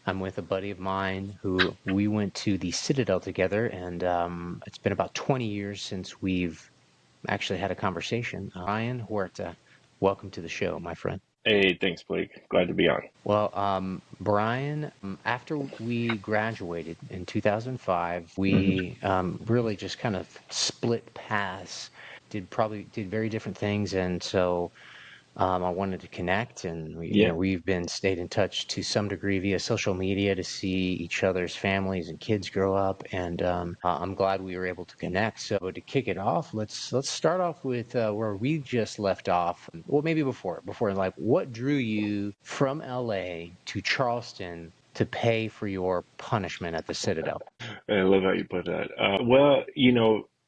I'm with a buddy of mine who we went to the Citadel together, and it's been about 20 years since we've actually had a conversation. Ryan Huerta, welcome to the show, my friend. Hey, thanks, Blake. Glad to be on. Well, Brian, after we graduated in 2005, Hmm. we really just kind of split paths, did very different things, and so I wanted to connect, and Yeah. we've been stayed in touch to some degree via social media to see each other's families and kids grow up, and I'm glad we were able to connect. So to kick it off, let's start off with where we just left off. Well, maybe before like what drew you from LA to Charleston to pay for your punishment at the Citadel? I love how you put that. Well,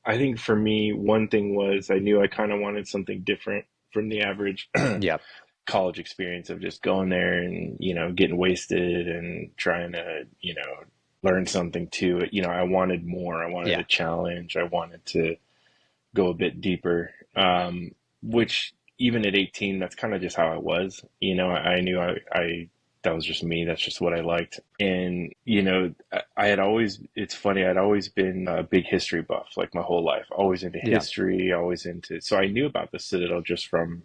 I think for me, one thing was I knew I kind of wanted something different from the average Yep. college experience of just going there and, getting wasted and trying to, learn something too. I wanted more. I wanted a Yeah. challenge. I wanted to go a bit deeper, which even at 18, that's kind of just how I was. I knew that was just me. That's just what I liked. And, I had always, it's funny, I'd always been a big history buff, like my whole life, always into Yeah. history, always into, so I knew about the Citadel just from,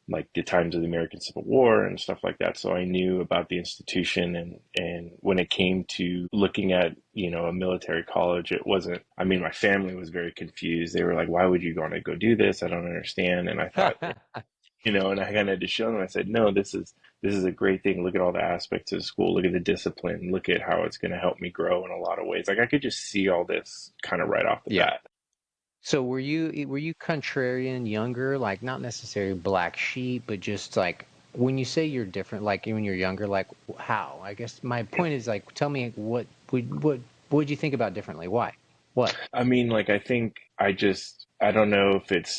like the times of the American Civil War and stuff like that. So I knew about the institution, and when it came to looking at, a military college, it wasn't, I mean, my family was very confused. They were like, why would you want to go do this? I don't understand. And I thought, and I kind of had to show them. I said, no, this is a great thing. Look at all the aspects of the school. Look at the discipline. Look at how it's going to help me grow in a lot of ways. Like I could just see all this kind of right off the Yeah. bat. So were you contrarian younger, like not necessarily black sheep, but just like when you say you're different, like when you're younger, like how? I guess my point is like tell me what would you think about differently? Why? What? I mean, like I think I don't know if it's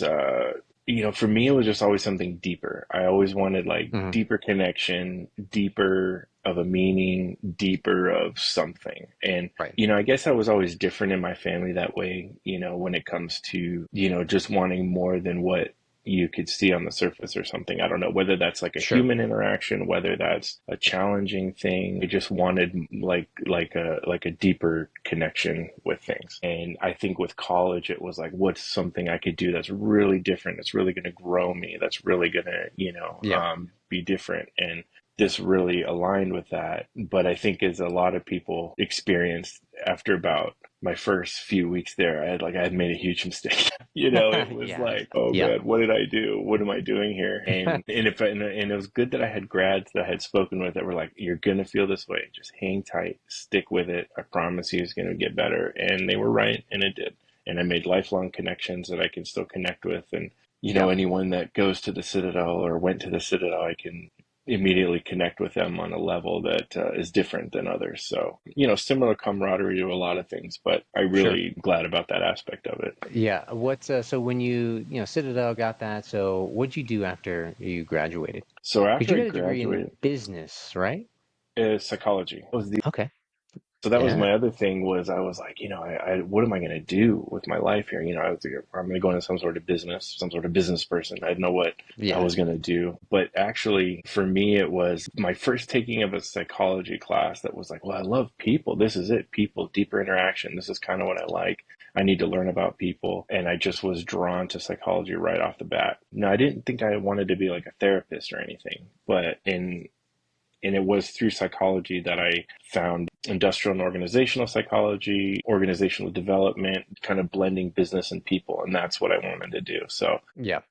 for me it was just always something deeper. I always wanted like Hmm. deeper connection, deeper of a meaning, deeper of something. And Right. I guess I was always different in my family that way, when it comes to, just wanting more than what you could see on the surface or something. I don't know whether that's like a Sure. human interaction, whether that's a challenging thing. I just wanted like a deeper connection with things. And I think with college, it was like, what's something I could do that's really different, that's really going to grow me, that's really going to, Yeah. be different. And this really aligned with that. But I think as a lot of people experienced after about my first few weeks there, I had made a huge mistake. It was Yeah. like, oh Yeah. man, what did I do? What am I doing here? And it was good that I had grads that I had spoken with that were like, you're gonna feel this way. Just hang tight, stick with it. I promise you, it's gonna get better. And they were right, and it did. And I made lifelong connections that I can still connect with. And Yeah. anyone that goes to the Citadel or went to the Citadel, I can immediately connect with them on a level that is different than others. So, similar camaraderie to a lot of things, but I Sure. really glad about that aspect of it. Yeah. What's so when Citadel got that, so what'd you do after you graduated? So Because after you I got a degree in graduated, business, right? psychology was the Okay. so that was Yeah. my other thing was I was like, what am I going to do with my life here? I was like, I'm going to go into some sort of business, some sort of business person. I didn't know what I Yeah. was going to do. But actually, for me, it was my first taking of a psychology class that was like, well, I love people. This is it. People, deeper interaction. This is kind of what I like. I need to learn about people. And I just was drawn to psychology right off the bat. Now, I didn't think I wanted to be like a therapist or anything, but and it was through psychology that I found industrial and organizational psychology, organizational development, kind of blending business and people. And that's what I wanted to do. So Yeah.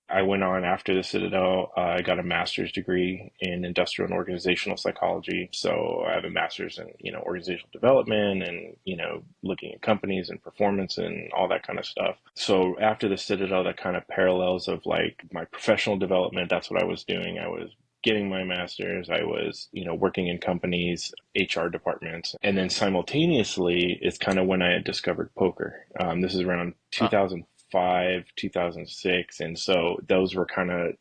I went on after the Citadel. I got a master's degree in industrial and organizational psychology. So I have a master's in, organizational development and, looking at companies and performance and all that kind of stuff. So after the Citadel, that kind of parallels of like my professional development, that's what I was doing. I was getting my master's. I was, working in companies, HR departments. And then simultaneously, it's kind of when I had discovered poker. This is around Uh, 2005, 2006. And so those were kind of,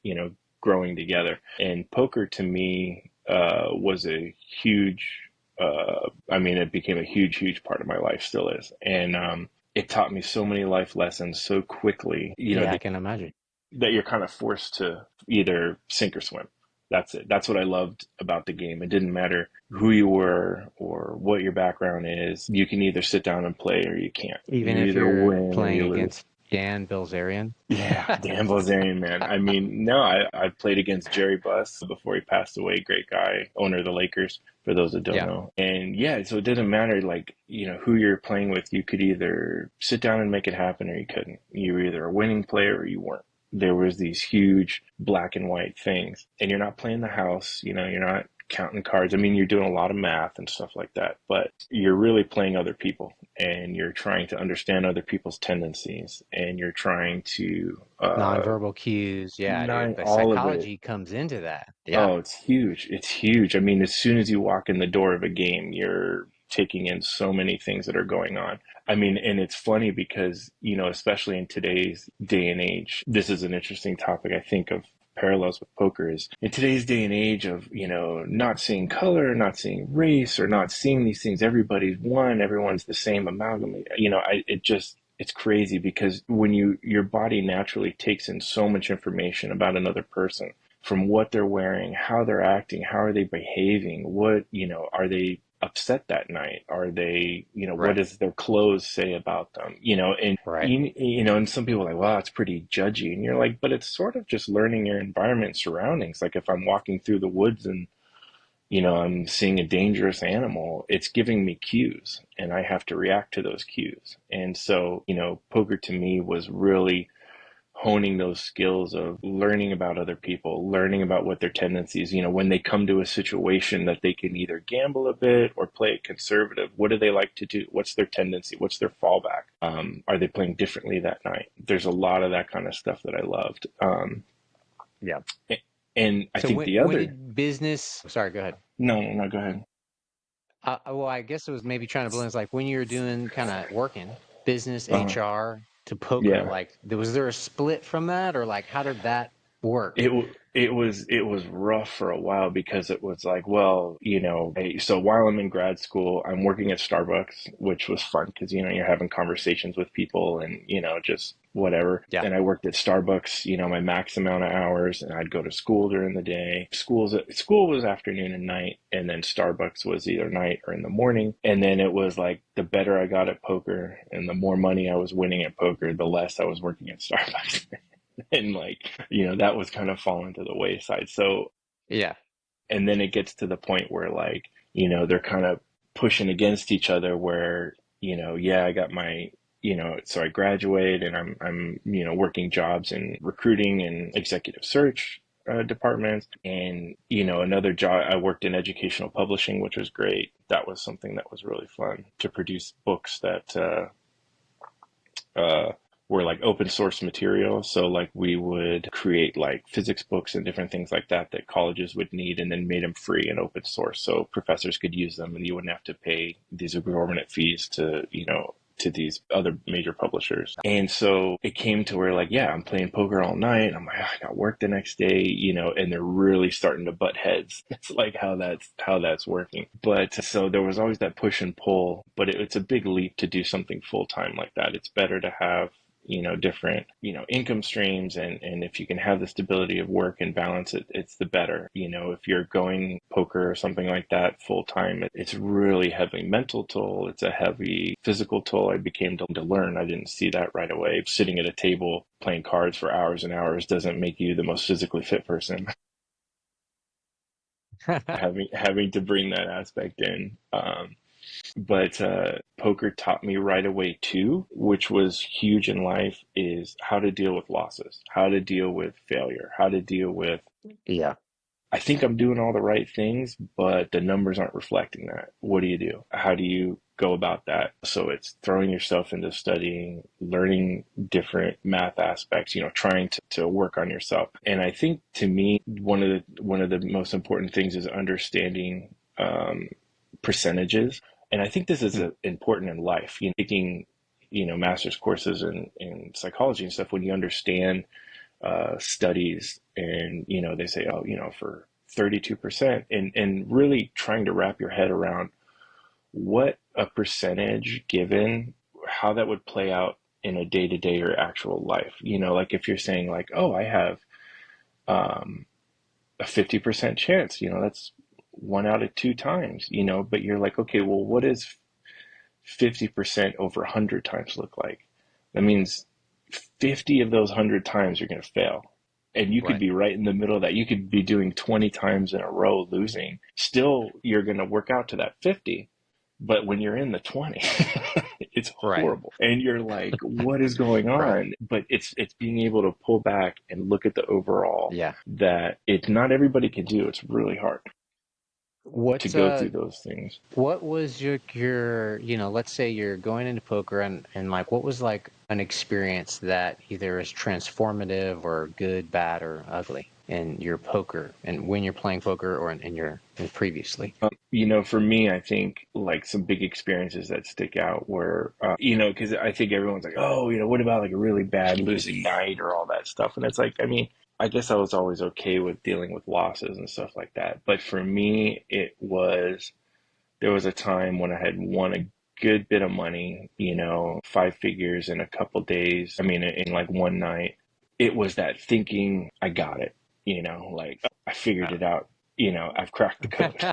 growing together. And poker to me was a huge, I mean, it became a huge, huge part of my life, still is. And it taught me so many life lessons so quickly, yeah, I can imagine. that you're kind of forced to either sink or swim. That's it. That's what I loved about the game. It didn't matter who you were or what your background is. You can either sit down and play or you can't. Even You if either you're win or playing you lose. against Dan Bilzerian. Yeah, Dan Bilzerian, man. I mean, no, I played against Jerry Buss before he passed away. Great guy, owner of the Lakers, for those that don't Yeah, know. And yeah, so it didn't matter, like, who you're playing with. You could either sit down and make it happen or you couldn't. You were either a winning player or you weren't. There was these huge black and white things. And you're not playing the house, you're not counting cards. I mean, you're doing a lot of math and stuff like that, but you're really playing other people and you're trying to understand other people's tendencies and you're trying to nonverbal cues. Yeah, dude. nine But all of it. psychology comes into that. Yeah, Oh, it's huge. It's huge. I mean, as soon as you walk in the door of a game, you're taking in so many things that are going on. I mean, and it's funny because, especially in today's day and age, this is an interesting topic, I think, of parallels with poker is in today's day and age of, not seeing color, not seeing race, or not seeing these things. Everybody's one, everyone's the same amalgam. It's crazy because when your body naturally takes in so much information about another person from what they're wearing, how they're acting, how are they behaving, are they upset that night? Are they, what right, does their clothes say about them? And right. and some people are like, wow, it's pretty judgy. And you're like, but it's sort of just learning your environment and surroundings. Like if I'm walking through the woods and, I'm seeing a dangerous animal, it's giving me cues and I have to react to those cues. And so, poker to me was really honing those skills of learning about other people, learning about what their tendencies, when they come to a situation that they can either gamble a bit or play it conservative, what do they like to do? What's their tendency? What's their fallback? Are they playing differently that night? There's a lot of that kind of stuff that I loved. Yeah. And I So think the when other, did business? Sorry, go ahead. no, no, no, go ahead. Well, I guess it was maybe trying to blend. It's like when you're doing kind of working business, Uh, HR to poker. yeah. Like, was there a split from that, or like how did that work? It was rough for a while because it was like, well, so while I'm in grad school, I'm working at Starbucks, which was fun because you're having conversations with people and just whatever. Yeah. And I worked at Starbucks, my max amount of hours, and I'd go to school during the day. School was afternoon and night, and then Starbucks was either night or in the morning. And then it was like the better I got at poker and the more money I was winning at poker, the less I was working at Starbucks. And like that was kind of falling to the wayside. So Yeah. and then it gets to the point where like they're kind of pushing against each other where yeah, I got my so I graduate and I'm working jobs in recruiting and executive search departments. And another job, I worked in educational publishing, which was great. That was something that was really fun to produce books that uh, were like open source material. So like we would create like physics books and different things like that that colleges would need and then made them free and open source so professors could use them and you wouldn't have to pay these exorbitant fees to these other major publishers. And so it came to where like, yeah, I'm playing poker all night. I'm like, "Ah, I got work the next day, and they're really starting to butt heads. It's like how that's working. But so there was always that push and pull, but it's a big leap to do something full time like that. It's better to have different, income streams. And if you can have the stability of work and balance it, it's the better. If you're going poker or something like that full time, it's really heavy mental toll. It's a heavy physical toll. I became to learn. I didn't see that right away. Sitting at a table playing cards for hours and hours doesn't make you the most physically fit person. Having to bring that aspect in. But poker taught me right away too, which was huge in life, is how to deal with losses, how to deal with failure, how to deal with, Yeah. I think I'm doing all the right things, but the numbers aren't reflecting that. What do you do? How do you go about that? So it's throwing yourself into studying, learning different math aspects, trying to work on yourself. And I think to me, one of the most important things is understanding percentages. And I think this is Mm. important in life. Taking, master's courses in psychology and stuff, when you understand studies and, they say, oh, for 32%, and really trying to wrap your head around what a percentage given, how that would play out in a day to day or actual life. Like if you're saying like, oh, I have, um, a 50% chance, that's 1 out of 2 times, but you're like, okay, well, what does 50% over 100 times look like? That means 50 of those 100 times you're going to fail. And you could Right. be right in the middle of that. You could be doing 20 times in a row losing. Still, you're going to work out to that 50. But when you're in the 20, it's Right. horrible. And you're like, what is going Right. on? But it's being able to pull back and look at the overall, Yeah. that it's not everybody can do. It's really hard to What's go through those things. what was your let's say you're going into poker and like what was like an experience that either is transformative or good, bad, or ugly in your poker and when you're playing poker or in your in previously? For me, I think like some big experiences that stick out were, because I think everyone's like, oh, what about like a really bad losing night or all that stuff? And it's like, I mean, I guess I was always okay with dealing with losses and stuff like that. But for me, there was a time when I had won a good bit of money, 5 figures in a couple days. I mean, in like one night. It was that thinking, I got it, like I figured it out, I've cracked the code.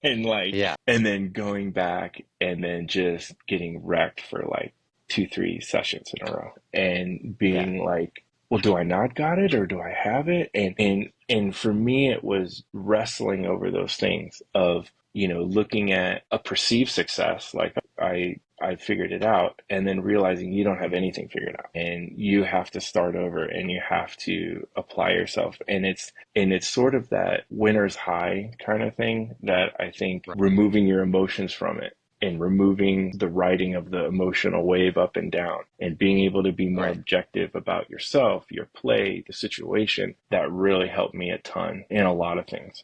And like, Yeah. and then going back and then just getting wrecked for like 2 3 sessions in a row and Yeah. being like, well, do I not got it or do I have it? And for me it was wrestling over those things of, looking at a perceived success, like I figured it out, and then realizing you don't have anything figured out and you have to start over and you have to apply yourself. And it's sort of that winner's high kind of thing that I think Right. removing your emotions from it and removing the riding of the emotional wave up and down and being able to be more Right. objective about yourself, your play, the situation, that really helped me a ton in a lot of things,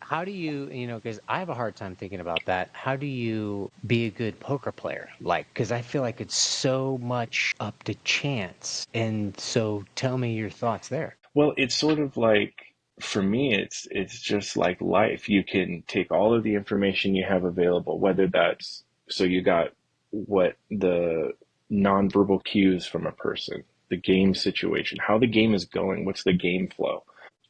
How do because I have a hard time thinking about that. How do you be a good poker player? Like, because I feel like it's so much up to chance. And so tell me your thoughts there. Well, it's sort of like, for me, it's just like life. You can take all of the information you have available, whether that's, so you got what the nonverbal cues from a person, the game situation, how the game is going, what's the game flow,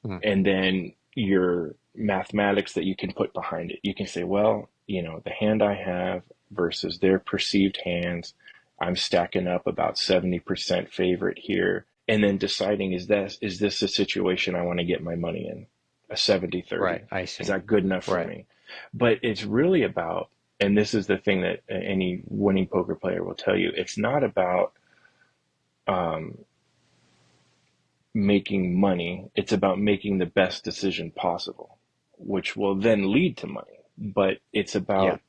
Mm. and then your mathematics that you can put behind it. You can say, well, the hand I have versus their perceived hands, I'm stacking up about 70% favorite here. And then deciding, is this a situation I want to get my money in? A 70-30? Right. I Is see. that good enough for Right. me? But it's really about, and this is the thing that any winning poker player will tell you, it's not about um, making money. It's about making the best decision possible, which will then lead to money. But it's Yeah. about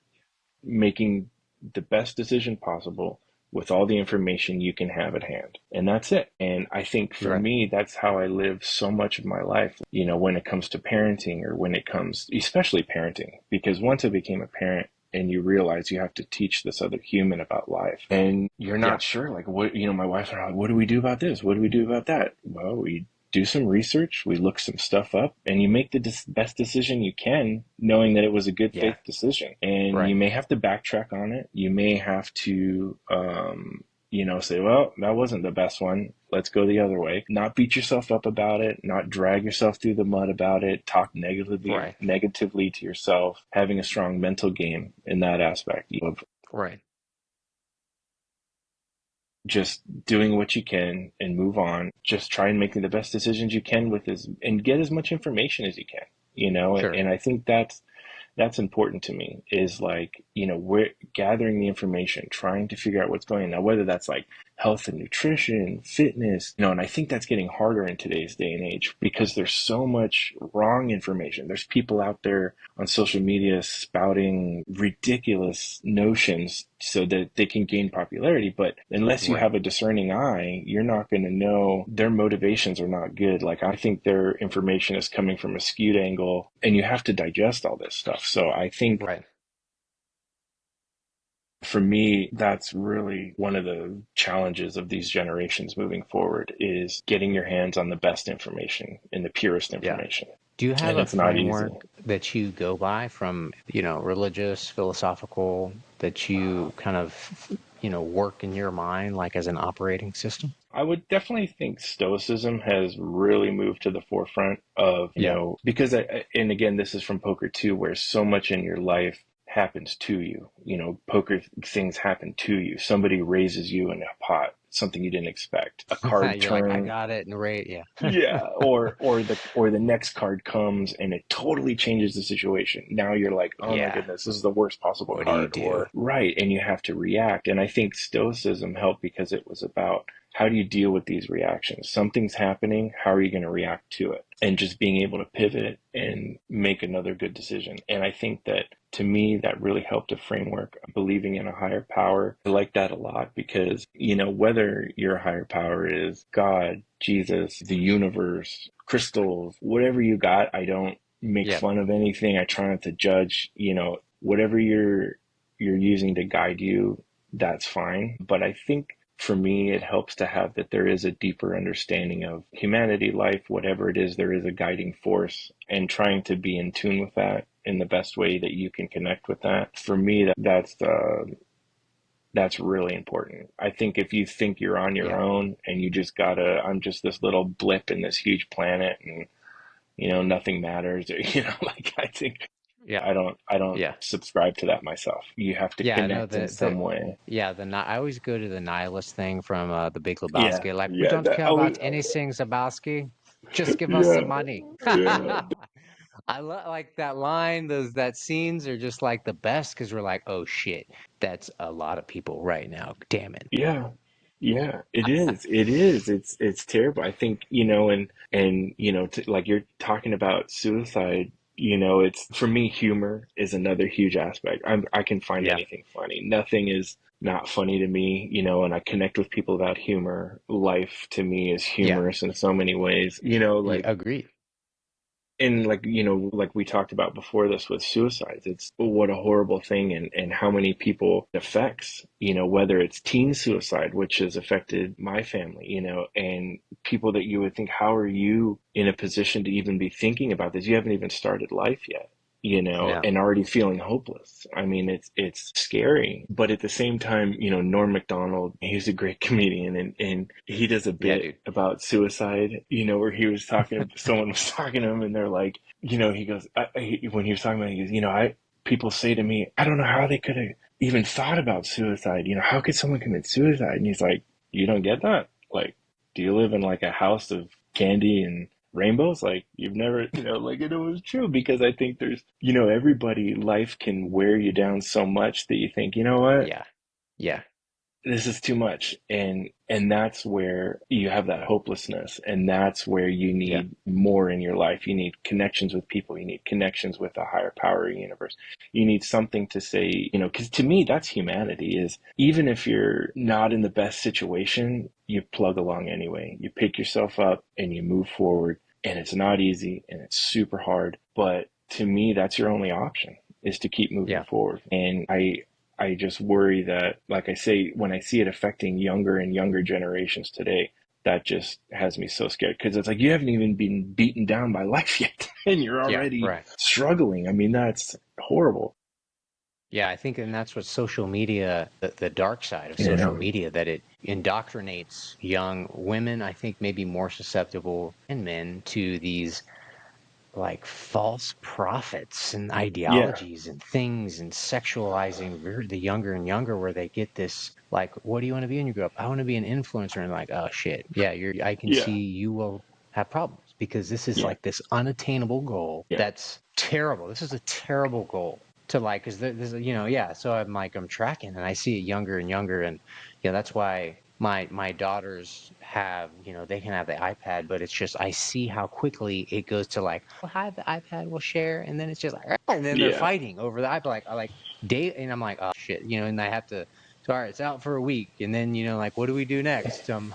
making the best decision possible with all the information you can have at hand. And that's it. And I think for Right. me, that's how I live so much of my life, when it comes to parenting, or when it comes, especially parenting, because once I became a parent, and you realize you have to teach this other human about life, and you're Yeah. not sure, like, what, my wife and I are like, what do we do about this? What do we do about that? Well, we do some research, we look some stuff up, and you make the best decision you can, knowing that it was a good Yeah. faith decision. And you Right. may have to backtrack on it. You may have to, say, well, that wasn't the best one. Let's go the other way. Not beat yourself up about it, not drag yourself through the mud about it, talk Right. negatively to yourself, having a strong mental game in that aspect of Right. just doing what you can and move on. Just try and make the best decisions you can and get as much information as you can, Sure. and I think that's important to me, is like, we're gathering the information, trying to figure out what's going on now, whether that's like health and nutrition, fitness, and I think that's getting harder in today's day and age because there's so much wrong information. There's people out there on social media spouting ridiculous notions so that they can gain popularity. But unless you Right. have a discerning eye, you're not going to know their motivations are not good. Like, I think their information is coming from a skewed angle, and you have to digest all this stuff. So I think Right. for me, that's really one of the challenges of these generations moving forward, is getting your hands on the best information and the purest Yeah. information. Do you have And a it's not easy. framework that you go by from, religious, philosophical, that you kind of work in your mind like as an operating system? I would definitely think Stoicism has really moved to the forefront of, Yeah. because and again, this is from poker too, where so much in your life happens to you. Poker things happen to you. Somebody raises you in a pot, something you didn't expect. A card You're like, I turn, got it, and rate, yeah. yeah, or the next card comes and it totally changes the situation. Now you're like, oh my Yeah. goodness, this is the worst possible What do you card, do? or right, and you have to react. And I think Stoicism helped because it was about how do you deal with these reactions? Something's happening, how are you going to react to it? And just being able to pivot and make another good decision. And I think that to me, that really helped a framework. Believing in a higher power. I like that a lot because, whether your higher power is God, Jesus, the universe, crystals, whatever you got, I don't make Yeah. fun of anything. I try not to judge, whatever you're using to guide you, that's fine. But I think for me, it helps to have that there is a deeper understanding of humanity, life, whatever it is, there is a guiding force, and trying to be in tune with that in the best way that you can connect with that. For me, that's really important. I think if you think you're on your Yeah. own and you just I'm just this little blip in this huge planet and, nothing matters, like I think Yeah. I don't Yeah. subscribe to that myself. You have to Yeah. I know connect in the some way. yeah, I always go to the nihilist thing from the Big Yeah. Lebowski. Like, we Yeah. don't That care I was, about anything, Zabowski. Just give us the yeah. money. Yeah. I love like that line. That scenes are just like the best because we're like, oh shit, that's a lot of people right now. Damn it. Yeah. Yeah, it is. It is. It's terrible. I think, and like you're talking about suicide, it's for me humor is another huge aspect. I can find Yeah. anything funny. Nothing is not funny to me, and I connect with people about humor. Life to me is Yeah. humorous in so many ways. Yeah. Like Agreed. and like like we talked about before this with suicides, it's what a horrible thing, and how many people it affects, whether it's teen suicide, which has affected my family, and people that you would think, how are you in a position to even be thinking about this? You haven't even started life yet, Yeah. and already feeling hopeless. I mean, it's scary. But at the same time, Norm Macdonald, he's a great comedian, and he does a Yeah, bit dude. about suicide, where he was talking, someone was talking to him, and they're like, he goes, when he was talking about it, he goes, people say to me, I don't know how they could have even thought about suicide. How could someone commit suicide? And he's like, you don't get that? Like, do you live in like a house of candy and rainbows? Like, you've never, like, it was true, because I think there's, everybody, life can wear you down so much that you think, you know what, Yeah. Yeah. this is too much. And that's where you have that hopelessness, and that's where you Yeah. need more in your life. You need connections with people, you need connections with a higher power universe. You need something to say, because to me that's humanity, is even if you're not in the best situation, you plug along anyway. You pick yourself up and you move forward, and it's not easy and it's super hard, but to me that's your only option, is to keep moving Yeah. forward. And I just worry that, like I say, when I see it affecting younger and younger generations today, that just has me so scared, because it's like you haven't even been beaten down by life yet and you're Yeah. already Right. struggling. I mean, that's horrible. Yeah, I think, and that's what social media, the dark side of You social know? media, that it indoctrinates young women, I think maybe more susceptible, and men, to these like false prophets and Yeah. ideologies and things, and sexualizing the younger and younger, where they get this like, what do you want to be when you grow up? I want to be an influencer. And like, oh shit, yeah, I can Yeah. see you will have problems, because this is Yeah. like this unattainable goal Yeah. that's terrible. This is a terrible goal to like, because there's yeah. So I'm tracking, and I see it younger and younger, and that's why my daughters have, they can have the iPad, but it's just I see how quickly it goes to like, well, hi, the iPad will share, and then it's just like, and then they're Yeah. fighting over the iPad, like, I like date, and I'm like, oh shit, and I have to. So all right, it's out for a week, and then like, what do we do next? And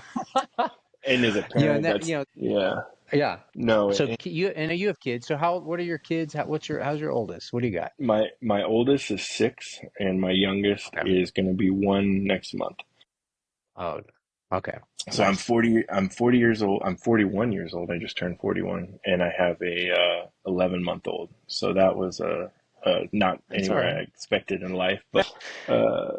as a And parent, that that's, yeah. yeah. No, So you have kids. So what are your kids? How's your oldest? What do you got? my oldest is 6 and my youngest Okay. is going to be 1 next month. Oh, okay. So Nice. I'm 40 years old. I'm 41 years old. I just turned 41, and I have a 11-month-old. So that was not That's all anywhere right. I expected in life, but uh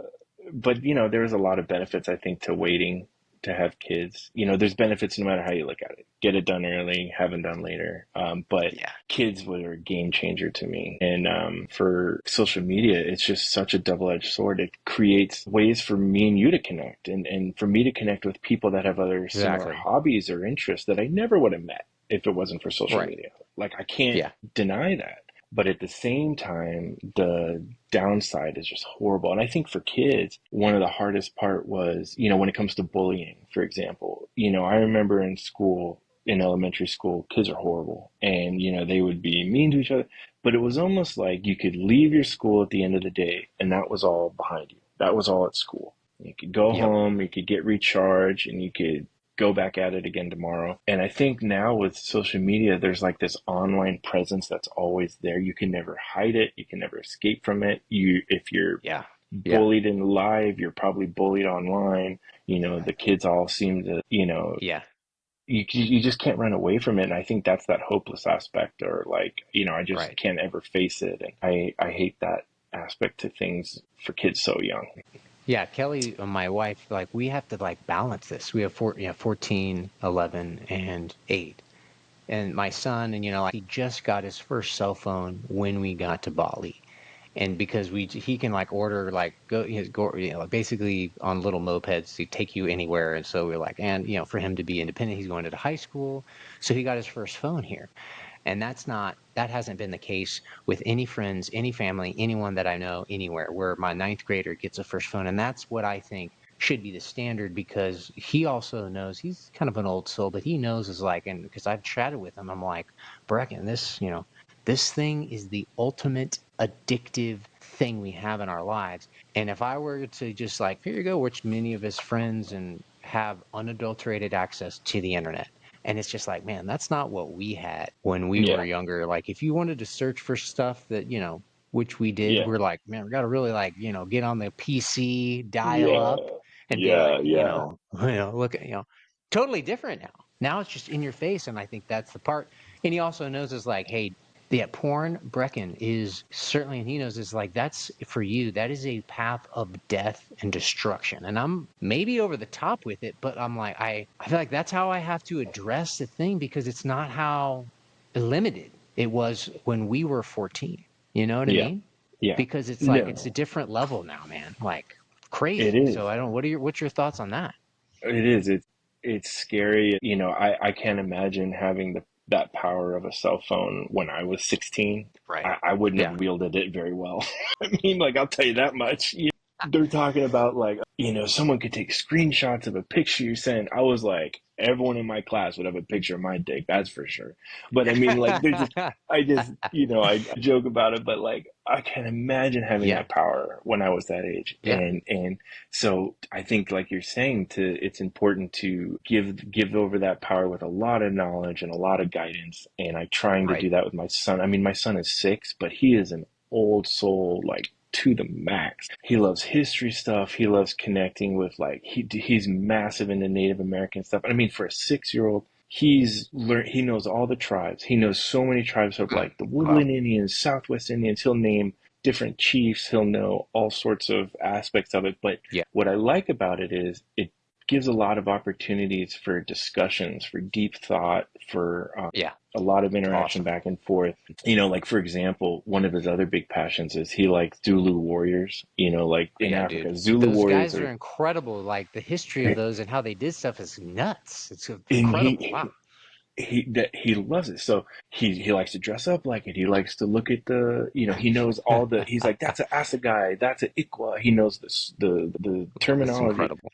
but there's a lot of benefits, I think, to waiting to have kids. There's benefits no matter how you look at it. Get it done early, have it done later. But Yeah. kids were a game changer to me. And for social media, it's just such a double-edged sword. It creates ways for me and you to connect, and for me to connect with people that have other similar Exactly. hobbies or interests that I never would have met if it wasn't for social Right. media. Like, I can't Yeah. deny that. But at the same time, the downside is just horrible. And I think for kids, one of the hardest part was, when it comes to bullying, for example, I remember in school, in elementary school, kids are horrible and, they would be mean to each other, but it was almost like you could leave your school at the end of the day and that was all behind you. That was all at school. You could go Yep. home, you could get recharged, and you could go back at it again tomorrow. And I think now with social media, there's like this online presence that's always there. You can never hide it. You can never escape from it. If you're Yeah. Yeah. bullied in live, you're probably bullied online. The kids all seem to, Yeah. you just can't run away from it. And I think that's that hopeless aspect, or like, I just Right. can't ever face it. And I hate that aspect to things for kids so young. Yeah, Kelly, my wife, like we have to like balance this. We have 14, 11, and 8. And my son, and like he just got his first cell phone when we got to Bali. And because he can like order like go like basically on little mopeds to take you anywhere. And so we're like, and for him to be independent, he's going to high school. So he got his first phone here. And that hasn't been the case with any friends, any family, anyone that I know anywhere where my ninth grader gets a first phone. And that's what I think should be the standard, because he also knows he's kind of an old soul, but he knows is like, and because I've chatted with him, I'm like, Brecken, this thing is the ultimate addictive thing we have in our lives. And if I were to just like, here you go, which many of his friends and have unadulterated access to the internet, and it's just like, man, that's not what we had when we were Yeah. younger. Like, if you wanted to search for stuff that, which we did, Yeah. we're like, man, we got to really like, get on the PC, dial Yeah. up and be Yeah. like, Yeah. look at, totally different now. Now it's just in your face. And I think that's the part. And he also knows is like, hey, yeah, porn, Brecken, is certainly, and he knows is like, that's for you, that is a path of death and destruction. And I'm maybe over the top with it, but I'm like, I feel like that's how I have to address the thing, because it's not how limited it was when we were 14. You know what I Yeah. mean? Yeah. Because it's like, it's a No, different level now, man. Like it crazy. So is. I don't, what's your thoughts on that? It is. It's scary. I can't imagine having that power of a cell phone when I was 16. Right. I wouldn't Yeah. have wielded it very well. I mean, like, I'll tell you that much. They're talking about like, someone could take screenshots of a picture you sent. I was like, everyone in my class would have a picture of my dick, that's for sure. But I mean, like, I just, I joke about it, but like, I can't imagine having Yeah. that power when I was that age. Yeah. And so I think, like you're saying, it's important to give over that power with a lot of knowledge and a lot of guidance. And I'm trying to Right. do that with my son. I mean, my son is 6, but he is an old soul, like, to the max. He loves history stuff. He loves connecting with, like, he's massive into Native American stuff. I mean, for a 6-year-old, he knows all the tribes. He knows so many tribes of, Mm. like, the Wow. Woodland Indians, Southwest Indians. He'll name different chiefs. He'll know all sorts of aspects of it. But Yeah. what I like about it is it gives a lot of opportunities for discussions, for deep thought, for Yeah. a lot of interaction Awesome. back and forth. Like, for example, one of his other big passions is he likes Zulu warriors. Like in Yeah, dude. Africa, Zulu Those warriors guys are are, incredible. Like the history of those and how they did stuff is nuts. It's and incredible. Wow. he loves it. So he likes to dress up like it. He likes to look at he knows all the, he's like, that's an Assegai, that's an Ikwa. He knows this, the That's terminology. incredible.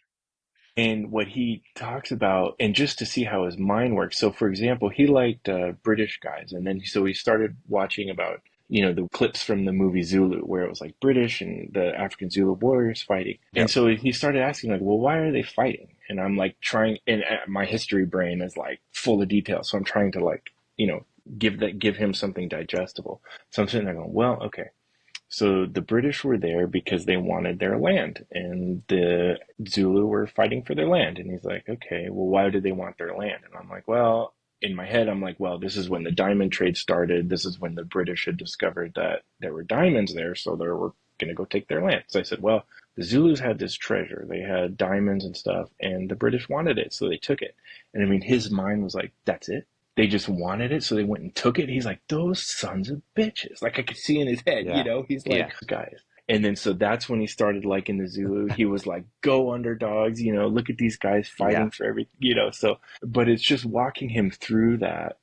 And what he talks about, and just to see how his mind works. So, for example, he liked British guys, and then so he started watching about the clips from the movie Zulu, where it was like British and the African Zulu warriors fighting. And Yep. so he started asking, like, well, why are they fighting? And I'm like trying, and my history brain is like full of detail, so I'm trying to, like, give him something digestible. So I'm sitting there going, well, okay. So the British were there because they wanted their land, and the Zulu were fighting for their land. And he's like, okay, well, why did they want their land? And I'm like, well, in my head, I'm like, well, this is when the diamond trade started. This is when the British had discovered that there were diamonds there. So there were going to go take their land. So I said, well, the Zulus had this treasure. They had diamonds and stuff, and the British wanted it, so they took it. And I mean, his mind was like, that's it? They just wanted it, so they went and took it. He's like, those sons of bitches. Like I could see in his head, Yeah. he's Yeah. like, guys. And then so that's when he started liking the Zulu. He was like, go underdogs, look at these guys Yeah. fighting for everything, so, but it's just walking him through that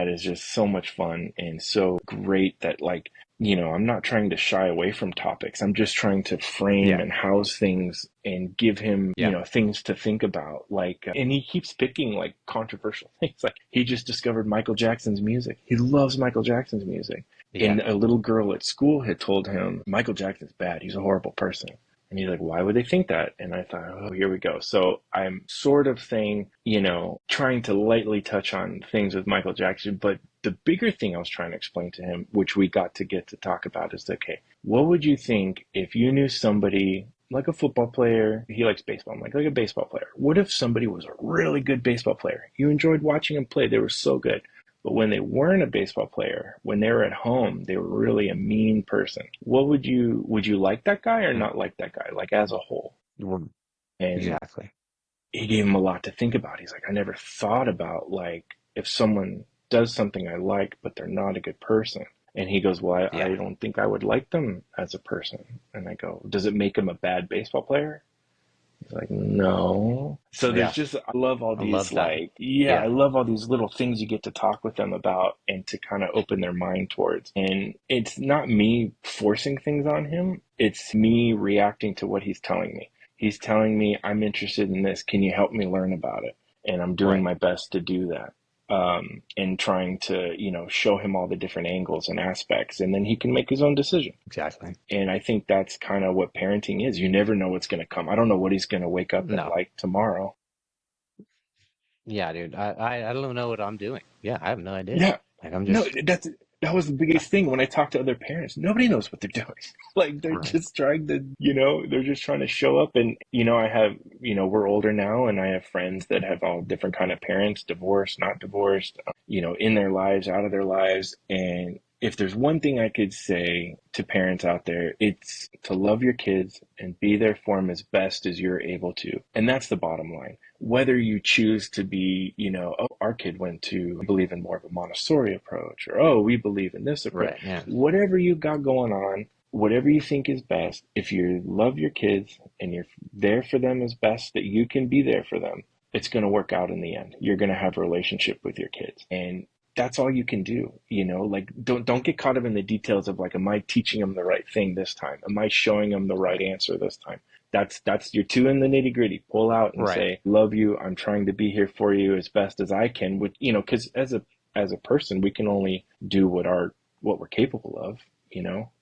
is just so much fun and so great that like, I'm not trying to shy away from topics. I'm just trying to frame Yeah. and house things and give him, Yeah. things to think about. Like, and he keeps picking like controversial things. Like he just discovered Michael Jackson's music. He loves Michael Jackson's music. Yeah. And a little girl at school had told him, Michael Jackson's bad. He's a horrible person. And he's like, why would they think that? And I thought, oh, here we go. So I'm sort of saying, trying to lightly touch on things with Michael Jackson. But the bigger thing I was trying to explain to him, which we got to get to talk about, is okay, what would you think if you knew somebody like a football player? He likes baseball. I'm like a baseball player. What if somebody was a really good baseball player? You enjoyed watching them play. They were so good. But when they weren't a baseball player, when they were at home, they were really a mean person. What would you like that guy or not like that guy, like as a whole? Well, And exactly. he gave him a lot to think about. He's like, I never thought about like if someone does something I like, but they're not a good person. And he goes, well, I Yeah. don't think I would like them as a person. And I go, does it make him a bad baseball player? He's like, no. So there's Yeah. just, I love all I these, love that. like, yeah, I Yeah. love all these little things you get to talk with them about and to kind of open their mind towards. And it's not me forcing things on him, it's me reacting to what he's telling me. He's telling me, I'm interested in this. Can you help me learn about it? And I'm doing Right. my best to do that. And trying to, show him all the different angles and aspects, and then he can make his own decision. Exactly. And I think that's kind of what parenting is. You never know what's going to come. I don't know what he's going to wake up and No. like tomorrow. Yeah, dude. I don't know what I'm doing. Yeah, I have no idea. Yeah. Like I'm No, just that was the biggest thing when I talk to other parents. Nobody knows what they're doing. Like they're right. just trying to, they're just trying to show up. And, I have, we're older now and I have friends that have all different kind of parents, divorced, not divorced, in their lives, out of their lives. And if there's one thing I could say to parents out there, it's to love your kids and be there for them as best as you're able to. And that's the bottom line. Whether you choose to be, oh, our kid went to believe in more of a Montessori approach, or, oh, we believe in this approach, Right. Yeah. whatever you got going on, whatever you think is best, if you love your kids and you're there for them as best that you can be there for them, it's going to work out in the end. You're going to have a relationship with your kids. And that's all you can do, like don't get caught up in the details of like, am I teaching them the right thing this time? Am I showing them the right answer this time? That's you're too in the nitty gritty. Pull out and Right. say, love you. I'm trying to be here for you as best as I can with, cause as a person, we can only do what we're capable of.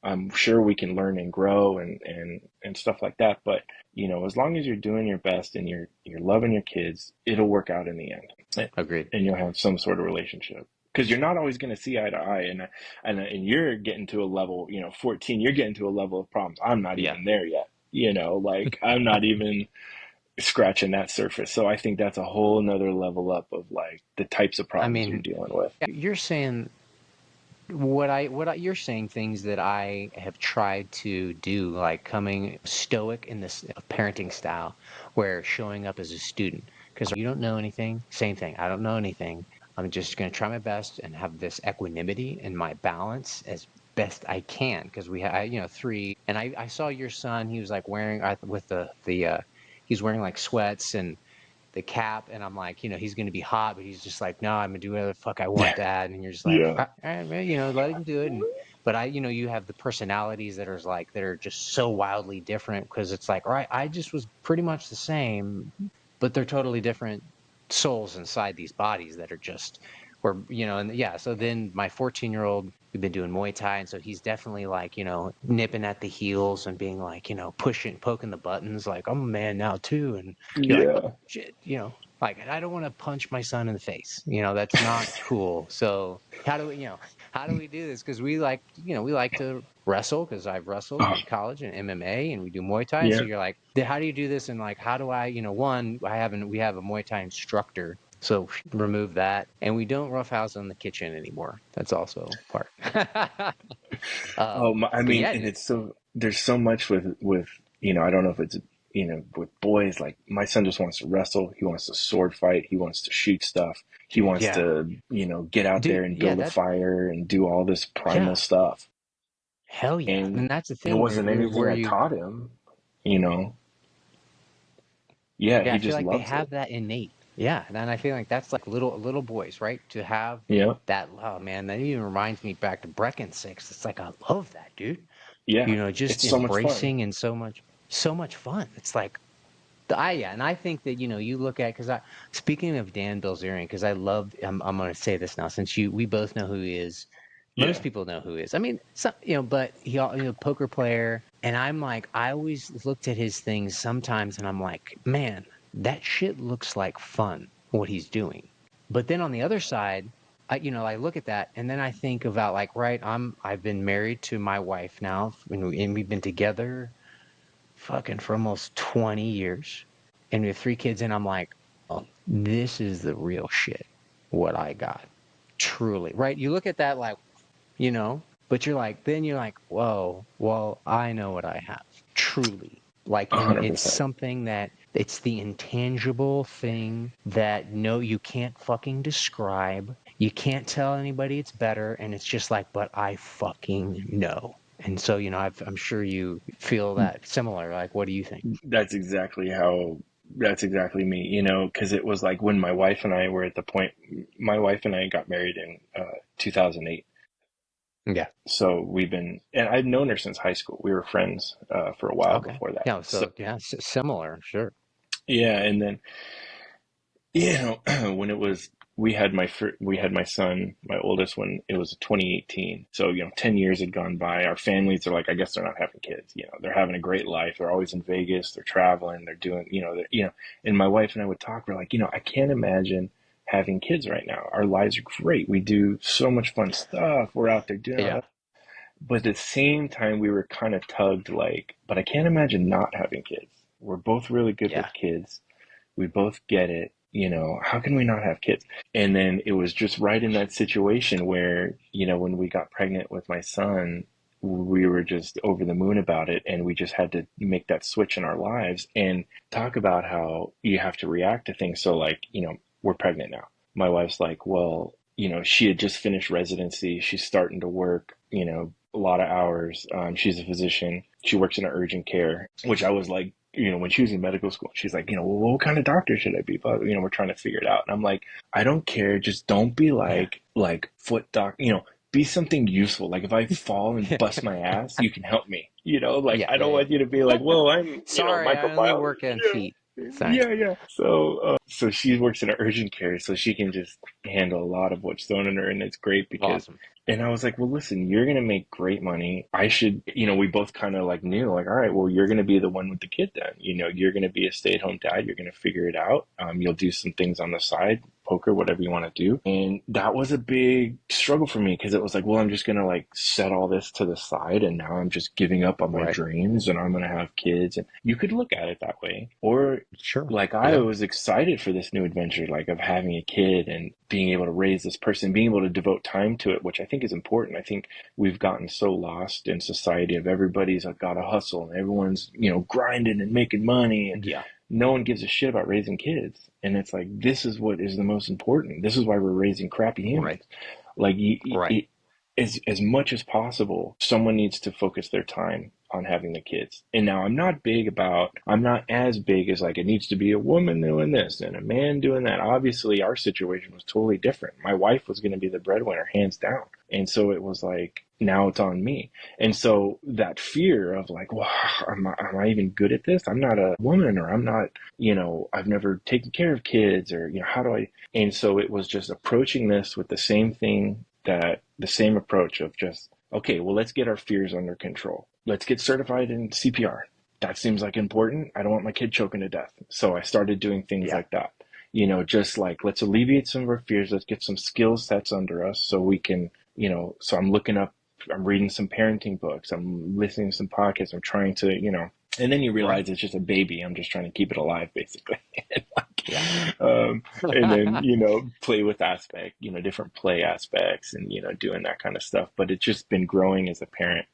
I'm sure we can learn and grow and stuff like that. But, as long as you're doing your best and you're loving your kids, it'll work out in the end Agreed. and you'll have some sort of relationship. Because you're not always going to see eye to eye, and you're getting to a level, 14, you're getting to a level of problems. I'm not Yeah. even there yet, like I'm not even scratching that surface. So I think that's a whole nother level up of like the types of I problems you're mean, dealing with. you're saying you're saying things that I have tried to do, like coming stoic in this parenting style, where showing up as a student. Because you don't know anything, same thing. I don't know anything. I'm just going to try my best and have this equanimity and my balance as best I can. Because we have, three, and I saw your son. He was like wearing with he's wearing like sweats and the cap, and I'm like, he's going to be hot, but he's just like, no, I'm gonna do whatever the fuck I want, dad. And you're just like, Yeah. all right, man, let him do it. And but you have the personalities that are just so wildly different, because it's like, all right, I just was pretty much the same, but they're totally different souls inside these bodies that are just where, and yeah. So then my 14-year-old, we've been doing Muay Thai, and so he's definitely like, nipping at the heels and being like, pushing, poking the buttons, like I'm a man now too. And you're like, oh Yeah. shit, like I don't want to punch my son in the face. That's not cool. So how do we do this? Because we like to wrestle, because I've wrestled Oh, in college and MMA, and we do Muay Thai. And so yeah. you're like, how do you do this? And like, how do I, one, we have a Muay Thai instructor. So remove that. And we don't roughhouse in the kitchen anymore. That's also part. Oh, um, I but mean, yeah, and dude. it's so. there's so much with I don't know if it's with boys, like my son just wants to wrestle, he wants to sword fight, he wants to shoot stuff, he wants Yeah, to get out there dude. and Yeah, build a that. fire and do all this primal Yeah, stuff. hell yeah. And And that's the it thing wasn't anything where I you. taught him, you know. Yeah, Yeah, he I feel just like they loves it. have that innate. Yeah, and I feel like that's like little boys, right? To have Yeah, that. Oh man, that even reminds me back to Brecken Six. It's like I love that, dude. yeah, Just it's so much fun. embracing and so much fun. It's like yeah, and I think that you look at because I speaking of Dan Bilzerian because I love I'm going to say this now since we both know who he is. Most Yeah, people know who he is. I mean, some but poker player, and I'm like I always looked at his things sometimes, and I'm like, man, that shit looks like fun what he's doing. But then on the other side, I look at that, and then I think about like, right, I've been married to my wife now, and we've been together fucking for almost 20 years. And we have three kids, and I'm like, oh, this is the real shit, what I got. Truly. Right? You look at that like, but then you're like, whoa, well, I know what I have. Truly. Like, and it's 100%. something that it's the intangible thing that no, you can't fucking describe. You can't tell anybody it's better. And it's just like, but I fucking know. And so, I'm sure you feel that similar. Like, what do you think? That's exactly how, that's exactly me, because it was like when my wife and I were at the point, my wife and I got married in 2008. Yeah. So and I'd known her since high school. We were friends for a while Okay. before that. Yeah. So, So, yeah, similar. Sure. yeah. And then, when we had my son, my oldest, when it was 2018. So, 10 years had gone by. Our families are like, I guess they're not having kids. They're having a great life. They're always in Vegas. They're traveling. They're doing, and my wife and I would talk. We're like, I can't imagine having kids right now. Our lives are great. We do so much fun stuff. We're out there doing all Yeah. that. But at the same time, we were kind of tugged like, but I can't imagine not having kids. We're both really good Yeah. with kids. We both get it. How can we not have kids? And then it was just right in that situation where, when we got pregnant with my son, we were just over the moon about it. And we just had to make that switch in our lives and talk about how you have to react to things. So, like, we're pregnant now. My wife's like, well, she had just finished residency. She's starting to work, a lot of hours. She's a physician. She works in urgent care, which I was like, when she was in medical school, she's like, well, what kind of doctor should I be? But, we're trying to figure it out. And I'm like, I don't care. Just don't be Yeah. like foot doc, be something useful. Like if I fall and bust my ass, you can help me, like, Yeah. I don't Yeah. want you to be like, well, I'm, Sorry, I only microbiology. work on Yeah. feet. Thanks. Yeah. So she works in urgent care, so she can just handle a lot of what's thrown in her, and it's great because. Awesome. And I was like, well, listen, you're gonna make great money. I should, we both kind of like knew, like, all right, well, you're gonna be the one with the kid then. You're gonna be a stay-at-home dad. You're gonna figure it out. You'll do some things on the side, poker, whatever you want to do. And that was a big struggle for me because it was like, well, I'm just gonna like set all this to the side, and now I'm just giving up on my Right. dreams, and I'm gonna have kids. And you could look at it that way, or Sure. like I Yeah. was excited for this new adventure, like of having a kid and being able to raise this person, being able to devote time to it, which I think is important. I think we've gotten so lost in society of everybody's got to hustle and everyone's, grinding and making money and Yeah. no one gives a shit about raising kids. And it's like, this is what is the most important. This is why we're raising crappy Right. humans. Like Right. as much as possible, someone needs to focus their time on having the kids. And now I'm not as big as like it needs to be a woman doing this and a man doing that. Obviously, our situation was totally different. My wife was going to be the breadwinner, hands down. And so it was like, now it's on me. And so that fear of like, well, am I even good at this? I'm not a woman, or I'm not, I've never taken care of kids, or, how do I? And so it was just approaching this with the same approach of just, okay, well, let's get our fears under control. Let's get certified in CPR. That seems like important. I don't want my kid choking to death. So I started doing things Yeah. like that. Just like, let's alleviate some of our fears. Let's get some skill sets under us so we can, so I'm reading some parenting books. I'm listening to some podcasts. I'm trying to, and then you Right. realize it's just a baby. I'm just trying to keep it alive, basically. Yeah. um, and then, play with different play aspects and, doing that kind of stuff. But it's just been growing as a parent.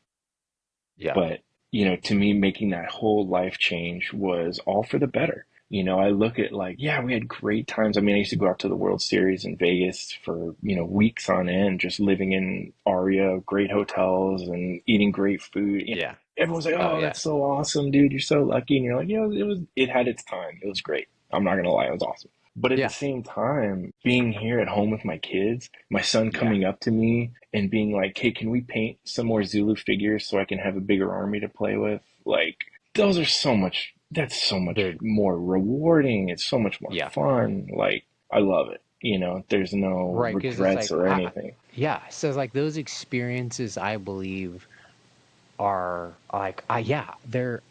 Yeah. But to me, making that whole life change was all for the better. I look at like, yeah, we had great times. I mean, I used to go out to the World Series in Vegas for, weeks on end, just living in Aria, great hotels and eating great food. Yeah. Everyone's like, Oh oh, yeah. that's so awesome, dude. You're so lucky. And you're like, it had its time. It was great. I'm not gonna lie, it was awesome. But at the Yeah. same time, being here at home with my kids, my son Yeah. coming up to me and being like, hey, can we paint some more Zulu figures so I can have a bigger army to play with? Like, that's so much The more rewarding. It's so much more yeah. fun. Like, I love it. There's no Right, because it's regrets like or anything. yeah, so it's like those experiences I believe are like yeah, they're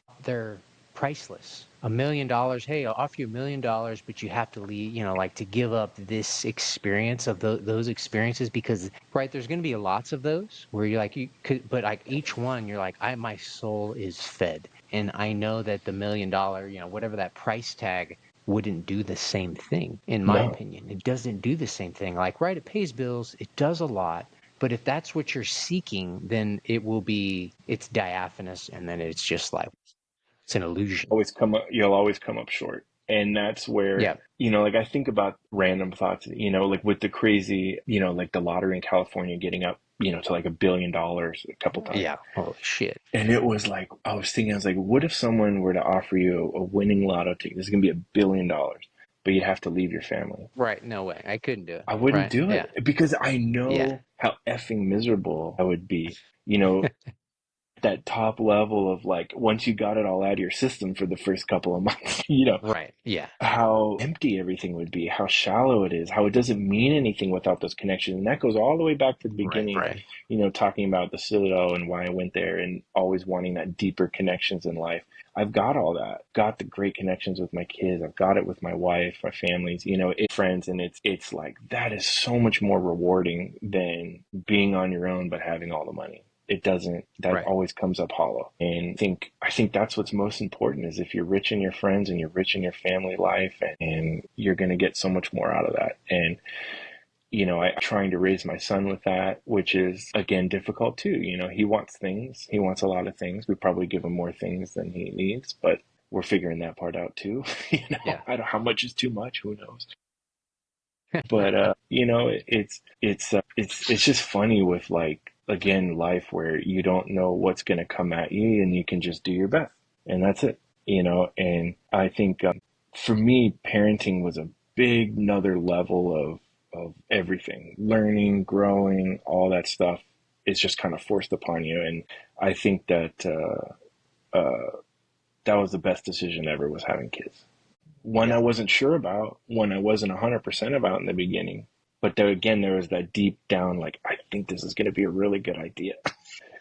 priceless. $1 million, hey, I'll offer you $1 million, but you have to leave, like to give up this experience of those experiences because right, there's going to be lots of those where you're like you could, but like each one you're like my soul is fed, and I know that the $1 million, whatever that price tag wouldn't do the same thing in my No, opinion. It doesn't do the same thing. Like right, it pays bills, it does a lot, but if that's what you're seeking, then it's diaphanous, and then it's just like it's an illusion. you'll always come up short. And that's where, Yeah. like I think about random thoughts, like with the crazy, like the lottery in California getting up, to like $1 billion a couple times. Yeah. Holy shit. And it was like, I was like, what if someone were to offer you a winning lotto ticket? This is going to be $1 billion, but you'd have to leave your family. Right. No way. I couldn't do it. I wouldn't Right. do Yeah. it because I Yeah. know how effing miserable I would be. You know, that top level of like, once you got it all out of your system for the first couple of months, Right. Yeah. how empty everything would be, how shallow it is, how it doesn't mean anything without those connections. And that goes all the way back to the Right. beginning, Right. talking about the Citadel and why I went there and always wanting that deeper connections in life. I've got all that, got the great connections with my kids. I've got it with my wife, my families, friends. And it's like, that is so much more rewarding than being on your own, but having all the money. It doesn't, that Right. always comes up hollow. And I think that's what's most important is if you're rich in your friends and you're rich in your family life, and you're going to get so much more out of that. And I'm trying to raise my son with that, which is again difficult too. He wants things, he wants a lot of things. We probably give him more things than he needs, but we're figuring that part out too. Yeah. I don't, how much is too much, who knows. But it's just funny with, like, again, life, where you don't know what's going to come at you and you can just do your best, and that's it. And I think, for me, parenting was a big another level of everything, learning, growing, all that stuff is just kind of forced upon you. And I think that that was the best decision ever, was having kids. One I Yeah. wasn't sure about, one I wasn't 100% about in the beginning. But there again, there was that deep down, like, I think this is going to be a really good idea.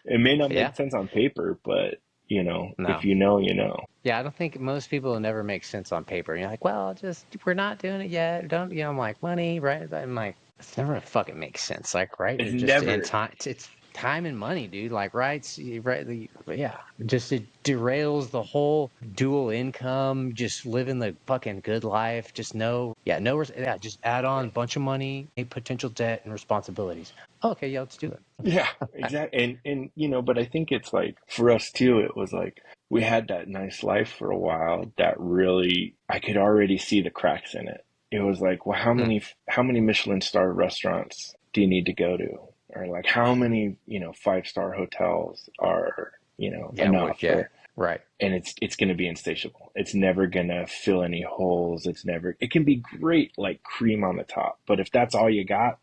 It may not Yeah. make sense on paper, but if No. you know, you know. Yeah, I don't think most people will never make sense on paper. You're like, well, just we're not doing it yet. Don't I'm like money, right? I'm like, it's never fucking makes sense. Like, right? It's It just in never, time, it's time and money, dude. Like, right? Right? Yeah, just it derails the whole dual income. Just living the fucking good life. Just yeah, yeah. Just add on a bunch of money, a potential debt and responsibilities. Okay, yeah, let's do it. yeah, exactly. And but I think it's like for us too, it was like we had that nice life for a while that really, I could already see the cracks in it. It was like, well, Hmm. how many Michelin star restaurants do you need to go to? Or like how many, 5-star hotels are, Yeah, enough? yeah, Or right, and it's going to be insatiable. It's never going to fill any holes. It can be great like cream on the top, but if that's all you got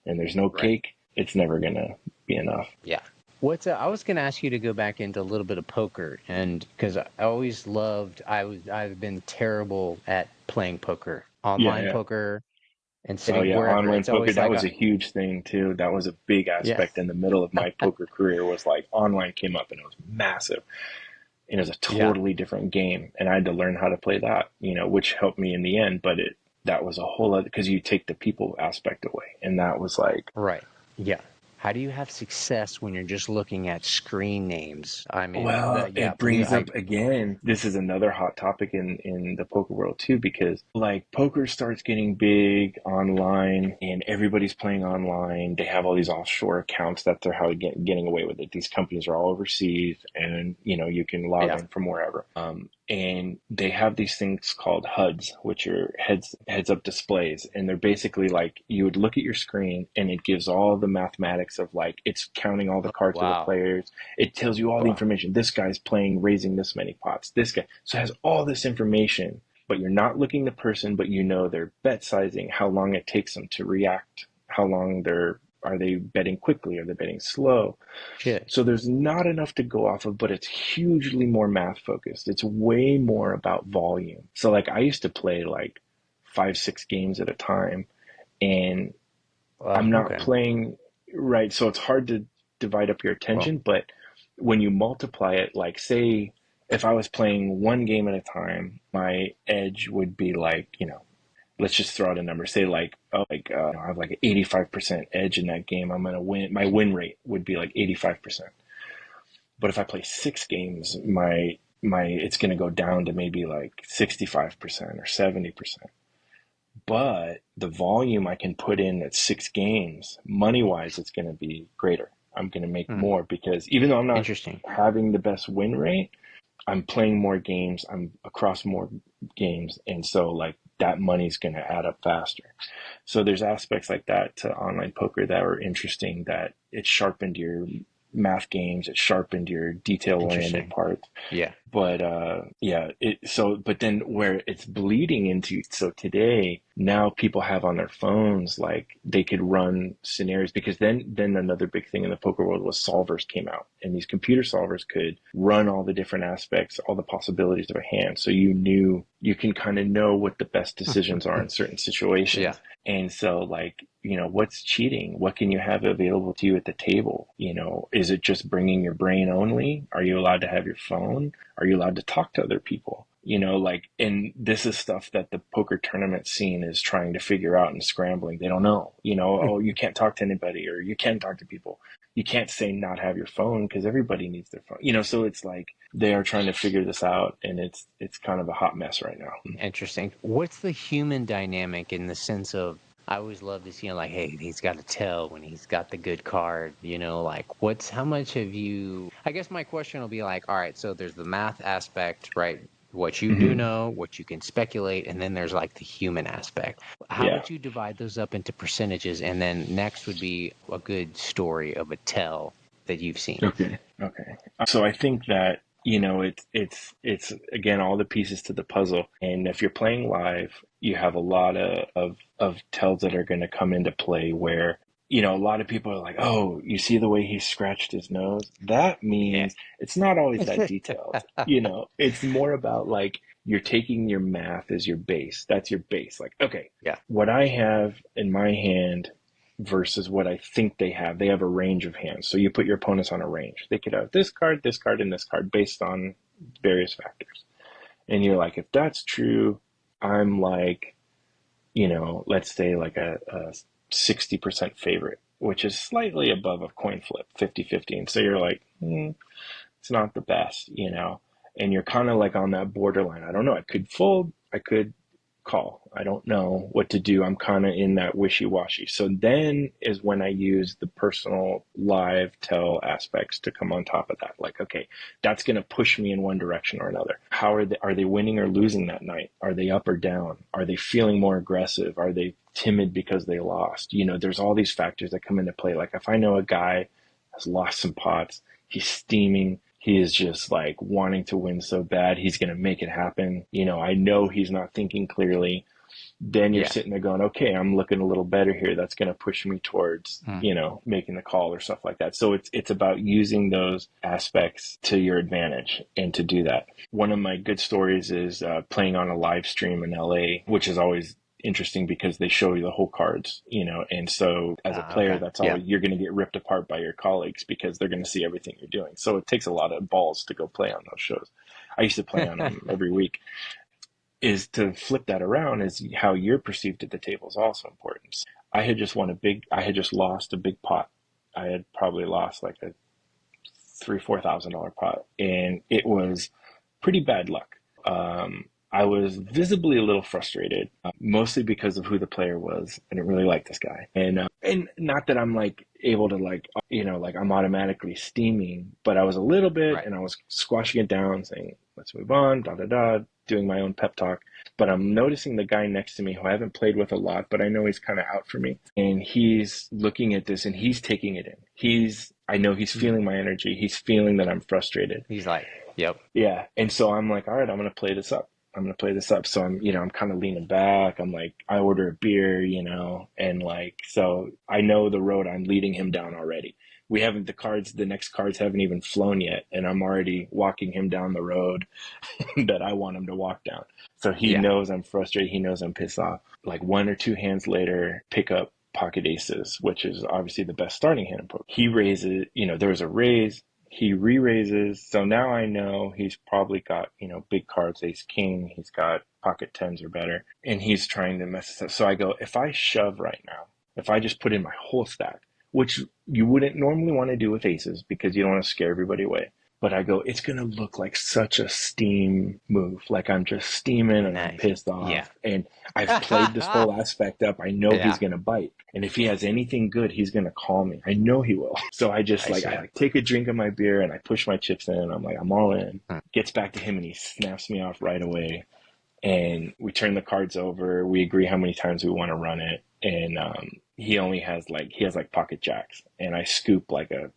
and there's no right. cake, it's never going to be enough. Yeah. I was going to ask you to go back into a little bit of poker, and because I always loved, I've been terrible at playing poker, Yeah, online yeah. poker, and Oh sitting yeah, wherever. online It's poker, always that like was a huge thing too. That was a big yeah, aspect in the middle of my poker career, was like online came up and it was massive. And it was a yeah, totally different game, and I had to learn how to play that, which helped me in the end, but that was a whole other, because you take the people aspect away, and that was like, right, yeah. how do you have success when you're just looking at screen names? I mean, Well, yeah, it for me, brings up again, this is another hot topic in the poker world too, because like poker starts getting big online and everybody's playing online. They have all these offshore accounts that they're how getting away with it. These companies are all overseas and you can log yeah, in from wherever. And they have these things called HUDs, which are heads up displays, and they're basically like you would look at your screen and it gives all the mathematics of like it's counting all the cards of the wow, players. It tells you all the wow, information. This guy's playing, raising this many pots. This guy. So it has all this information, but you're not looking at the person, but their bet sizing, how long it takes them to react, how long are they betting quickly? Are they betting slow? shit, So there's not enough to go off of, but it's hugely more math focused. It's way more about volume. So like I used to play like 5, 6 games at a time, and wow, I'm not okay, playing right. So it's hard to divide up your well, attention, but when you multiply it, like say if I was playing 1 game at a time, my edge would be like, let's just throw out a number. Say like, I have like an 85% edge in that game. I'm going to win. My win rate would be like 85%. But if I play 6 games, my it's going to go down to maybe like 65% or 70%. But the volume I can put in at 6 games, money wise, it's going to be greater. I'm going to make hmm, more because even though I'm not interesting, having the best win rate, I'm playing more games. I'm across more games. And so like that money's going to add up faster. So there's aspects like that to online poker that were interesting, that it sharpened your math games. It sharpened your detail oriented interesting, parts. yeah, But yeah, but then where it's bleeding into, so today now people have on their phones, like they could run scenarios, because then another big thing in the poker world was solvers came out, and these computer solvers could run all the different aspects, all the possibilities of a hand. So you can kind of know what the best decisions are in certain yeah, situations. And so like, what's cheating? What can you have available to you at the table? Is it just bringing your brain only? Are you allowed to have your phone? Are you allowed to talk to other people? And this is stuff that the poker tournament scene is trying to figure out and scrambling. They don't know, oh, you can't talk to anybody, or you can talk to people. You can't say not have your phone because everybody needs their phone, so it's like they are trying to figure this out, and it's kind of a hot mess right now. interesting. What's the human dynamic in the sense of, I always love to see, like, hey, he's got to tell when he's got the good card, like how much have you, I guess my question will be like, all right, so there's the math aspect, right? What you do Hmm. know, what you can speculate, and then there's like the human aspect. How Yeah. would you divide those up into percentages? And then next would be a good story of a tell that you've seen. Okay. Okay. So I think that, it's again all the pieces to the puzzle. And if you're playing live, you have a lot of tells that are going to come into play where, a lot of people are like, oh, you see the way he scratched his nose? That Yeah. means it's not always that detailed. It's more about like you're taking your math as your base. That's your base. Like, okay, Yeah. what I have in my hand versus what I think they have. They have a range of hands. So you put your opponents on a range. They could have this card, and this card based on various factors. And you're like, if that's true, I'm like, let's say like a 60% favorite, which is slightly above a coin flip, 50-50. And so you're like, it's not the best, and you're kind of like on that borderline. I don't know. I could fold. I could call. I don't know what to do. I'm kind of in that wishy-washy. So then is when I use the personal live tell aspects to come on top of that. Like, okay, that's going to push me in one direction or another. How are they winning or losing that night? Are they up or down? Are they feeling more aggressive? Are they timid because they lost? There's all these factors that come into play. Like if I know a guy has lost some pots, he's steaming, he is just like wanting to win so bad. He's going to make it happen. I know he's not thinking clearly. Then you're Yeah. sitting there going, okay, I'm looking a little better here. That's going to push me towards, Hmm. making the call or stuff like that. So it's about using those aspects to your advantage and to do that. One of my good stories is playing on a live stream in LA, which is always interesting because they show you the whole cards, and so as a player, Okay. that's Yeah. always, you're going to get ripped apart by your colleagues because they're going to see everything you're doing. So it takes a lot of balls to go play on those shows. I used to play on them every week. Is to flip that around, is how you're perceived at the table is also important. I had just lost a big pot, I had probably lost like a $3,000-4,000 pot, and it was pretty bad luck. I was visibly a little frustrated, mostly because of who the player was. I didn't really like this guy, and not that I'm like able to like like I'm automatically steaming, but I was a little bit, Right. and I was squashing it down, saying let's move on, da da da, doing my own pep talk. But I'm noticing the guy next to me who I haven't played with a lot, but I know he's kind of out for me, and he's looking at this and he's taking it in. I know he's Mm. feeling my energy. He's feeling that I'm frustrated. He's like, yep. Yeah. And so I'm like, all right, I'm going to play this up. I'm going to play this up. So I'm kind of leaning back. I'm like, I order a beer, and like, so I know the road I'm leading him down already. The next cards haven't even flown yet. And I'm already walking him down the road that I want him to walk down. So he Yeah. knows I'm frustrated. He knows I'm pissed off. Like one or two hands later, pick up pocket aces, which is obviously the best starting hand in poker. He raises, there was a raise. He re-raises. So now I know he's probably got, big cards, ace king. He's got pocket tens or better. And he's trying to mess us up. So I go, if I shove right now, if I just put in my whole stack, which you wouldn't normally want to do with aces because you don't want to scare everybody away. But I go, it's going to look like such a steam move. Like I'm just steaming and I'm Nice. pissed Yeah. off. And I've played this whole aspect up. I know he's Yeah. going to bite. And if he has anything good, he's going to call me. I know he will. So I just I see. I like take a drink of my beer and I push my chips in. And I'm like, I'm all in. Hmm. Gets back to him and he snaps me off right away. And we turn the cards over. We agree how many times we want to run it. And he has like pocket jacks, and I scoop like a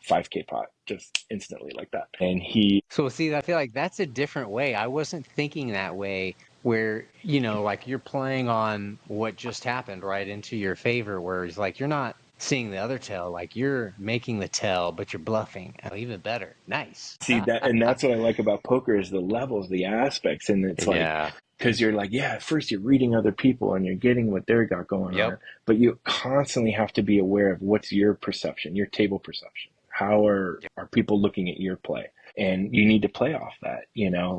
5K pot just instantly like that. And he So see, I feel like that's a different way. I wasn't thinking that way where, like you're playing on what just happened right into your favor, whereas like you're not seeing the other tell, like you're making the tell, but you're bluffing. Oh, even better. Nice. see that, and that's what I like about poker is the levels, the aspects, and it's like Yeah. because you're like, yeah, at first you're reading other people and you're getting what they're got going Yep. on, but you constantly have to be aware of what's your perception, your table perception. How are people looking at your play? And you need to play off that,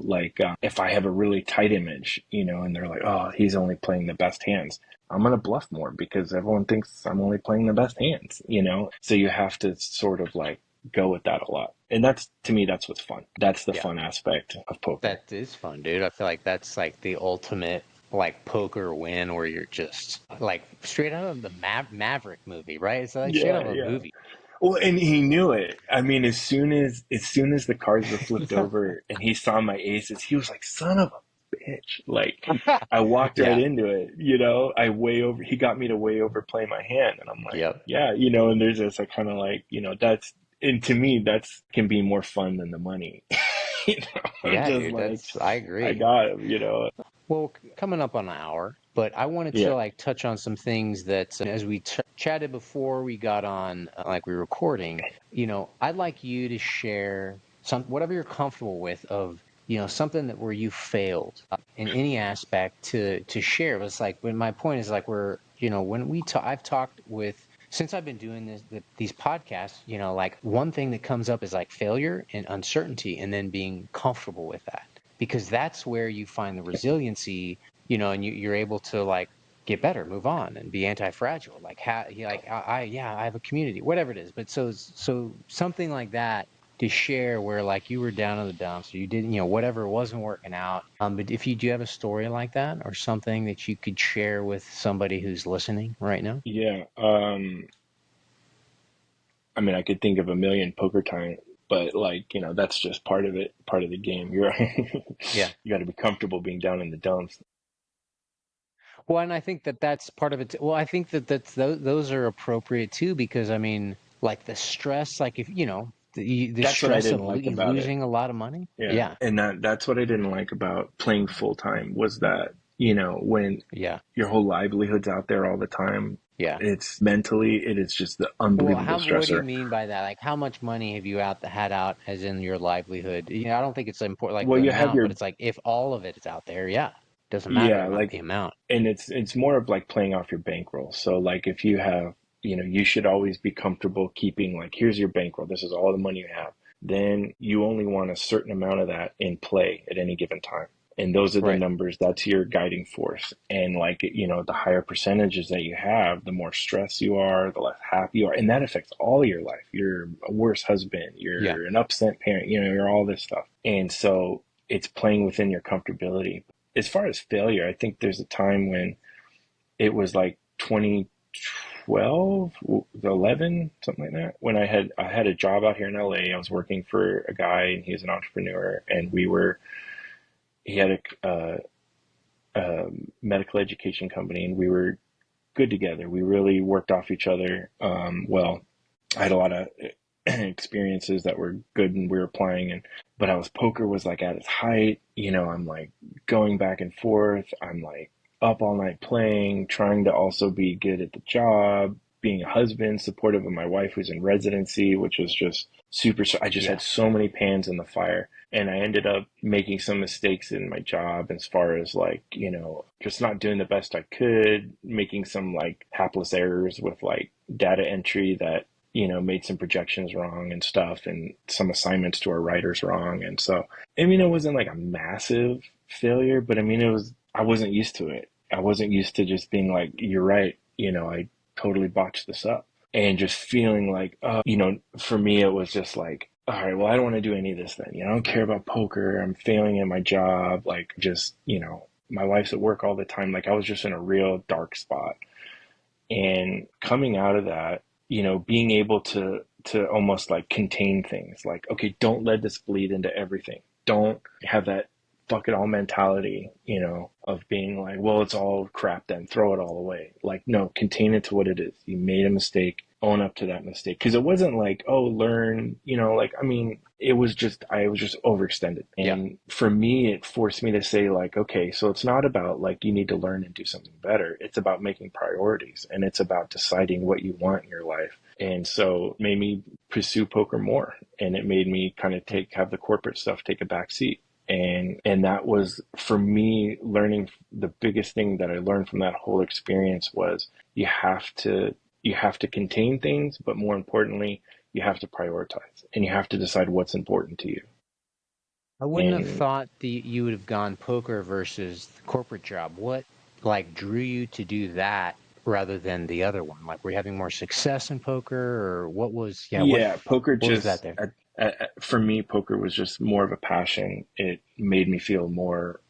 like if I have a really tight image, and they're like, oh, he's only playing the best hands. I'm going to bluff more because everyone thinks I'm only playing the best hands, So you have to sort of like go with that a lot. And that's, to me, that's what's fun. That's the Yeah. fun aspect of poker. That is fun, dude. I feel like that's like the ultimate like poker win where you're just like straight out of the Maverick movie, right? It's like straight out Yeah, of a yeah. movie. Well, and he knew it. I mean, as soon as the cards were flipped over and he saw my aces, he was like, "Son of a bitch!" Like, I walked right Yeah. into it. He got me to way overplay my hand, and I'm like, Yep. yeah, And there's this kind of like, and to me, that's can be more fun than the money. I'm Yeah, just dude. like, I I agree. got him. Well, coming up on an hour, but I wanted to Yeah, like touch on some things that as we chatted before we got on, like we were recording, I'd like you to share whatever you're comfortable with of, something that where you failed in any aspect to share. But it's like when my point is like when I've talked with since I've been doing these podcasts, like one thing that comes up is like failure and uncertainty and then being comfortable with that because that's where you find the resiliency, and you're able to like get better, move on, and be anti-fragile. Like, yeah, I have a community, whatever it is. But so something like that to share where like you were down in the dumps, or you didn't, whatever wasn't working out. But if you do have a story like that, or something that you could share with somebody who's listening right now. yeah. I mean, I could think of a million poker time, but like, that's just part of it, part of the game. Yeah. You got to be comfortable being down in the dumps. Well, and I think that that's part of it. Well, I think that those are appropriate too, because I mean, like the stress, like if the That's what I stress of didn't like about it. losing a lot of money. Yeah. Yeah, And that's what I didn't like about playing full time was that, when yeah, your whole livelihood's out there all the time, yeah. it is just the Well, unbelievable what do you stressor. mean by that? Like, how much money have you had out as in your livelihood? I don't think it's important, like Well, the you have amount, but your, it's like if all of it is out there, yeah, doesn't matter yeah, about like, the amount. and it's more of like playing off your bankroll. So like if you have, you should always be comfortable keeping like, here's your bankroll. This is all the money you have. Then you only want a certain amount of that in play at any given time. And those are the Right. numbers, that's your guiding force. And like, the higher percentages that you have, the more stressed you are, the less happy you are. And that affects all your life. You're a worse husband, Yeah. you're an upset parent, you're all this stuff. And so it's playing within your comfortability. As far as failure, I think there's a time when it was like 2012, 11, something like that, when I had a job out here in LA. I was working for a guy and he was an entrepreneur, and he had a medical education company, and we were good together. We really worked off each other well. I had a lot of experiences that were good and we were applying, but poker was like at its height. I'm like going back and forth. I'm like up all night playing, trying to also be good at the job, being a husband, supportive of my wife who's in residency, which was just super. I just had Yeah. so many pans in the fire. And I ended up making some mistakes in my job as far as like, just not doing the best I could, making some like hapless errors with like data entry that, made some projections wrong and stuff, and some assignments to our writers wrong. And so, I mean, it wasn't like a massive failure, but I mean, I wasn't used to it. I wasn't used to just being like, you're right, I totally botched this up. And just feeling like, for me, it was just like, all right, well, I don't want to do any of this then. I don't care about poker. I'm failing at my job. Like, just, my wife's at work all the time. Like, I was just in a real dark spot. And coming out of that, being able to almost like contain things, like, okay, don't let this bleed into everything. Don't have that fuck it all mentality, of being like, well, it's all crap then, throw it all away. Like, no, contain it to what it is. You made a mistake, own up to that mistake. Because it wasn't like, oh, learn, like, I mean, I was just overextended. Yeah. And for me, it forced me to say, like, okay, so it's not about like you need to learn and do something better. It's about making priorities, and it's about deciding what you want in your life. And so it made me pursue poker more, and it made me kind of have the corporate stuff take a back seat. And that was, for me, learning. The biggest thing that I learned from that whole experience was you have to contain things, but more importantly, you have to prioritize, and you have to decide what's important to you. I wouldn't have And thought that you would have gone poker versus the corporate job. What like drew you to do that rather than the other one? Like, were you having more success in poker, or what was? Yeah, yeah, poker what was that just, there? for me, poker was just more of a passion. It made me feel more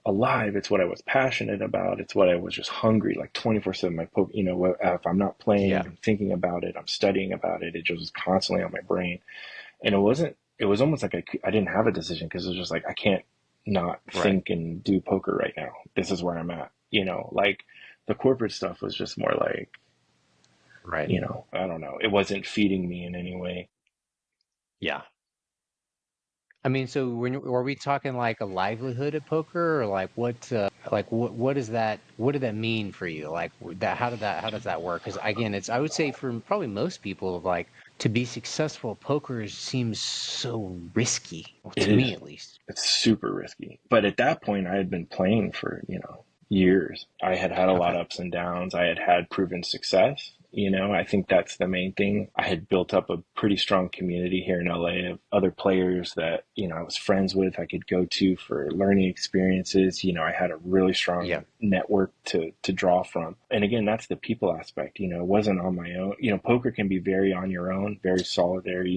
alive. It's what I was passionate about. It's what I was just hungry, like 24/7. My poker, if I'm not playing, Yeah. I'm thinking about it, I'm studying about it. It just was constantly on my brain. And it was almost like I didn't have a decision, because it was just like, I can't not Right. think and do poker right now. This is where I'm at, like the corporate stuff was just more like, Right. I don't know. It wasn't feeding me in any way. Yeah. I mean, so when are we talking like a livelihood at poker, or like what is that? What did that mean for you? Like that? How does that work? Because again, I would say for probably most people, like to be successful at poker seems so risky, well, It to me is. at least. It's super risky. But at that point, I had been playing for, years. I had had a lot Okay. of ups and downs. I had had proven success. I think that's the main thing. I had built up a pretty strong community here in LA of other players that, I was friends with, I could go to for learning experiences. I had a really Yeah. strong network to draw from. And again, that's the people aspect. It wasn't on my own. Poker can be very on your own, very solitary.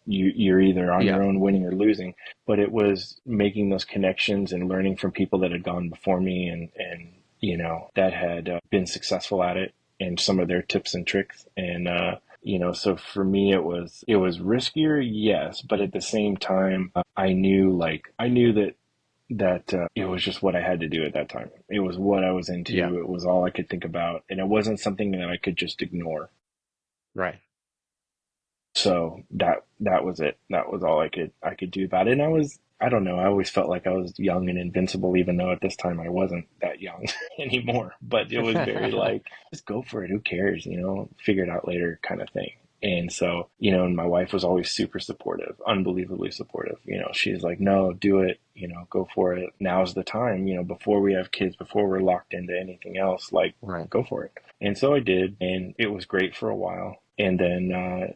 You're either on Yeah. your own winning or losing. But it was making those connections and learning from people that had gone before me, and that had been successful at it, and some of their tips and tricks. And so for me, it was riskier, yes, but at the same time, I knew that it was just what I had to do at that time. It was what I was Yeah. into. It was all I could think about, and it wasn't something that I could just ignore. Right. So that was it. That was all I could do about it. And I don't know, I always felt like I was young and invincible, even though at this time I wasn't that young anymore. But it was very like, just go for it. Who cares? Figure it out later kind of thing. And so, and my wife was always super supportive, unbelievably supportive. She's like, no, do it, go for it. Now's the time, before we have kids, before we're locked into anything else, like, Right. go for it. And so I did, and it was great for a while. And then,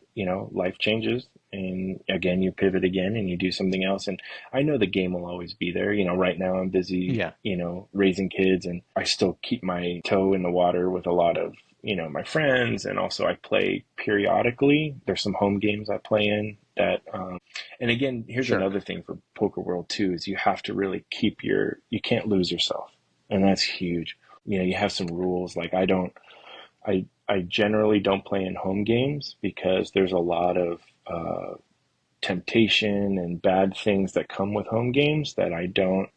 life changes. And again, you pivot again and you do something else. And I know the game will always be there. Right now I'm busy, Yeah, raising kids, and I still keep my toe in the water with a lot of, my friends. And also I play periodically. There's some home games I play in that, and again, here's sure. another thing for poker world too, is you have to really you can't lose yourself. And that's huge. You have some rules. Like I generally don't play in home games because there's a lot of temptation and bad things that come with home games that I don't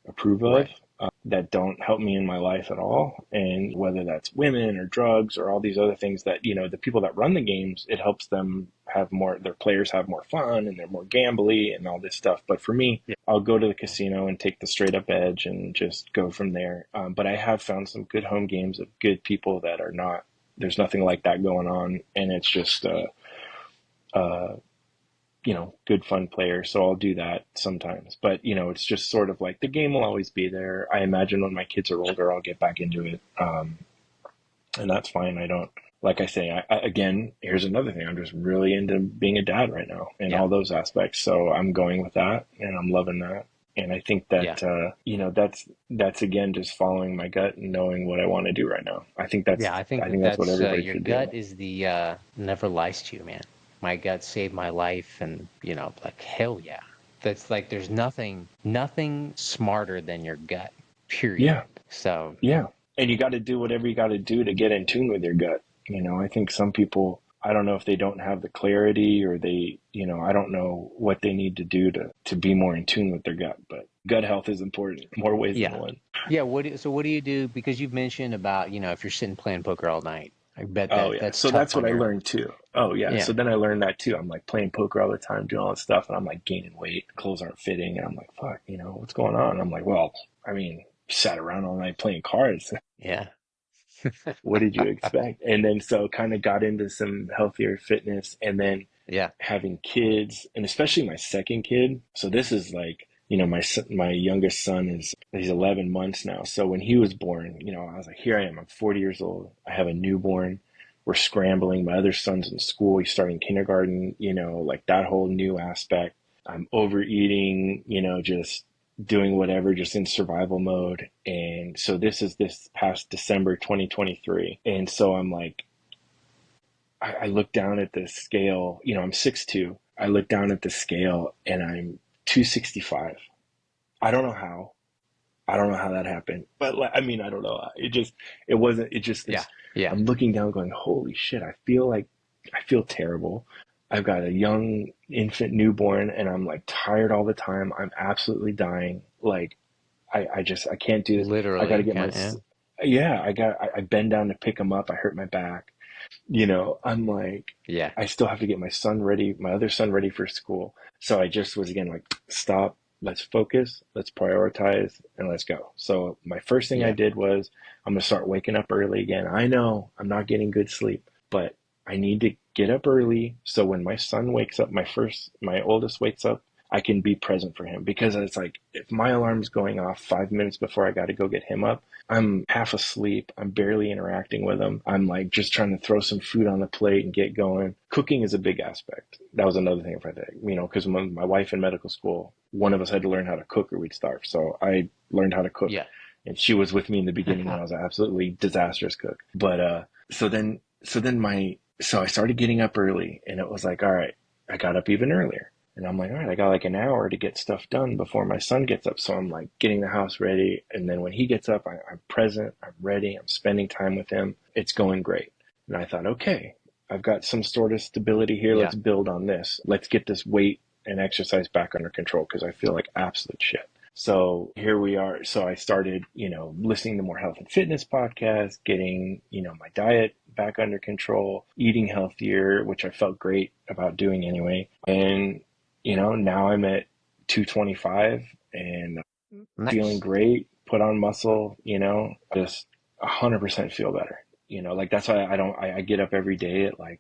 approve of, Right. that don't help me in my life at all. And whether that's women or drugs or all these other things that, the people that run the games, it helps them have more, their players have more fun and they're more gambly and all this stuff. But for me, Yeah. I'll go to the casino and take the straight up edge and just go from there. But I have found some good home games of good people that are not, there's nothing like that going on. And it's just, uh, good fun player. So I'll do that sometimes. But, it's just sort of like the game will always be there. I imagine when my kids are older, I'll get back into it. And that's fine. I don't, like I say, again, here's another thing. I'm just really into being a dad right now and Yeah. all those aspects. So I'm going with that and I'm loving that. And I think Yeah. that, that's again, just following my gut and knowing what I want to do right now. Yeah. I think I think that's what that's everybody your should do. gut is the never lies to you, man. My gut saved my life, and like hell yeah. That's like there's nothing smarter than your gut. Period. Yeah. So Yeah. And you got to do whatever you got to do to get in tune with your gut. I think some people, I don't know if they don't have the clarity or they, I don't know what they need to do to be more in tune with their gut, but gut health is important in more ways than yeah. one. Yeah, what do you do? Because you've mentioned about, if you're sitting playing poker all night, I bet Oh yeah. that's So tough that's what on I your, learned too. Oh yeah. yeah, So then I learned that too. I'm like playing poker all the time, doing all this stuff, and I'm like gaining weight, clothes aren't fitting, and I'm like, fuck, what's going on? And I'm like, well, I mean, sat around all night playing cards. yeah, What did you expect? And then so kind of got into some healthier fitness, and then yeah, having kids, and especially my second kid. So this is like, my youngest son he's 11 months now. So when he was born, I was like, here I am, I'm 40 years old. I have a newborn. We're scrambling. My other son's in school. He's starting kindergarten, like that whole new aspect. I'm overeating, just doing whatever, just in survival mode. And so this past December 2023. And so I'm like, I look down at the scale, I'm 6'2". I look down at the scale and I'm 265. I don't know how. I don't know how that happened, but I mean, I don't know. It wasn't, it just yeah, this, yeah, I'm looking down going, holy shit, I feel terrible. I've got a young infant newborn and I'm like tired all the time. I'm absolutely dying. Like, I can't do this. I got to literally, get kind of, yeah, I bend down to pick him up. I hurt my back. I'm like, yeah, I still have to get my other son ready for school. So I just was again like, stop, let's focus, let's prioritize, and let's go. So my first thing I yeah, did was I'm going to start waking up early again. I know I'm not getting good sleep, but I need to get up early. So when my son wakes up, my oldest wakes up, I can be present for him, because it's like, if my alarm's going off 5 minutes before I got to go get him up, I'm half asleep. I'm barely interacting with him. I'm like just trying to throw some food on the plate and get going. Cooking is a big aspect. That was another thing for that, because when my wife in medical school, one of us had to learn how to cook or we'd starve. So I learned how to cook, yeah, and she was with me in the beginning when I was an absolutely disastrous cook. But so I started getting up early, and it was like, all right, I got up even earlier. And I'm like, all right, I got like an hour to get stuff done before my son gets up. So I'm like getting the house ready. And then when he gets up, I'm present, I'm ready, I'm spending time with him. It's going great. And I thought, okay, I've got some sort of stability here. yeah, Let's build on this. Let's get this weight and exercise back under control, because I feel like absolute shit. So here we are. So I started, listening to more health and fitness podcasts, getting, my diet back under control, eating healthier, which I felt great about doing anyway. And now I'm at 225 and feeling nice, great, put on muscle, just 100% feel better. Like that's why I get up every day at like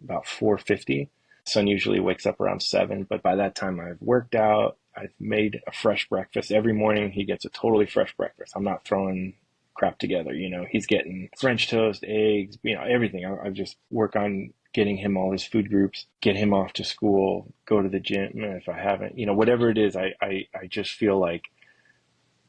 about 4:50. Son usually wakes up around 7, but by that time I've worked out, I've made a fresh breakfast. Every morning he gets a totally fresh breakfast. I'm not throwing crap together. You know, he's getting French toast, eggs, you know, everything. I just work on getting him all his food groups, get him off to school, go to the gym if I haven't, you know, whatever it is. I just feel like,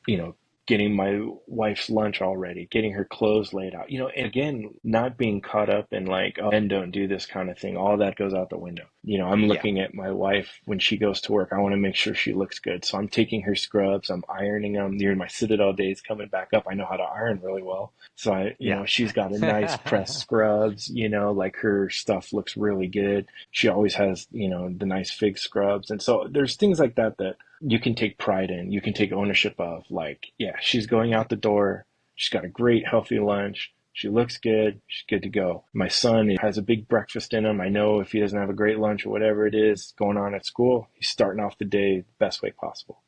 you know, getting my wife's lunch already, getting her clothes laid out, you know, and again, not being caught up in like, oh, men don't do this kind of thing. All that goes out the window. You know, I'm Yeah. looking at my wife when she goes to work. I want to make sure she looks good. So I'm taking her scrubs, I'm ironing them. During my Citadel days coming back up, I know how to iron really well. So you Yeah. know, she's got a nice pressed scrubs, you know, like her stuff looks really good. She always has, you know, the nice fig scrubs. And so there's things like that that you can take pride in, you can take ownership of. Like, yeah, she's going out the door. She's got a great, healthy lunch. She looks good. She's good to go. My son has a big breakfast in him. I know if he doesn't have a great lunch or whatever it is going on at school, he's starting off the day the best way possible.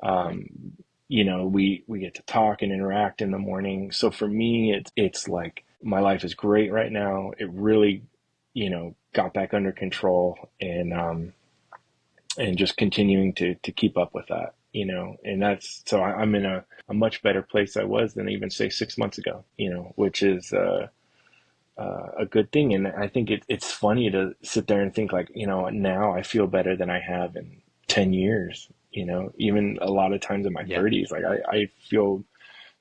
Right. Um, you know, we get to talk and interact in the morning. So for me, it's like my life is great right now. It really, you know, got back under control, and just continuing to keep up with that, you know, and that's, so I'm in a much better place I was than even say 6 months ago, you know, which is, a good thing. And I think it's funny to sit there and think like, you know, now I feel better than I have in 10 years, you know, even a lot of times in my Yeah. 30s, like I feel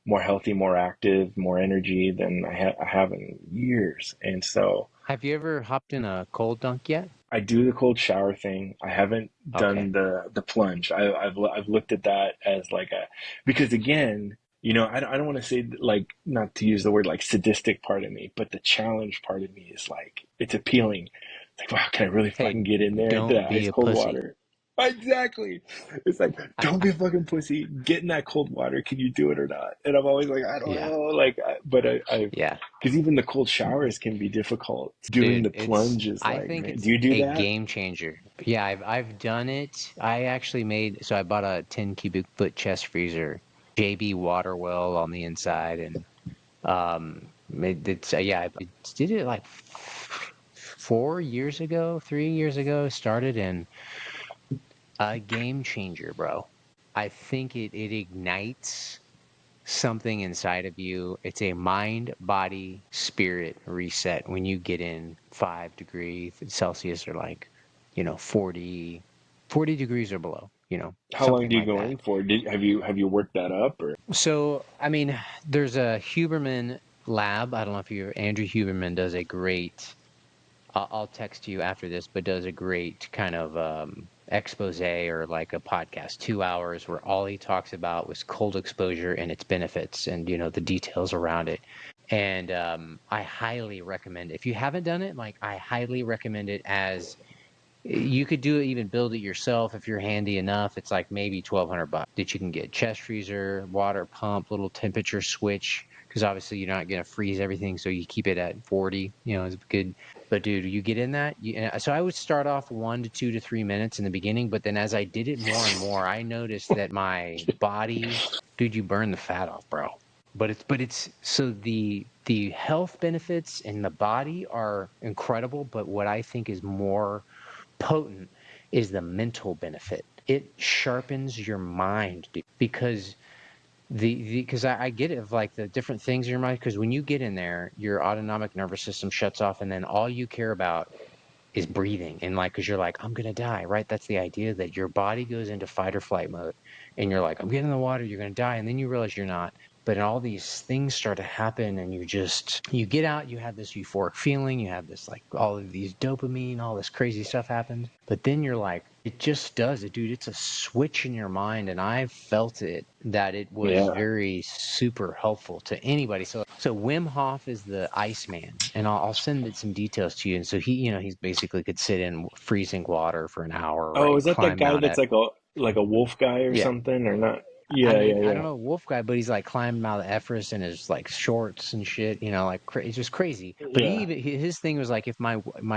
more healthy, more active, more energy than I have in years. And so, Have you ever hopped in a cold dunk yet? I do the cold shower thing. I haven't Okay. done the plunge. I've looked at that as like a, because again, you know, I don't want to say like, not to use the word like sadistic part of me, but the challenge part of me is like, it's appealing. It's like, wow, can I really Hey, fucking get in there into don't that be ice a cold pussy. water? Exactly. It's like, don't be a fucking pussy. Get in that cold water. Can you do it or not? And I'm always like, I don't Yeah. know. Like, but I, Yeah. because even the cold showers can be difficult. Doing Dude, the plunge is I like, think man, it's do you do a that? game changer. Yeah, I've done it. I actually I bought a 10 cubic foot chest freezer, JB water well on the inside, and yeah, I did it like 4 years ago, 3 years ago, started, and a game changer, bro. I think it ignites something inside of you. It's a mind, body, spirit reset when you get in 5 degrees Celsius, or like, 40 degrees or below, How long something do you like go that. in for? Have you worked that up or? So, I mean, there's a Huberman lab. I don't know if Andrew Huberman does a great, I'll text you after this, but does a great kind of expose or like a podcast, 2 hours, where all he talks about was cold exposure and its benefits and, the details around it. And I highly recommend it. If you haven't done it, like I highly recommend it. As you could do it, even build it yourself if you're handy enough. It's like maybe $1,200 that you can get chest freezer, water pump, little temperature switch. Because obviously you're not gonna freeze everything, so you keep it at 40. Is good. But dude, you get in that. So I would start off 1 to 2 to 3 minutes in the beginning, but then as I did it more and more, I noticed that my body, dude, you burn the fat off, bro. But it's so the health benefits in the body are incredible. But what I think is more potent is the mental benefit. It sharpens your mind, dude, because because I get it, of like the different things in your mind. Because when you get in there, your autonomic nervous system shuts off, and then all you care about is breathing. And like, because you're like, I'm gonna die, right? That's the idea, that your body goes into fight or flight mode, and you're like, I'm getting in the water, you're gonna die, and then you realize you're not. But all these things start to happen, and you get out, you have this euphoric feeling, you have this, like, all of these dopamine, all this crazy stuff happens. But then you're like, it just does it, dude. It's a switch in your mind, and I've felt it, that it was Yeah, very super helpful to anybody. So Wim Hof is the Iceman, and I'll send it some details to you. And so he's basically could sit in freezing water for an hour, oh, right? is that that Climb guy Mount that's Everest. like a wolf guy or Yeah. something or not? I Yeah, mean, yeah, I don't yeah, know Wolf guy, but he's like climbed Mount Everest in his like shorts and shit, like it's just crazy. But yeah, his thing was like, if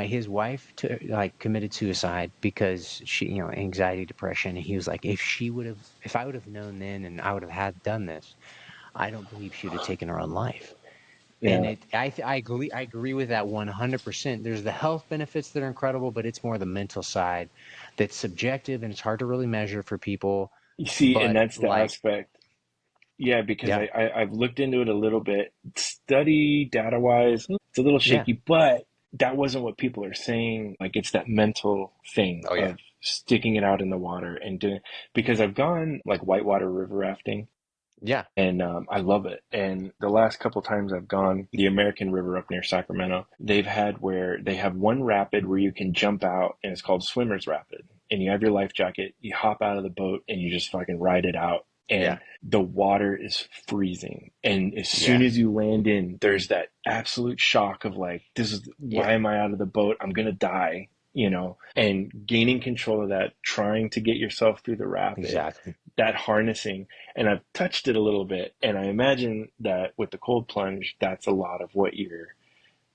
his wife like committed suicide because she, anxiety, depression, and he was like, if I would have known then, and I would have had done this, I don't believe she would have taken her own life. And yeah. I agree with that 100%. There's the health benefits that are incredible, but it's more the mental side that's subjective, and it's hard to really measure for people. You see, and But that's the like, aspect. Yeah, because Yeah. I've looked into it a little bit. Study data wise, it's a little Yeah. shaky, but that wasn't what people are saying. Like it's that mental thing Oh yeah. of sticking it out in the water and doing, because I've gone like whitewater river rafting Yeah. and I love it. And the last couple times I've gone, the American River up near Sacramento, they've had where they have one rapid where you can jump out and it's called Swimmer's Rapid. And you have your life jacket, you hop out of the boat and you just fucking ride it out. Yeah. And the water is freezing. And as soon Yeah. as you land in, there's that absolute shock of like, this is why Yeah. am I out of the boat? I'm gonna die, you know, and gaining control of that, trying to get yourself through the rapid, Exactly. that harnessing. And I've touched it a little bit, and I imagine that with the cold plunge, that's a lot of what you're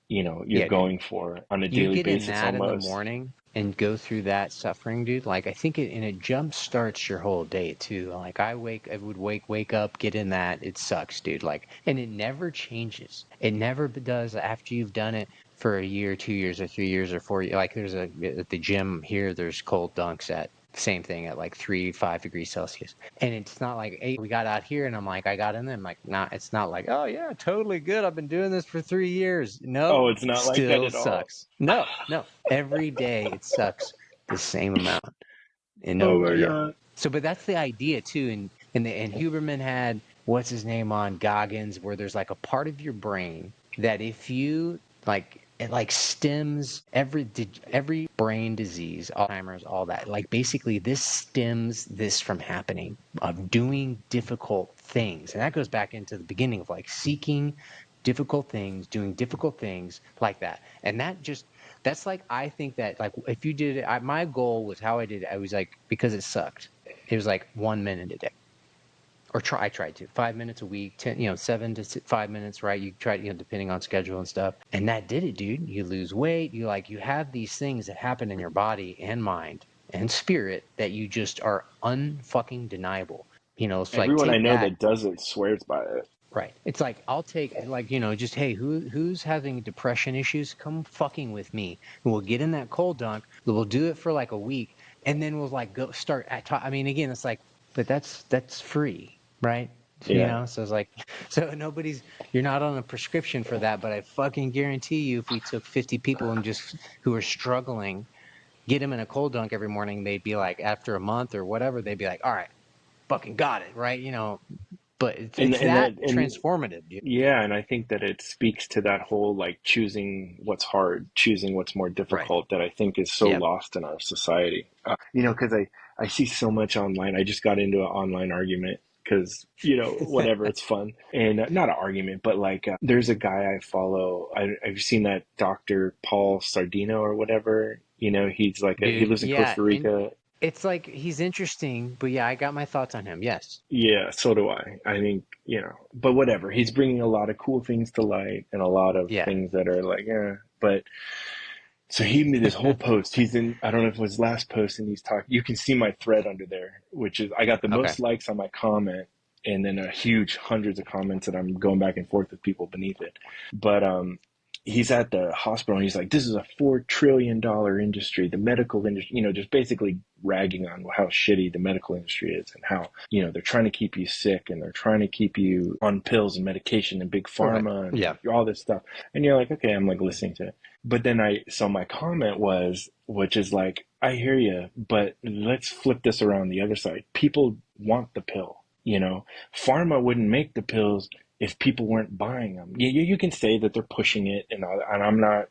Yeah, dude. going for on a You daily get in basis that in the almost. morning and go through that suffering, dude. Like I think it and it jump starts your whole day too. Like I would wake up, get in that. It sucks, dude. Like, and it never changes. It never does after you've done it for a year, 2 years, or 3 years, or 4 years. Like there's a at the gym here. There's cold dunks at same thing at like 3, 5 degrees Celsius. And it's not like, hey, we got out here and I'm like, I got in there. I'm like, nah, it's not like, oh yeah, totally good. I've been doing this for 3 years. Oh, Nope, it's not like that still at all. sucks. No, no. Every day it sucks the same amount. And Oh no, my yeah. God. So, but that's the idea too. And Huberman had what's his name on Goggins, where there's like a part of your brain that if you like, it like stems every brain disease, Alzheimer's, all that. Like basically, this stems this from happening of doing difficult things, and that goes back into the beginning of like seeking difficult things, doing difficult things like that, and that's like I think that like if you did it, my goal was how I did it. I was like because it sucked. It was like 1 minute a day, or I tried to 5 minutes a week, 10, 7 to 5 minutes, right? You try, depending on schedule and stuff, and that did it, dude. You lose weight. You have these things that happen in your body and mind and spirit that you just are unfucking deniable. It's like Everyone I take know that. that does it swears by it. Right. It's like I'll take like just hey, who's having depression issues? Come fucking with me. And we'll get in that cold dunk. We'll do it for like a week, and then we'll like go start at. I mean, again, it's like, but that's free, right? Yeah. So it's like, so you're not on a prescription for that. But I fucking guarantee you, if we took 50 people and just who are struggling, get them in a cold dunk every morning, they'd be like, after a month or whatever, they'd be like, all right, fucking got it, right? But And it's and that that and transformative, dude. yeah, and I think that it speaks to that whole like choosing what's hard, choosing what's more Right. difficult that I think is so Yep. lost in our society. Because I see so much online. I just got into an online argument because, whatever, it's fun. And not an argument, but like there's a guy I follow. I've seen that Dr. Paul Sardino or whatever. He Dude, lives in yeah, Costa and Rica. it's like he's interesting, but yeah, I got my thoughts on him. Yes. Yeah, so do I. I think, but whatever. He's bringing a lot of cool things to light and a lot of Yeah. things that are like, But so he made this whole post. I don't know if it was his last post, and he's talking. You can see my thread under there, which is I got the Okay. most likes on my comment, and then a huge hundreds of comments that I'm going back and forth with people beneath it. But he's at the hospital, and he's like, "This is a $4 trillion industry, the medical industry." Just basically ragging on how shitty the medical industry is, and how they're trying to keep you sick, and they're trying to keep you on pills and medication and big Correct. pharma and Yeah. like all this stuff. And you're like, okay, I'm like listening to it. But then so my comment was, which is like, I hear you, but let's flip this around the other side. People want the pill, Pharma wouldn't make the pills if people weren't buying them. You can say that they're pushing it and I'm not,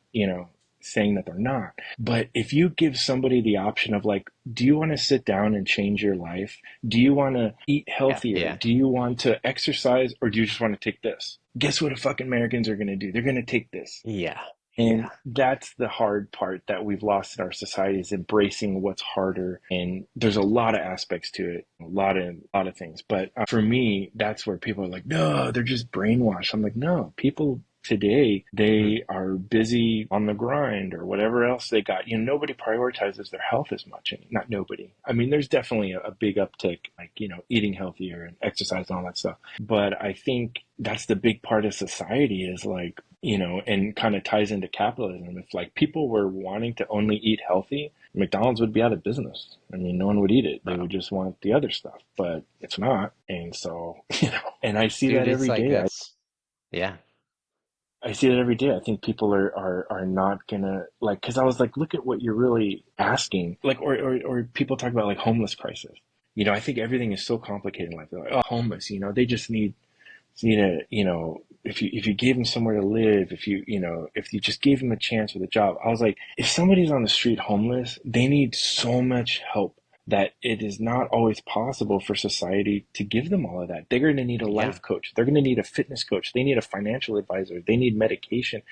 saying that they're not. But if you give somebody the option of like, do you want to sit down and change your life? Do you want to eat Yeah. healthier? Yeah. Do you want to exercise, or do you just want to take this? Guess what the fucking Americans are going to do? They're going to take this. Yeah. And Yeah. that's the hard part that we've lost in our society, is embracing what's harder. And there's a lot of aspects to it, a lot of things. But for me, that's where people are like, no, they're just brainwashed. I'm like, no, people today, Mhm. they are busy on the grind or whatever else they got. Nobody prioritizes their health as much. Not nobody. I mean, there's definitely a big uptick, like, eating healthier and exercise and all that stuff. But I think that's the big part of society is like, and kind of ties into capitalism. If like people were wanting to only eat healthy, McDonald's would be out of business. I mean, no one would eat it. They No, would just want the other stuff, but it's not. And so, and I see dude, that it's every like day. that's yeah, I see that every day. I think people are not gonna like, cause I was like, look at what you're really asking. Like, or people talk about like homeless crisis. I think everything is so complicated in life. They're like, oh, homeless, they just need a, if you gave them somewhere to live, if you just gave them a chance with a job. I was like, if somebody's on the street homeless, they need so much help that it is not always possible for society to give them all of that. They're going to need a yeah, life coach. They're going to need a fitness coach. They need a financial advisor. They need medication.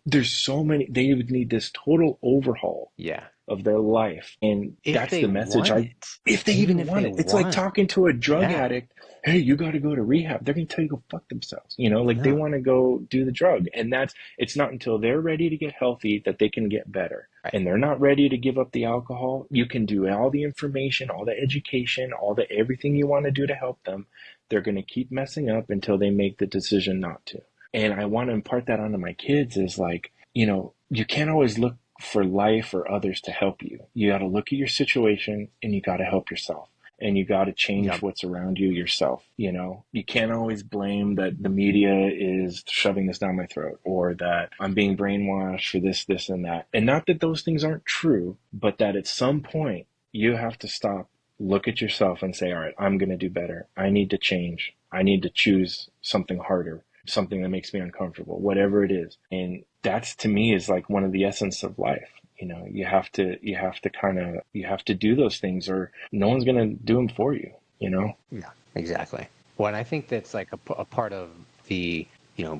There's so many, they would need this total overhaul yeah. of their life. And If that's they the message want it, if they even even if want they it. It's like want, talking to a drug yeah, addict. Hey, you got to go to rehab. They're going to tell you to go fuck themselves. Like they no, want to go do the drug. And it's not until they're ready to get healthy that they can get better. right, And they're not ready to give up the alcohol. You can do all the information, all the education, everything you want to do to help them. They're going to keep messing up until they make the decision not to. And I want to impart that onto my kids is like, you can't always look for life or others to help you. You got to look at your situation and you got to help yourself. And you got to change yep, what's around you yourself. You can't always blame that the media is shoving this down my throat or that I'm being brainwashed for this, and that. And not that those things aren't true, but that at some point you have to stop, look at yourself and say, all right, I'm going to do better. I need to change. I need to choose something harder, something that makes me uncomfortable, whatever it is. And that's to me is like one of the essence of life. You have to do those things or no one's going to do them for you. yeah, exactly. Well, and I think that's like a part of the,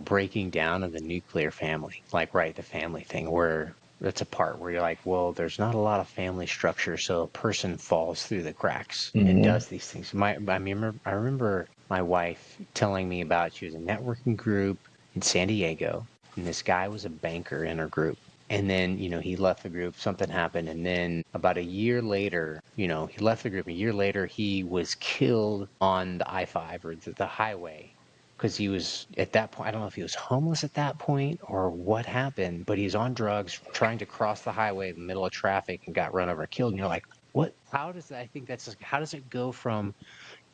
breaking down of the nuclear family, like, right, the family thing, where that's a part where you're like, well, there's not a lot of family structure, so a person falls through the cracks and Mm-hmm. does these things. I remember my wife telling me about she was in a networking group in San Diego, and this guy was a banker in her group. And then, he left the group, something happened. And then about a year later, he left the group. A year later, he was killed on the I-5 or the highway because he was at that point. I don't know if he was homeless at that point or what happened, but he's on drugs trying to cross the highway in the middle of traffic and got run over and killed. And you're like, what? How does that? I think that's just, how does it go from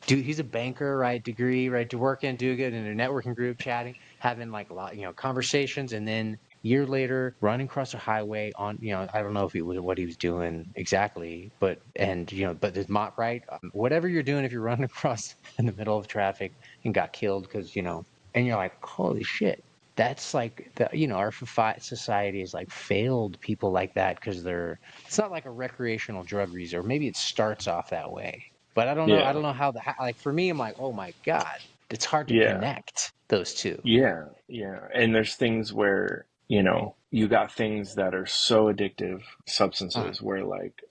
dude, he's a banker, right? Degree, right? To work in, do good in a networking group, chatting, having like a lot, conversations, and then year later, running across a highway on, I don't know if he was what he was doing exactly, but there's not right. Whatever you're doing, if you're running across in the middle of traffic and got killed because and you're like, holy shit. That's like our society is like failed people like that because it's not like a recreational drug user. Maybe it starts off that way, but I don't know. I Yeah. don't know like for me, I'm like, oh my God, it's hard to Yeah. connect those two. Yeah. Yeah. And there's things where, you got things that are so addictive, Uh, substances where like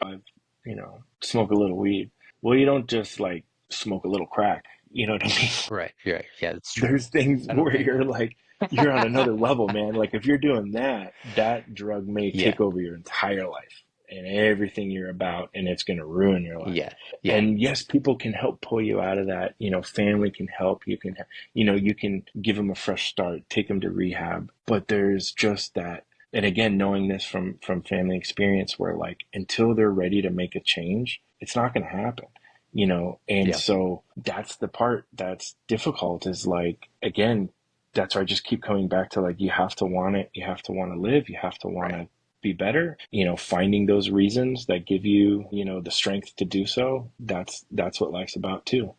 smoke a little weed. Well, you don't just like smoke a little crack. You know what I mean? right. Right. Yeah, that's true. There's things I don't where think. you're like, you're on another level, man. Like if you're doing that, that drug may Yeah. take over your entire life and everything you're about, and it's going to ruin your life. Yeah. Yeah. And yes, people can help pull you out of that. Family can help. You can give them a fresh start, take them to rehab. But there's just that. And again, knowing this from family experience, where like until they're ready to make a change, it's not going to happen. And Yeah. so that's the part that's difficult is like, again, that's why I just keep coming back to like, you have to want it. You have to want to live. You have to want Right. to be better, finding those reasons that give you, the strength to do so. That's what life's about too.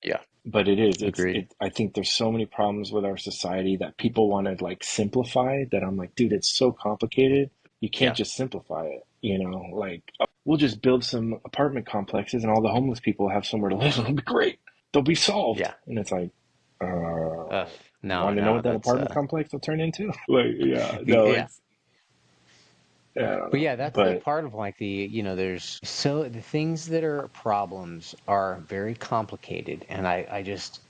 Yeah. But Agreed. I think there's so many problems with our society that people want to like simplify that I'm like, dude, it's so complicated. You can't Yeah. just simplify it, like we'll just build some apartment complexes and all the homeless people have somewhere to live and it'll be great. They'll be solved. Yeah. And it's like, Uh, you no, want to know no, what that that's apartment complex will turn into? Like, yeah, no, yeah. it's, yeah, I don't But know. yeah, that's the But part of like there's so the things that are problems are very complicated. And I just,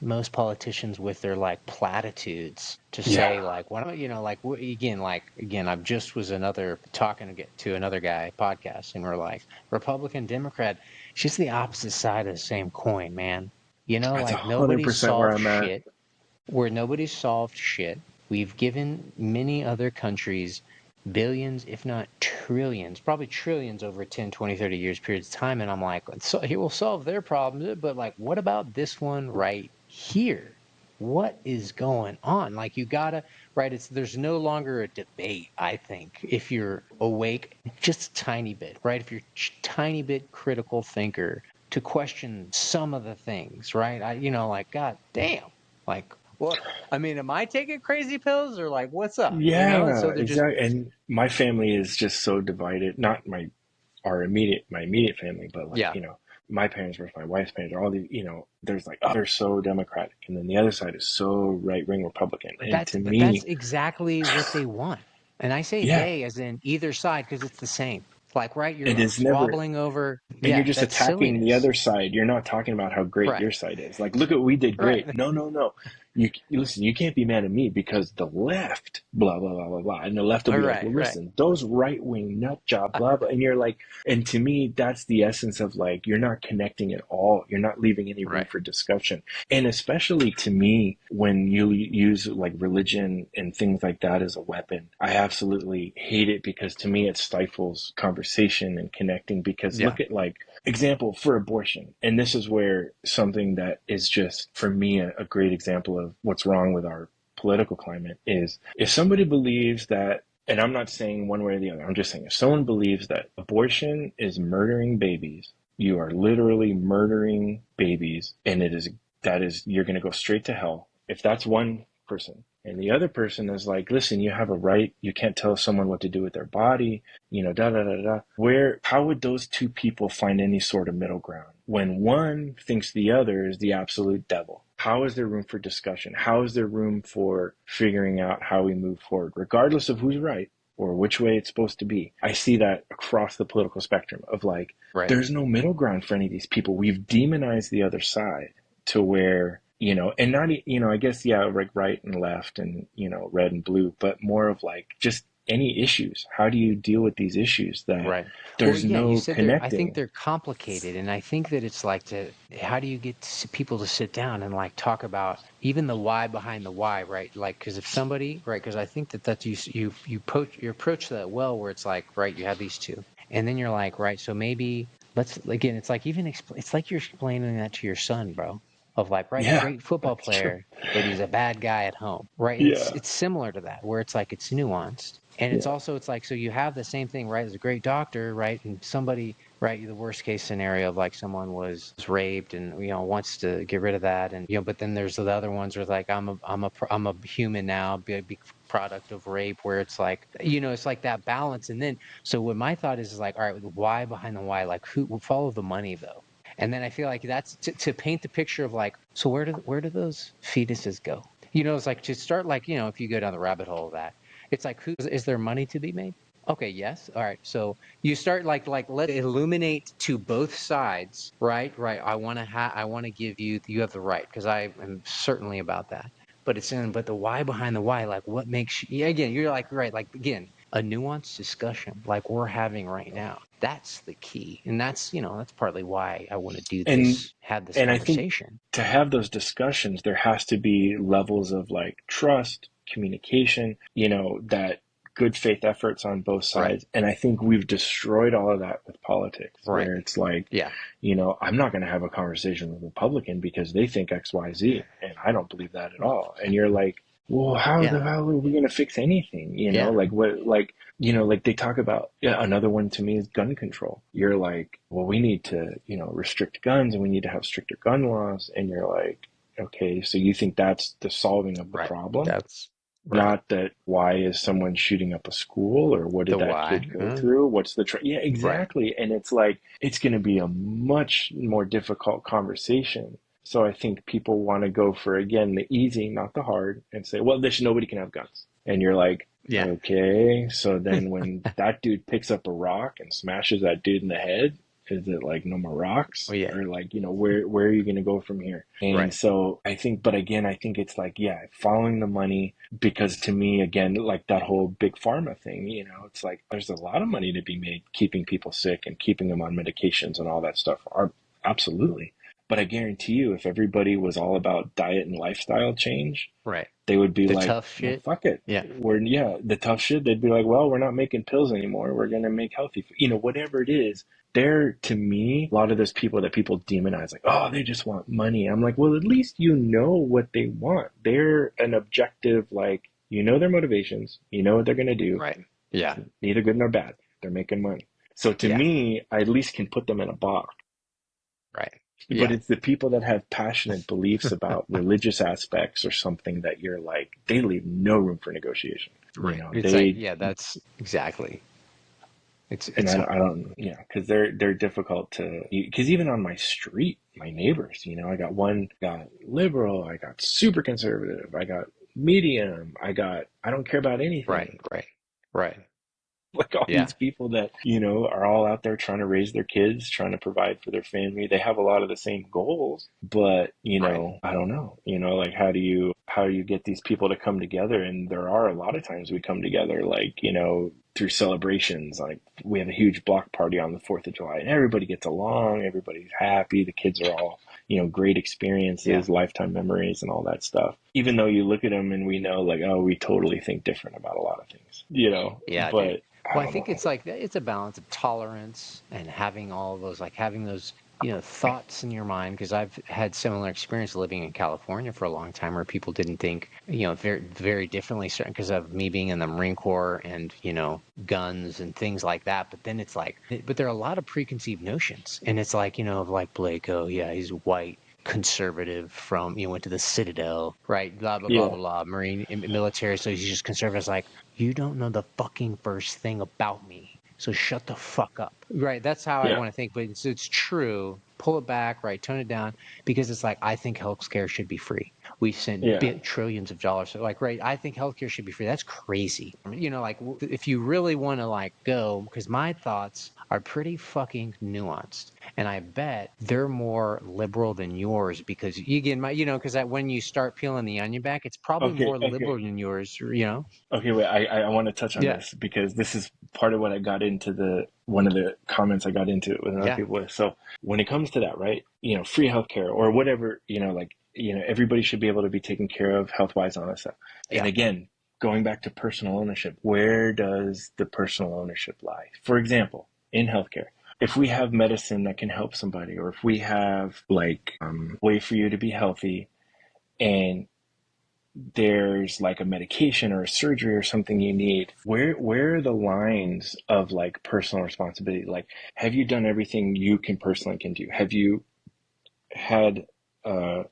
most politicians with their like platitudes to yeah, say like, why don't, again, I just was talking to get to another guy podcast and we're like, Republican, Democrat, it's just the opposite side of the same coin, man. that's Like 100% where I'm at. nobody's solved shit. We've given many other countries billions, if not trillions, probably trillions over 10, 20, 30 years periods of time. And I'm like, so he will solve their problems, but like, what about this one right here? What is going on? Like you gotta, right? There's no longer a debate, I think, if you're awake just a tiny bit, right? If you're tiny bit critical thinker to question some of the things, right? Like, God damn, like, what? I mean, am I taking crazy pills or like, what's up? And so Yeah, they're just, exactly. And my family is just so divided. Not my immediate family, but like, yeah, my parents versus my wife's parents, all the, there's like, oh, they're so Democratic. And then the other side is so right wing Republican. And to but that's me, exactly what they want. And I say yeah, they as in either side because it's the same. It's like, right, it you're is never, squabbling over, and you're yeah, just that's attacking the silliness. other side. You're not talking about how great Right, your side is. Like, look at what we did right, great. No, no, no. You listen, you can't be mad at me because the left, blah, blah, blah, blah, blah. And the left will be like, right, well, right, listen, those right wing nut job, blah, blah. And you're like, and to me, that's the essence of like, you're not connecting at all. You're not leaving any room right. for discussion. And especially to me, when you use like religion and things like that as a weapon, I absolutely hate it because to me, it stifles conversation and connecting. Because Yeah, look at like, example for abortion. And this is where something that is just, for me, a great example of what's wrong with our political climate is if somebody believes that, and I'm not saying one way or the other, I'm just saying if someone believes that abortion is murdering babies, you are literally murdering babies, and you're going to go straight to hell. If that's one person. And the other person is like, listen, you have a right. You can't tell someone what to do with their body, da da da da. How would those two people find any sort of middle ground when one thinks the other is the absolute devil? How is there room for discussion? How is there room for figuring out how we move forward, regardless of who's right or which way it's supposed to be? I see that across the political spectrum of like, right. there's no middle ground for any of these people. We've demonized the other side to where, and not, I guess, yeah, like right and left and, red and blue, but more of like just any issues. How do you deal with these issues that Right. Well, there's yeah, you no said I think connecting? they're complicated. And I think that it's like how do you get people to sit down and like talk about even the why behind the why, right? Like, because if somebody, right, because I think that's you approach that well, where it's like, right, you have these two. And then you're like, right, so maybe again, it's like it's like you're explaining that to your son, bro, of like, right, Yeah, great football that's true. player, but he's a bad guy at home, right? And Yeah, it's similar to that, where it's like it's nuanced. And yeah, it's like, so you have the same thing, right? As a great doctor, right? And somebody, right? The worst case scenario of like someone was raped and, wants to get rid of that. And, but then there's the other ones where like, I'm a human now, be a big product of rape, where it's like, it's like that balance. And then, so what my thought is like, all right, the why behind the why, like who will follow the money though? And then I feel like that's to paint the picture of like, so where do those fetuses go? It's like to start like, if you go down the rabbit hole of that, it's like, is there money to be made? Okay, yes. All right. So you start like let's illuminate to both sides, right? Right. I want to give you have the right because I am certainly about that. But the why behind the why, like what makes you, yeah, again, you're like, right, like again, a nuanced discussion like we're having right now. That's the key. And that's partly why I want to do and this, have this and I think conversation. to have those discussions, there has to be levels of like trust, communication, that good faith efforts on both Right. sides. And I think we've destroyed all of that with politics, Right. where it's like, Yeah. I'm not going to have a conversation with a Republican because they think X, Y, Z, and I don't believe that at all. And you're like, well, how Yeah. the hell are we going to fix anything? Yeah. Like what, like, like they talk about, yeah, another one to me is gun control. You're like, well, we need to, restrict guns and we need to have stricter gun laws. And you're like, okay, so you think that's the solving of the Right. problem? That's right. Not that why is someone shooting up a school or what did The that why. kid go through? What's the yeah, Right. exactly. And it's like it's going to be a much more difficult conversation. So I think people want to go for again the easy, not the hard, and say, well, nobody can have guns. And you're like, Yeah. okay. So then when that dude picks up a rock and smashes that dude in the head, is it like no more rocks? Oh yeah. Or like, where are you going to go from here? And Right. so I think, but again, I think it's like, yeah, following the money, because to me, again, like that whole big pharma thing, it's like there's a lot of money to be made keeping people sick and keeping them on medications and all that stuff. Absolutely. But I guarantee you, if everybody was all about diet and lifestyle change, Right. they would be The like, tough well, shit. fuck it. Yeah. The tough shit, they'd be like, well, we're not making pills anymore. We're going to make healthy food. Whatever it is. They're, to me, a lot of those people that people demonize, like, oh, they just want money. I'm like, well, at least you know what they want. They're an objective, like, their motivations, what they're going to do. Right. Yeah. Neither good nor bad. They're making money. So to Yeah. me, I at least can put them in a box. Right. But Yeah. it's the people that have passionate beliefs about religious aspects or something that you're like, they leave no room for negotiation. Right. It's like, They yeah, that's exactly. and It's I don't, because they're difficult to. Because even on my street, my neighbors, I got one got liberal, I got super conservative, I got medium, I don't care about right. anything. Right. Right. Like all Yeah. these people that are all out there trying to raise their kids, trying to provide for their family. They have a lot of the same goals, but Right. I don't know, like how do you get these people to come together? And there are a lot of times we come together, like, through celebrations. Like we have a huge block party on the 4th of July and everybody gets along, everybody's happy, the kids are all, great Yeah. experiences, lifetime memories and all that stuff. Even though you look at them and we know, like, oh, we totally think different about a lot of things, Yeah, dude. but I Well, I don't think know. it's like it's a balance of tolerance and having all of those, like having those, thoughts in your mind. Because I've had similar experience living in California for a long time, where people didn't think, very, very differently, certain because of me being in the Marine Corps and guns and things like that. But then it's like, but there are a lot of preconceived notions, and it's like, of like Blake, oh yeah, he's white, conservative from went to the Citadel, right? Blah blah blah Yeah. blah blah. Marine military, so he's just conservative. It's like, you don't know the fucking first thing about me, so shut the fuck up. Right? That's how I Yeah. want to think, but it's true. Pull it back, right? Tone it down, because it's like, I think healthcare should be free. We send Yeah. trillions of dollars. So like, right? I think healthcare should be free. That's crazy. Like if you really want to like go, because my thoughts are pretty fucking nuanced, and I bet they're more liberal than yours, because you get my, because when you start peeling the onion back, it's probably Okay. more Okay. liberal than yours. Okay. Wait. I want to touch on Yeah. this because this is part of what I got into one of the comments I got into with other Yeah. people with. So when it comes to that, right? Free healthcare or whatever, like, everybody should be able to be taken care of health wise on this stuff. And Yeah. again, going back to personal ownership, where does the personal ownership lie? For example, in healthcare, if we have medicine that can help somebody, or if we have like way for you to be healthy, and there's like a medication or a surgery or something you need, where are the lines of like personal responsibility? Like, have you done everything you can do? Had uh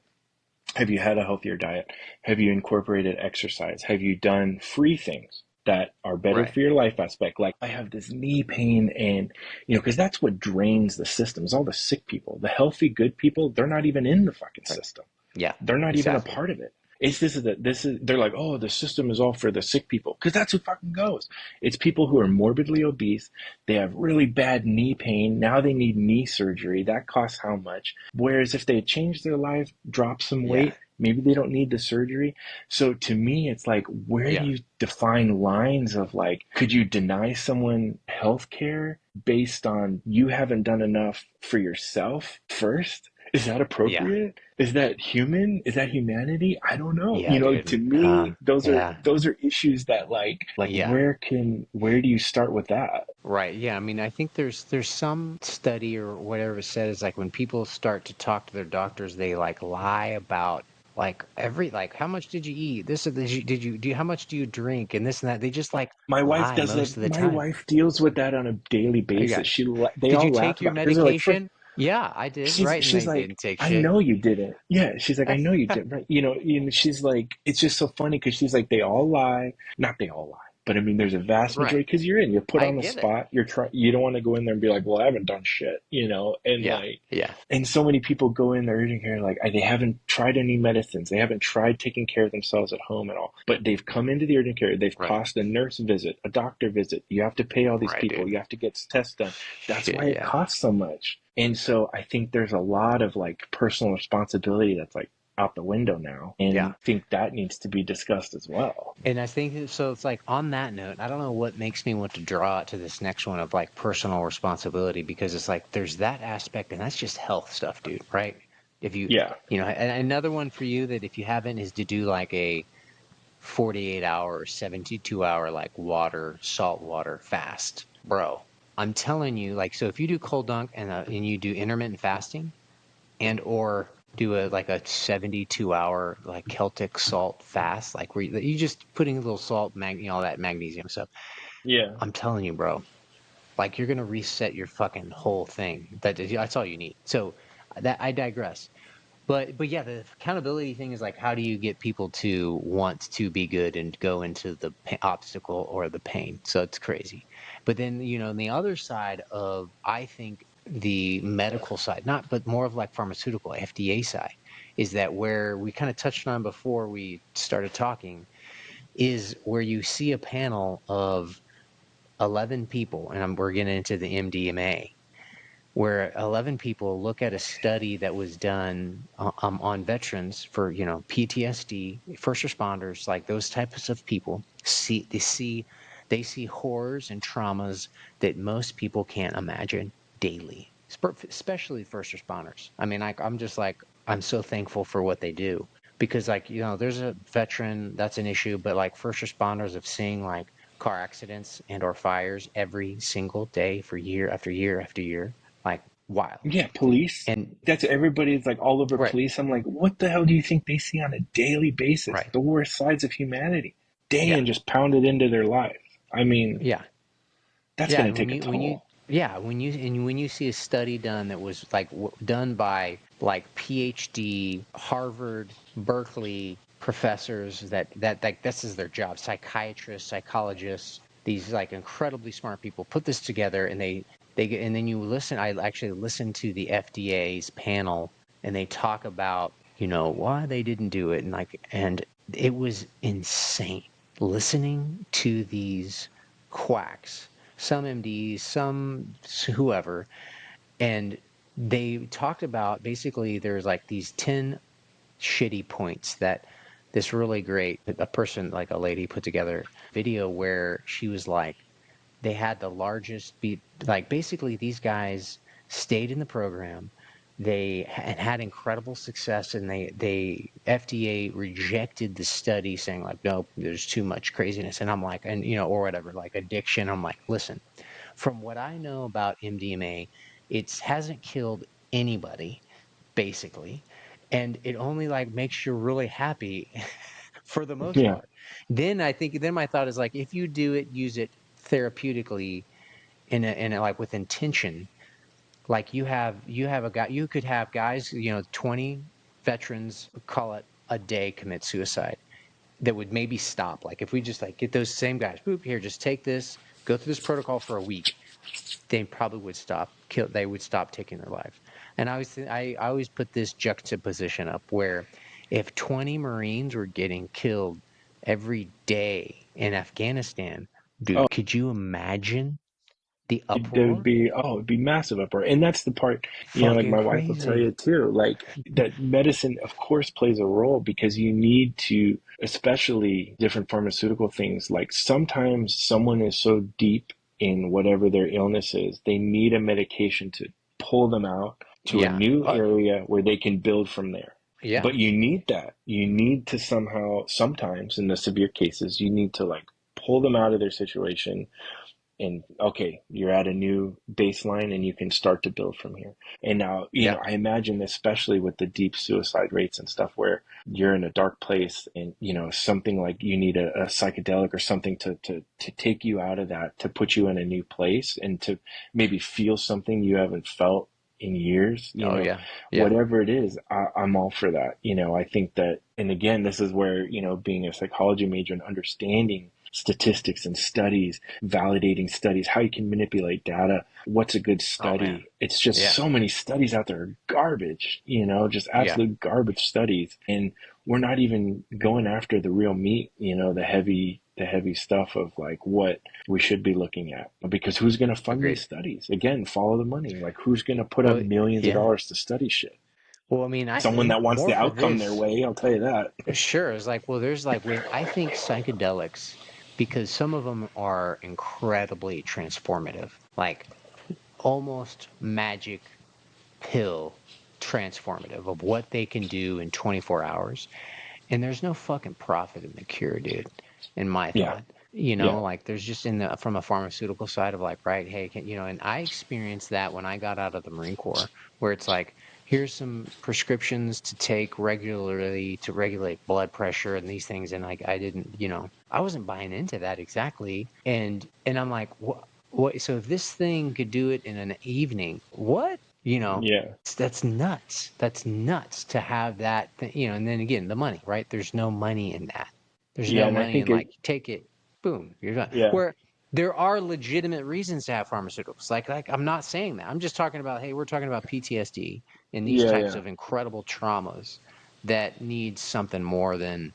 have you had a healthier diet? Have you incorporated exercise? Have you done free things that are better Right. for your life aspect? Like, I have this knee pain, and because that's what drains the system is all the sick people. The healthy good people, they're not even in the fucking Right. system. Yeah. They're not even a Exactly. part of it. It's they're like, oh, the system is all for the sick people, because that's who fucking goes. It's people who are morbidly obese. They have really bad knee pain. Now they need knee surgery. That costs how much? Whereas if they change their life, drop some Yeah. weight, maybe they don't need the surgery. So to me, it's like, where do Yeah. you define lines of like, could you deny someone health care based on you haven't done enough for yourself first? Is that Yeah. appropriate? Is that human? Is that humanity? I don't know. Yeah, To dude. me, those are Yeah. issues that like Yeah. where do you start with that? Right. Yeah. I mean, I think there's some study or whatever it says, like when people start to talk to their doctors, they like lie about like like how much did you eat? This, or did you how much do you drink, and this and that. They just like My wife lie does most that. of the My time. wife deals with that on a daily You got, basis. They did all you laugh take your about it because they're like, first, medication? Yeah, I did. she's Right. And she's they like, didn't take I shit. know you didn't. Yeah, she's like, I know you didn't. Right? She's like, it's just so funny because she's like, they all lie. Not they all lie, but I mean, there's a vast Right. majority because you're put I on the get it. spot. You don't want to go in there and be like, well, I haven't done shit, and Yeah. like, Yeah. and so many people go in there urgent care like they haven't tried any medicines, they haven't tried taking care of themselves at home at all, but they've come into the urgent care, they've Right. cost a nurse visit, a doctor visit. You have to pay all these Right, people. dude. You have to get tests done. That's Shit. why it Yeah. costs so much. And so I think there's a lot of like personal responsibility that's like out the window now. Yeah. And I think that needs to be discussed as well. And I think so. It's like on that note, I don't know what makes me want to draw it to this next one of like personal responsibility, because it's like there's that aspect, and that's just health stuff, dude. Right? If you, Yeah. and another one for you that if you haven't is to do like a 48 hour, 72 hour, like salt water fast, bro. I'm telling you, like, so if you do cold dunk and you do intermittent fasting and or do a like a 72 hour like Celtic salt fast, like where you just putting a little salt, all that magnesium stuff. Yeah. I'm telling you, bro, like you're gonna reset your fucking whole thing. That's all you need. So that I digress. But yeah, the accountability thing is like, how do you get people to want to be good and go into the obstacle or the pain? So it's crazy. But then, on the other side of, I think the medical side, not, but more of like pharmaceutical FDA side, is that where we kind of touched on before we started talking, is where you see a panel of 11 people, and we're getting into the MDMA, where 11 people look at a study that was done on veterans for, PTSD, first responders, like those types of people. They see horrors and traumas that most people can't imagine daily, especially first responders. I mean, I'm just like, I'm so thankful for what they do, because like, there's a veteran, that's an issue, but like first responders of seeing like car accidents and or fires every single day for year after year after year, like, wild. Yeah, police. And That's everybody's like all over right, police. I'm like, what the hell do you think they see on a daily basis? right. The worst sides of humanity, day Yeah. and just pound it into their lives. I mean, Yeah. that's Yeah, going and to take a when you toll. yeah, when you see a study done that was like done by like PhD, Harvard, Berkeley professors, that like this is their job, psychiatrists, psychologists, these like incredibly smart people put this together, and and then you listen. I actually listened to the FDA's panel, and they talk about, why they didn't do it, and it was insane listening to these quacks, some MDs, some whoever, and they talked about, basically there's like these 10 shitty points that this really great a person, like a lady, put together video where she was like, they had the largest beat, like basically these guys stayed in the program, and had incredible success, and they FDA rejected the study, saying like, nope, there's too much craziness. And I'm like, and or whatever, like addiction. I'm like, listen, from what I know about MDMA, it hasn't killed anybody, basically, and it only like makes you really happy for the most Yeah. part. Then my thought is like, if you do it, use it therapeutically, like with intention. Like you have a guy, you could have guys, 20 veterans, call it a day, commit suicide, that would maybe stop. Like if we just like get those same guys, boop, here, just take this, go through this protocol for a week, they probably would stop kill they would stop taking their life. And I always put this juxtaposition up, where if 20 Marines were getting killed every day in Afghanistan, Oh, dude, could you imagine the there would uproar? be, it'd be massive uproar. And that's the part, like Fucking my wife will tell crazy. you too, like that medicine, of course, plays a role because you need to, especially different pharmaceutical things, like sometimes someone is so deep in whatever their illness is, they need a medication to pull them out to a Yeah. new area where they can build from there. Yeah. But you need that. You need to somehow, sometimes in the severe cases, you need to like pull them out of their situation and okay, you're at a new baseline and you can start to build from here. And now, Yeah. I imagine, especially with the deep suicide rates and stuff, where you're in a dark place and, something like you need a psychedelic or something to take you out of that, to put you in a new place and to maybe feel something you haven't felt in years, Oh yeah. Yeah. whatever it is, I'm all for that. I think that, and again, this is where, being a psychology major and understanding statistics and studies, validating studies, how you can manipulate data, what's a good Oh man. study. It's just Yeah. so many studies out there are garbage, just Yeah. absolute garbage studies. And we're not even going after the real meat, the heavy stuff of like what we should be looking at. Because who's going to fund these Agreed. studies? Again, follow the money. Like who's going to put up Well, millions of yeah. dollars to study shit? Well, I mean, Someone that wants more the for outcome their this. way, I'll tell you that. Sure. It's like, well, there's like with, I think psychedelics, because some of them are incredibly transformative, like almost magic pill transformative of what they can do in 24 hours. And there's no fucking profit in the cure, dude, in my Yeah. thought. Yeah. Like there's just from a pharmaceutical side of like, right, hey, and I experienced that when I got out of the Marine Corps, where it's like, here's some prescriptions to take regularly to regulate blood pressure and these things. And like, I didn't, I wasn't buying into that exactly. And I'm like, what? So if this thing could do it in an evening, what? Yeah. That's nuts. That's nuts to have that thing, and then again, the money, right? There's no money in that. There's Yeah. no And I money in think like, it, take it, boom, you're done. yeah. Where there are legitimate reasons to have pharmaceuticals. Like I'm not saying that. I'm just talking about, hey, we're talking about PTSD and these Yeah. types Yeah. of incredible traumas that need something more than,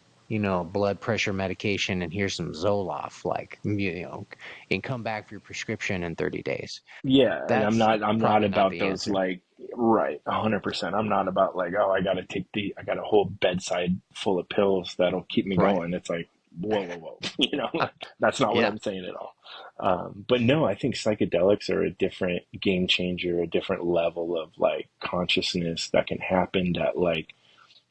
blood pressure medication and here's some Zoloft, like, and come back for your prescription in 30 days. Yeah, and That's I'm not probably not about the those answer. like right, 100%. I'm not about like, oh, I got a whole bedside full of pills that'll keep me Right. going. It's like, whoa, whoa, whoa. Like, that's not what Yeah. I'm saying at all. But no, I think psychedelics are a different game changer, a different level of like consciousness that can happen that like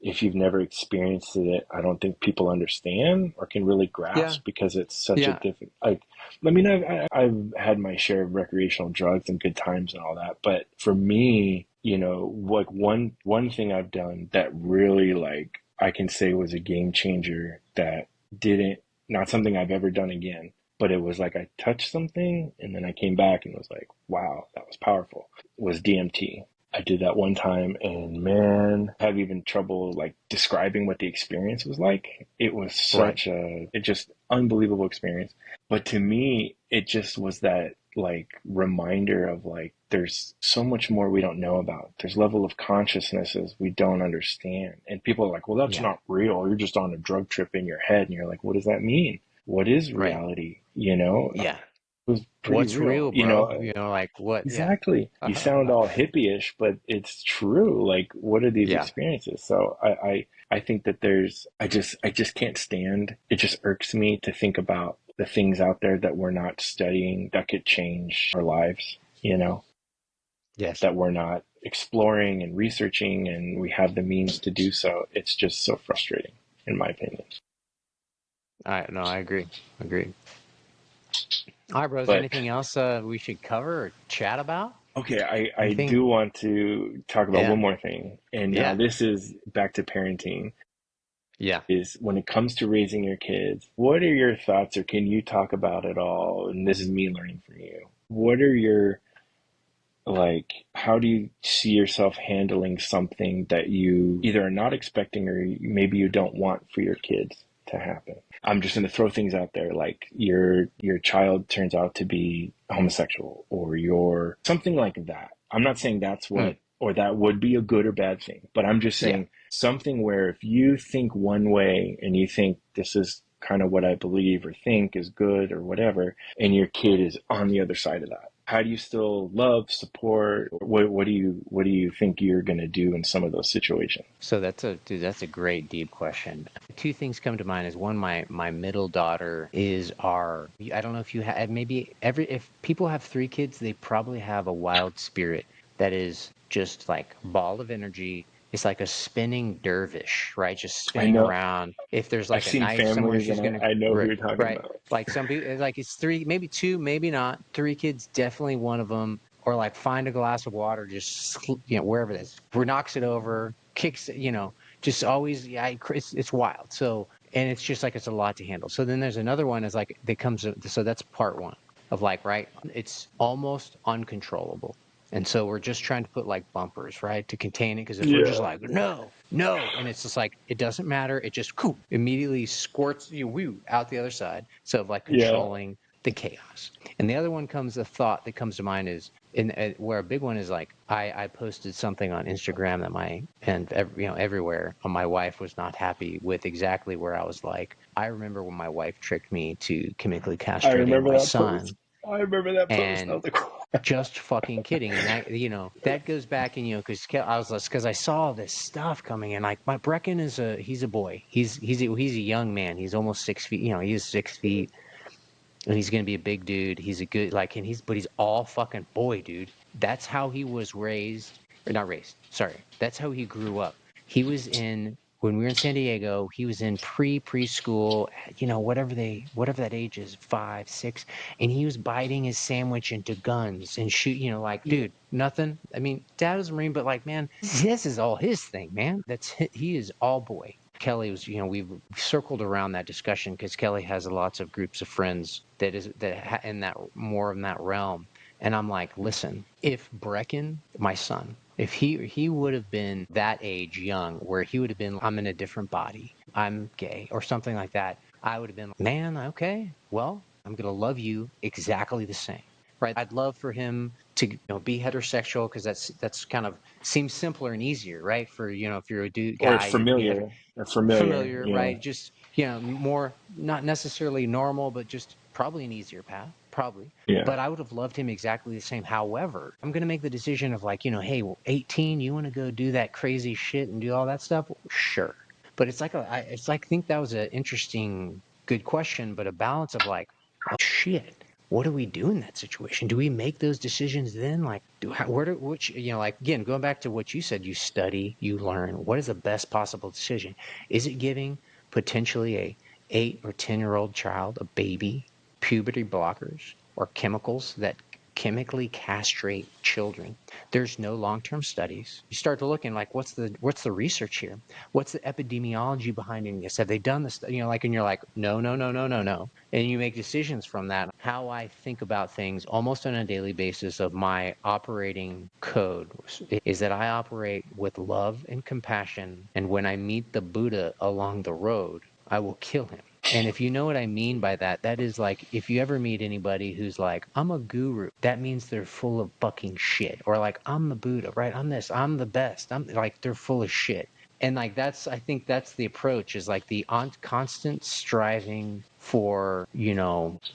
if you've never experienced it, I don't think people understand or can really Yeah. grasp because it's such a Yeah. different, like, I mean, I've had my share of recreational drugs and good times and all that. But for me, like one thing I've done that really like I can say was a game changer that didn't, not something I've ever done again, but it was like I touched something and then I came back and was like, wow, that was powerful, was DMT. I did that one time and man, I have even trouble like describing what the experience was like. It was Right. such it just unbelievable experience. But to me, it just was that like reminder of like, there's so much more we don't know about. There's level of consciousnesses we don't understand. And people are like, well, that's Yeah. not real. You're just on a drug trip in your head. And you're like, what does that mean? What is Right. reality? Yeah. It was pretty What's real, real, bro? Like what? Yeah. exactly. You sound all hippie-ish, but it's true. Like, what are these Yeah. experiences? So I think that I just can't stand, it just irks me to think about the things out there that we're not studying that could change our lives, Yes. that we're not exploring and researching and we have the means to do so. It's just so frustrating, in my opinion. No, I agree. Agree. All right, bro. Is there But anything else we should cover or chat about? okay, I Anything? do want to talk about Yeah. one more thing. And now Yeah. this is back to parenting. Yeah. Is when it comes to raising your kids, what are your thoughts or can you talk about it all? And this is me learning from you. What are your, like, how do you see yourself handling something that you either are not expecting or maybe you don't want for your kids to happen? I'm just going to throw things out there like your child turns out to be homosexual or your something like that. I'm not saying that's Mm. what or that would be a good or bad thing, but I'm just Yeah. saying something where if you think one way and you think this is kind of what I believe or think is good or whatever, and your kid is on the other side of that. How do you still love, support? What do you think you're going to do in some of those situations? So that's a great deep question. Two things come to mind is one, my middle daughter is I don't know if you have maybe if people have three kids, they probably have a wild spirit that is just like a ball of energy. It's like a spinning dervish, right? Just I spinning know around. If there's I've like a seen knife somewhere, families she's and gonna I know who right, you're talking right. about. Like some people, like it's three, maybe two, maybe not. Three kids, definitely one of them. Or like find a glass of water, just wherever it is, knocks it over, kicks it, just always, yeah, it's wild. So, and it's just like it's a lot to handle. So then there's another one is like that comes. So that's part one of like, right, it's almost uncontrollable. And so we're just trying to put like bumpers, right, to contain it. Because if we're just Yeah. like, no, no, and it's just like, it doesn't matter. It just immediately squirts you out the other side. So like Yeah. controlling the chaos. And the other one comes, a thought that comes to mind is where a big one is like, I posted something on Instagram that everywhere. My wife was not happy with exactly where I was like, I remember when my wife tricked me to chemically I castrating remember my that post. son. I remember that post. I And was like, just fucking kidding. And that, that goes back and, because I saw this stuff coming in. Like my Brecken he's a boy. He's a young man. He's almost 6 feet. He's 6 feet, and he's gonna be a big dude. He's a good but he's all fucking boy, dude. That's how he was raised, or not raised. Sorry, that's how he grew up. He was in when we were in San Diego, he was in preschool, whatever that age is, 5, 6, and he was biting his sandwich into guns and shoot, like, dude, nothing. I mean, dad was a Marine, but like, man, this is all his thing, man. He is all boy. Kelly was, we've circled around that discussion because Kelly has lots of groups of friends in that more in that realm. And I'm like, listen, if Brecken, my son, if he would have been that age young, where he would have been, I'm in a different body, I'm gay, or something like that, I would have been like, man, okay, well, I'm gonna love you exactly the same. Right. I'd love for him to be heterosexual because that's kind of seems simpler and easier, right? For if you're a dude Or guy, be familiar, familiar, you know. right? Just, more, not necessarily normal, but just probably an easier path, probably. Yeah. But I would have loved him exactly the same. However, I'm going to make the decision of like, hey, well, 18, you want to go do that crazy shit and do all that stuff? Sure. But it's like, I think that was an interesting, good question, but a balance of like, oh shit, what do we do in that situation? Do we make those decisions then? Like, like, again, going back to what you said, you study, you learn. What is the best possible decision? Is it giving potentially a 8 or 10-year-old child, a baby, puberty blockers or chemicals that chemically castrate children? There's no long-term studies. You start to look in like, what's the research here? What's the epidemiology behind any of this? Have they done this? Like, and you're like, no, no, no, no, no, no. And you make decisions from that. How I think about things almost on a daily basis of my operating code is that I operate with love and compassion. And when I meet the Buddha along the road, I will kill him. And if you know what I mean by that, that is like, if you ever meet anybody who's like, I'm a guru, that means they're full of fucking shit. Or like, I'm the Buddha, right? I'm this, I'm the best. I'm like, they're full of shit. And like, I think that's the approach, is like the constant striving for,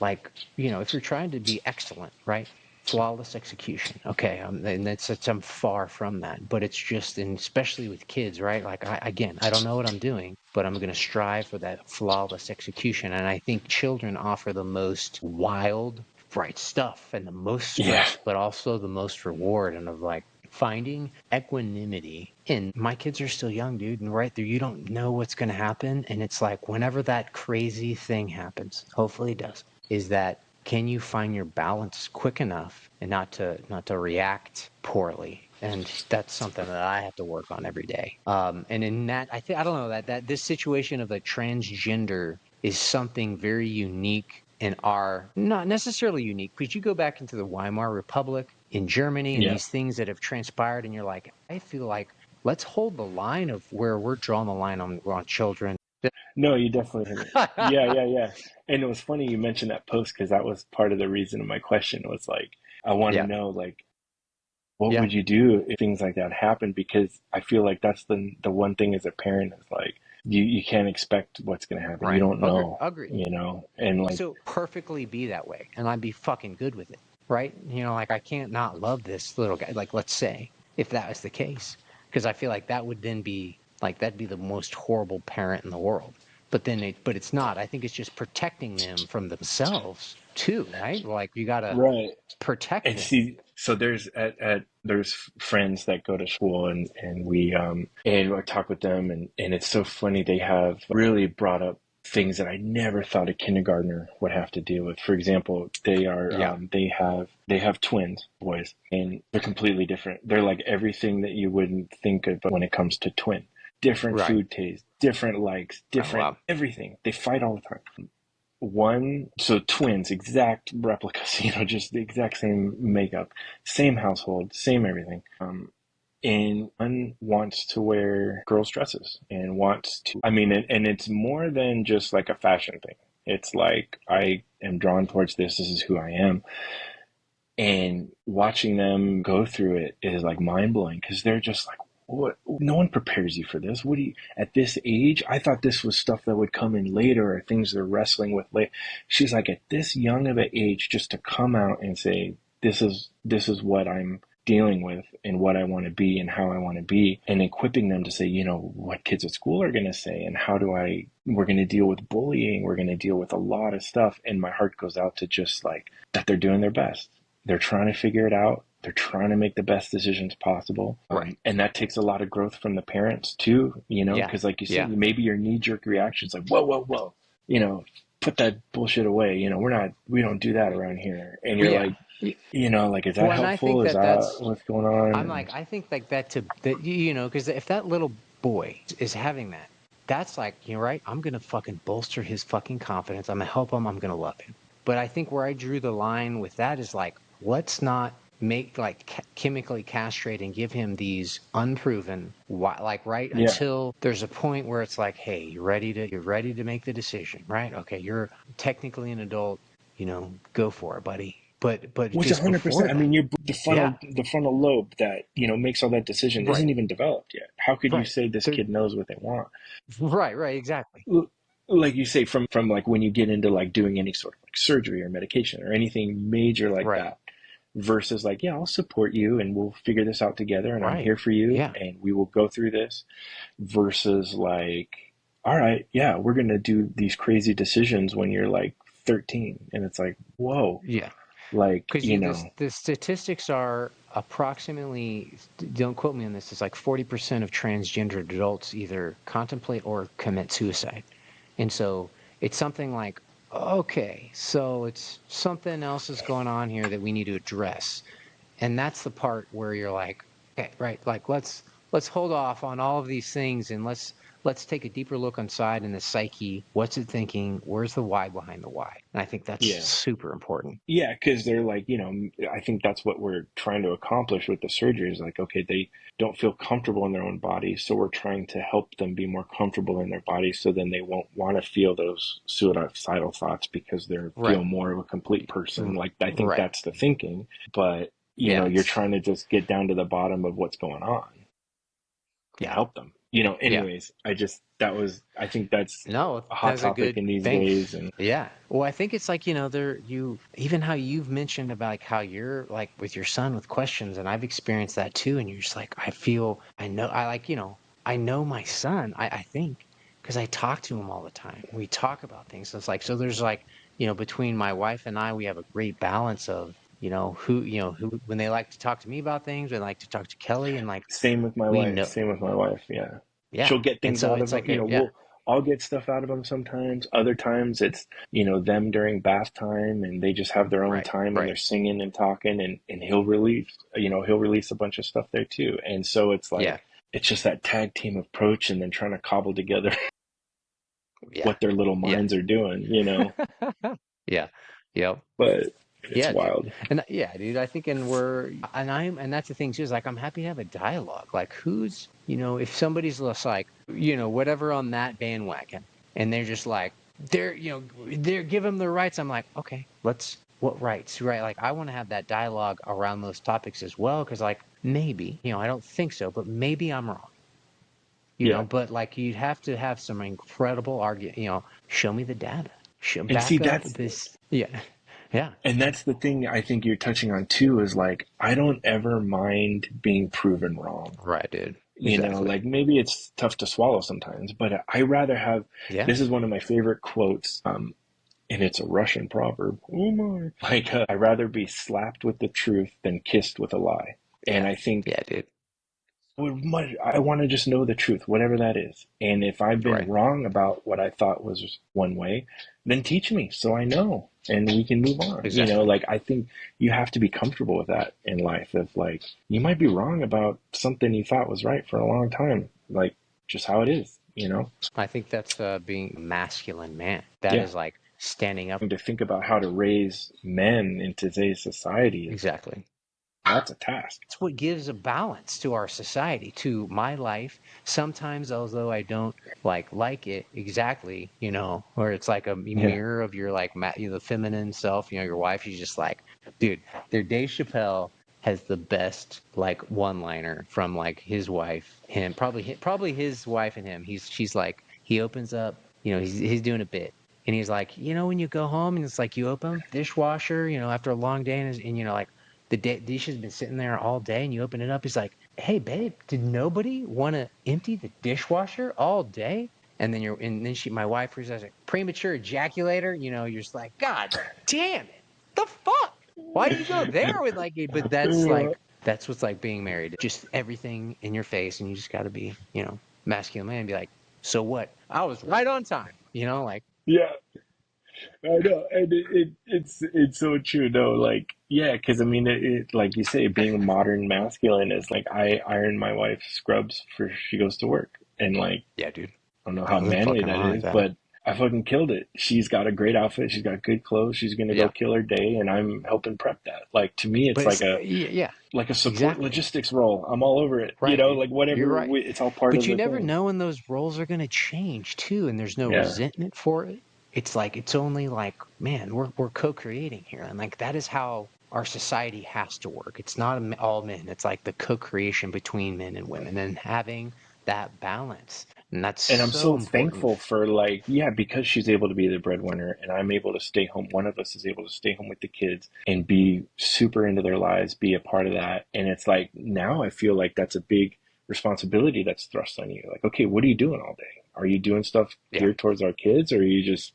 like, if you're trying to be excellent, right? Flawless execution. Okay. And I'm far from that, but it's just, and especially with kids, right? Like, I don't know what I'm doing, but I'm going to strive for that flawless execution. And I think children offer the most wild, bright stuff and the most Yeah. stress, but also the most reward, and of like finding equanimity. And my kids are still young, dude, and right there, you don't know what's going to happen. And it's like, whenever that crazy thing happens, hopefully it does, is that, can you find your balance quick enough and not to react poorly? And that's something that I have to work on every day. And in that, I don't know, that this situation of a transgender is something very unique in our, not necessarily unique, because you go back into the Weimar Republic in Germany and Yeah. these things that have transpired, and you're like, I feel like, let's hold the line of where we're drawing the line on children. No, you definitely hit it. Yeah, yeah, yeah. And it was funny you mentioned that post because that was part of the reason of my question was like, I want to Yeah, know like what yeah, would you do if things like that happen? Because I feel like that's the one thing as a parent is like you can't expect what's going to happen. You right. don't know, Agree. you know, and like So perfectly be that way, and I'd be fucking good with it, right? Like, I can't not love this little guy. Like, let's say if that was the case, because I feel like that would then be like, that'd be the most horrible parent in the world. But it's not. I think it's just protecting them from themselves too, right? Like, you gotta right. protect And them. see, so there's friends that go to school and we I talk with them and it's so funny they have really brought up things that I never thought a kindergartner would have to deal with. For example, Yeah, they have twins, boys, and they're completely different. They're like everything that you wouldn't think of when it comes to twin. Different right. food tastes, different likes, Oh, different wow. everything. They fight all the time. One, so twins, exact replicas, just the exact same makeup, same household, same everything. And one wants to wear girls' dresses and wants to, I mean, and it's more than just like a fashion thing. It's like, I am drawn towards this. This is who I am. And watching them go through it is like mind blowing because they're just like, what? No one prepares you for this. What do you, at this age? I thought this was stuff that would come in later or things they're wrestling with later. She's like, at this young of an age, just to come out and say, this is what I'm dealing with and what I want to be and how I want to be, and equipping them to say, what kids at school are going to say and we're going to deal with bullying. We're going to deal with a lot of stuff. And my heart goes out to just like that they're doing their best. they're trying to figure it out. They're trying to make the best decisions possible. Right. And that takes a lot of growth from the parents too, Yeah. because like you said, Yeah. maybe your knee jerk reaction is like, whoa, whoa, whoa, you know, put that bullshit away. We don't do that around here. And you're Yeah. like, like, is that Well, and I helpful? think Is that that that's, what's going on? I'm like, I think like that to that, because if that little boy is having that, that's like, right? I'm gonna fucking bolster his fucking confidence. I'm gonna help him. I'm gonna love him. But I think where I drew the line with that is like, let's not make like chemically castrate and give him these unproven, like, right? Yeah. Until there's a point where it's like, hey, you're ready to make the decision, right? Okay, you're technically an adult, go for it, buddy. But Which just before 100%. I that, mean, yeah, the frontal lobe that makes all that decision right, isn't even developed yet. How could you right. say this There, kid knows what they want? right, exactly. Like you say, from like when you get into like doing any sort of like surgery or medication or anything major like Right, that, versus like, yeah, I'll support you and we'll figure this out together and I'm right. here for you Yeah, and we will go through this, versus like, all right, yeah, we're gonna do these crazy decisions when you're like 13, and it's like, whoa, yeah. like, Because the statistics are approximately, don't quote me on this, it's like 40% of transgender adults either contemplate or commit suicide. And so it's something like, okay, so it's something else is going on here that we need to address. And that's the part where you're like, okay, right, like let's hold off on all of these things and let's take a deeper look inside in the psyche. What's it thinking? Where's the why behind the why? And I think that's yeah. super important. Yeah, because they're like, I think that's what we're trying to accomplish with the surgery is like, okay, they don't feel comfortable in their own bodies, so we're trying to help them be more comfortable in their bodies so then they won't want to feel those suicidal thoughts because they're feel Right. more of a complete person. Like, I think Right. that's the thinking, but, Yeah, you're it's trying to just get down to the bottom of what's going on and yeah. help them. Yeah. Anyways, I think that's No, a hot that's a topic good in these thing. days. And Yeah. Well, I think it's like, even how you've mentioned about like how you're like with your son with questions, and I've experienced that too. And you're just like, I know, I know my son, I think, because I talk to him all the time. We talk about things. So it's like, so there's like, between my wife and I, we have a great balance of, who, when they like to talk to me about things, they like to talk to Kelly, and like, same with my we wife. know. Same with my wife. Yeah. Yeah. She'll get And things so out of it's them. like, yeah, I'll get stuff out of them sometimes. Other times it's, them during bath time and they just have their own right, time and right. they're singing and talking, and he'll release a bunch of stuff there too. And so it's Yeah. like, it's just that tag team approach and then trying to cobble together Yeah. what their little Yeah. minds are doing. Yeah. Yep. But it's Yeah, dude. wild. And yeah, dude, I think and that's the thing too, is like I'm happy to have a dialogue. Like who's, if somebody's just like, whatever on that bandwagon and they're just like they're give them the rights. I'm like, okay, what rights, right? Like I want to have that dialogue around those topics as well, because like maybe, I don't think so, but maybe I'm wrong. Yeah. But like you'd have to have some incredible argument, show me the data. Show And see, back up that's this. Yeah. Yeah. And that's the thing I think you're touching on too, is like, I don't ever mind being proven wrong. Right, dude. Exactly. Like maybe it's tough to swallow sometimes, but I rather have, Yeah. this is one of my favorite quotes, and it's a Russian proverb. Oh my. Like, I'd rather be slapped with the truth than kissed with a lie. And Yeah. I think Yeah, dude. I want to just know the truth, whatever that is. And if I've been Right. wrong about what I thought was one way, then teach me so I know and we can move on. Exactly. Like, I think you have to be comfortable with that in life. Of like, you might be wrong about something you thought was right for a long time, like just how it is. I think that's being a masculine man. That Yeah. is like standing up. And to think about how to raise men in today's society is, Exactly. that's a task. It's what gives a balance to our society, to my life. Sometimes, although I don't like it exactly, where it's like a Yeah. mirror of your like the feminine self. Your wife. She's just like, dude. Their Dave Chappelle has the best like one-liner from like his wife, him, probably his wife and him. She's like, he opens up, he's doing a bit. And he's like, when you go home and it's like you open the dishwasher, after a long day, and like the dish has been sitting there all day and you open it up, he's like, hey babe, did nobody want to empty the dishwasher all day? And then my wife was like, premature ejaculator, you're just like, god damn it, the fuck. Why do you go there with like it? But that's Yeah. like, that's what's like being married. Just everything in your face, and you just got to be, masculine man and be like, so what? I was right on time, like, Yeah, I know, and it's so true. No, like yeah, because I mean, like you say, being modern masculine is like I iron my wife's scrubs for she goes to work, and like yeah, dude, I don't know how ain't nothing manly fucking that wrong with is, that. but I fucking killed it. She's got a great outfit. She's got good clothes. She's gonna go Yeah. kill her day, and I'm helping prep that. Like to me, it's But it's, yeah, like a support exactly. logistics role. I'm all over it. Right, dude. Like You're whatever. right. It's all part But of you the never thing. know when those roles are going to change too, and there's no Yeah. resentment for it. It's like it's only like, man, we're co-creating here, and like that is how our society has to work. It's not all men. It's like the co-creation between men and women, and having that balance, and that's And I'm so so important. thankful for like, yeah, because she's able to be the breadwinner and I'm able to stay home. One of us is able to stay home with the kids and be super into their lives, be a part of that. And it's like now I feel like that's a big responsibility that's thrust on you. Like, okay, what are you doing all day? Are you doing stuff Yeah, geared towards our kids or are you just,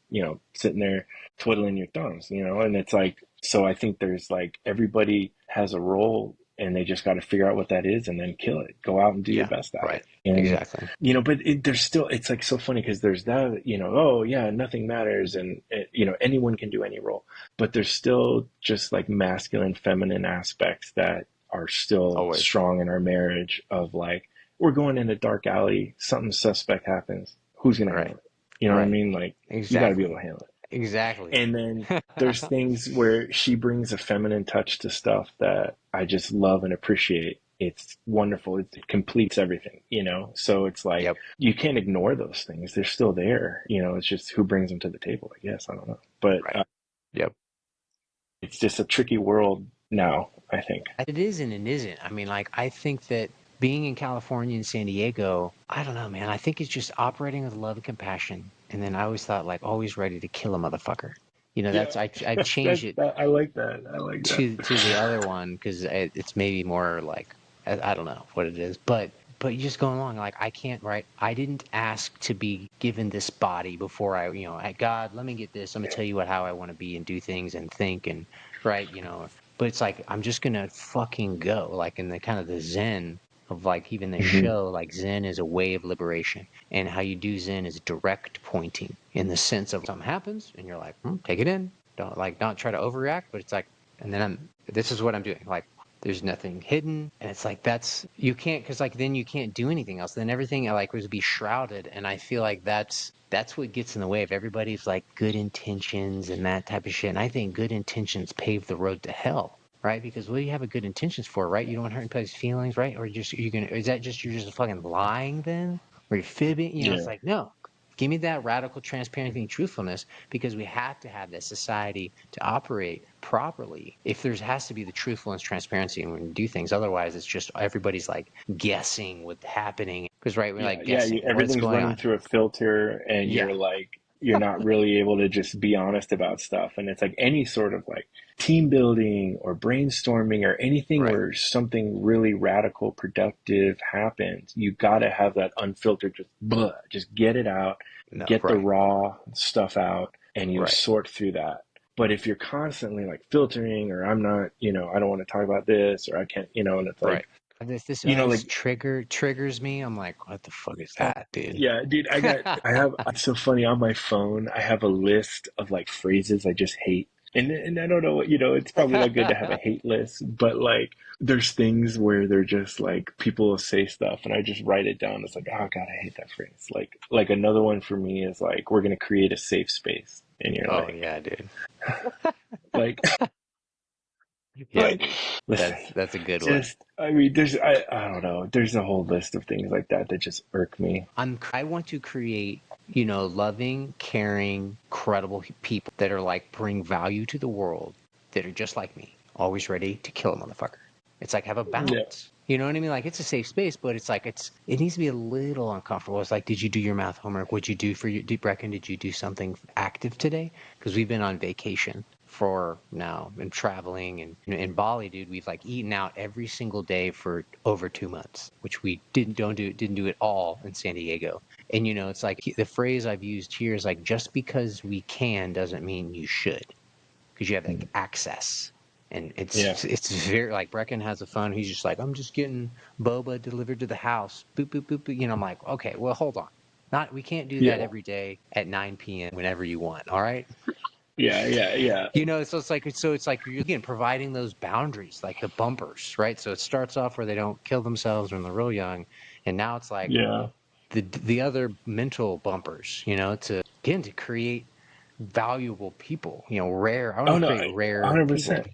sitting there twiddling your thumbs, And it's like, so I think there's like everybody has a role and they just got to figure out what that is and then kill it. Go out and do your yeah, best at right, it. And exactly. but there's still, it's like so funny because there's that, oh yeah, nothing matters. And, anyone can do any role, but there's still just like masculine, feminine aspects that are still Always. strong in our marriage of like, we're going in a dark alley, something suspect happens. Who's going to Right, handle it? You know what I right, mean? Like, you got to be able exactly, to handle it. exactly. And then there's things where she brings a feminine touch to stuff that I just love and appreciate. It's wonderful. It completes everything. So it's like Yep, you can't ignore those things. They're still there. It's just who brings them to the table, I guess. I don't know. But right. Yep. it's just a tricky world now, I think. It is and it isn't. I mean, like, I think that being in California and San Diego, I don't know, man. I think it's just operating with love and compassion. And then I always thought, like, always ready to kill a motherfucker. Yeah, I've changed it I like that. I like that. to the other one because it's maybe more like, I don't know what it is, but you just going along like I can't, right. I didn't ask to be given this body before God, let me get this. Let me tell you how I want to be and do things and think and right, but it's like I'm just gonna fucking go like in the kind of the Zen of like even the Hmm. show, like Zen is a way of liberation, and how you do Zen is direct pointing in the sense of something happens and you're like, take it in, don't like not try to overreact, but it's like, and then this is what I'm doing. Like, there's nothing hidden. And it's like, you can't, cause like, then you can't do anything else. Then everything like would be shrouded. And I feel like that's what gets in the way of everybody's like good intentions and that type of shit. And I think good intentions pave the road to hell. Right? Because what do you have a good intentions for, right? You don't want to hurt anybody's feelings, right? Or is that just, you're just fucking lying then? Or you're fibbing? It's Yeah. like, no, give me that radical transparency and truthfulness because we have to have that society to operate properly. If there has to be the truthfulness, transparency, and when you do things, otherwise it's just everybody's like guessing what's happening. Because right, we're like Yeah, guessing what's everything's going running on. through a filter and Yeah, you're not really able to just be honest about stuff. And it's like any sort of like team building or brainstorming or anything right. where something really radical, productive happens, you got to have that unfiltered, just get it out, No, get the right, raw stuff out and you right, sort through that. But if you're constantly like filtering or I'm not, I don't want to talk about this or I can't, and it's like, right. This like triggers me. I'm like, what the fuck is oh, that, dude? yeah, dude, it's so funny on my phone. I have a list of like phrases I just hate. And I don't know what, it's probably not good to have a hate list, but like there's things where they're just like people will say stuff and I just write it down. It's like, oh God, I hate that phrase. Like another one for me is like, we're going to create a safe space. And you're Oh yeah, dude. like, Yeah, like, dude. listen, That's a good one. just, I mean, I don't know. There's a whole list of things like that that just irk me. I want to create, loving, caring, credible people that are like bring value to the world that are just like me, always ready to kill a motherfucker. It's like have a Yeah. balance. You know what I mean? Like it's a safe space, but it's like it needs to be a little uncomfortable. It's like, did you do your math homework? What'd you do for your deep reckon? Did you do something active today? Because we've been on vacation for now and traveling and in Bali, dude, we've like eaten out every single day for over 2 months, which we didn't do it all in San Diego. And it's like the phrase I've used here is like just because we can doesn't mean you should, because you have like access. And Yeah. it's very like Brecken has a phone. He's just like, I'm just getting boba delivered to the house. Boop, boop, boop, boop. You know, I'm like, okay, well, hold on. We can't do that Yeah. every day at 9 p.m. whenever you want. All right. Yeah. Yeah. Yeah. You know, so it's like you're again providing those boundaries, like the bumpers, right? So it starts off where they don't kill themselves when they're real young, and now it's like Yeah. the other mental bumpers, you know, to again to create valuable people, you know, rare. I want Oh to no, create rare people. 100%.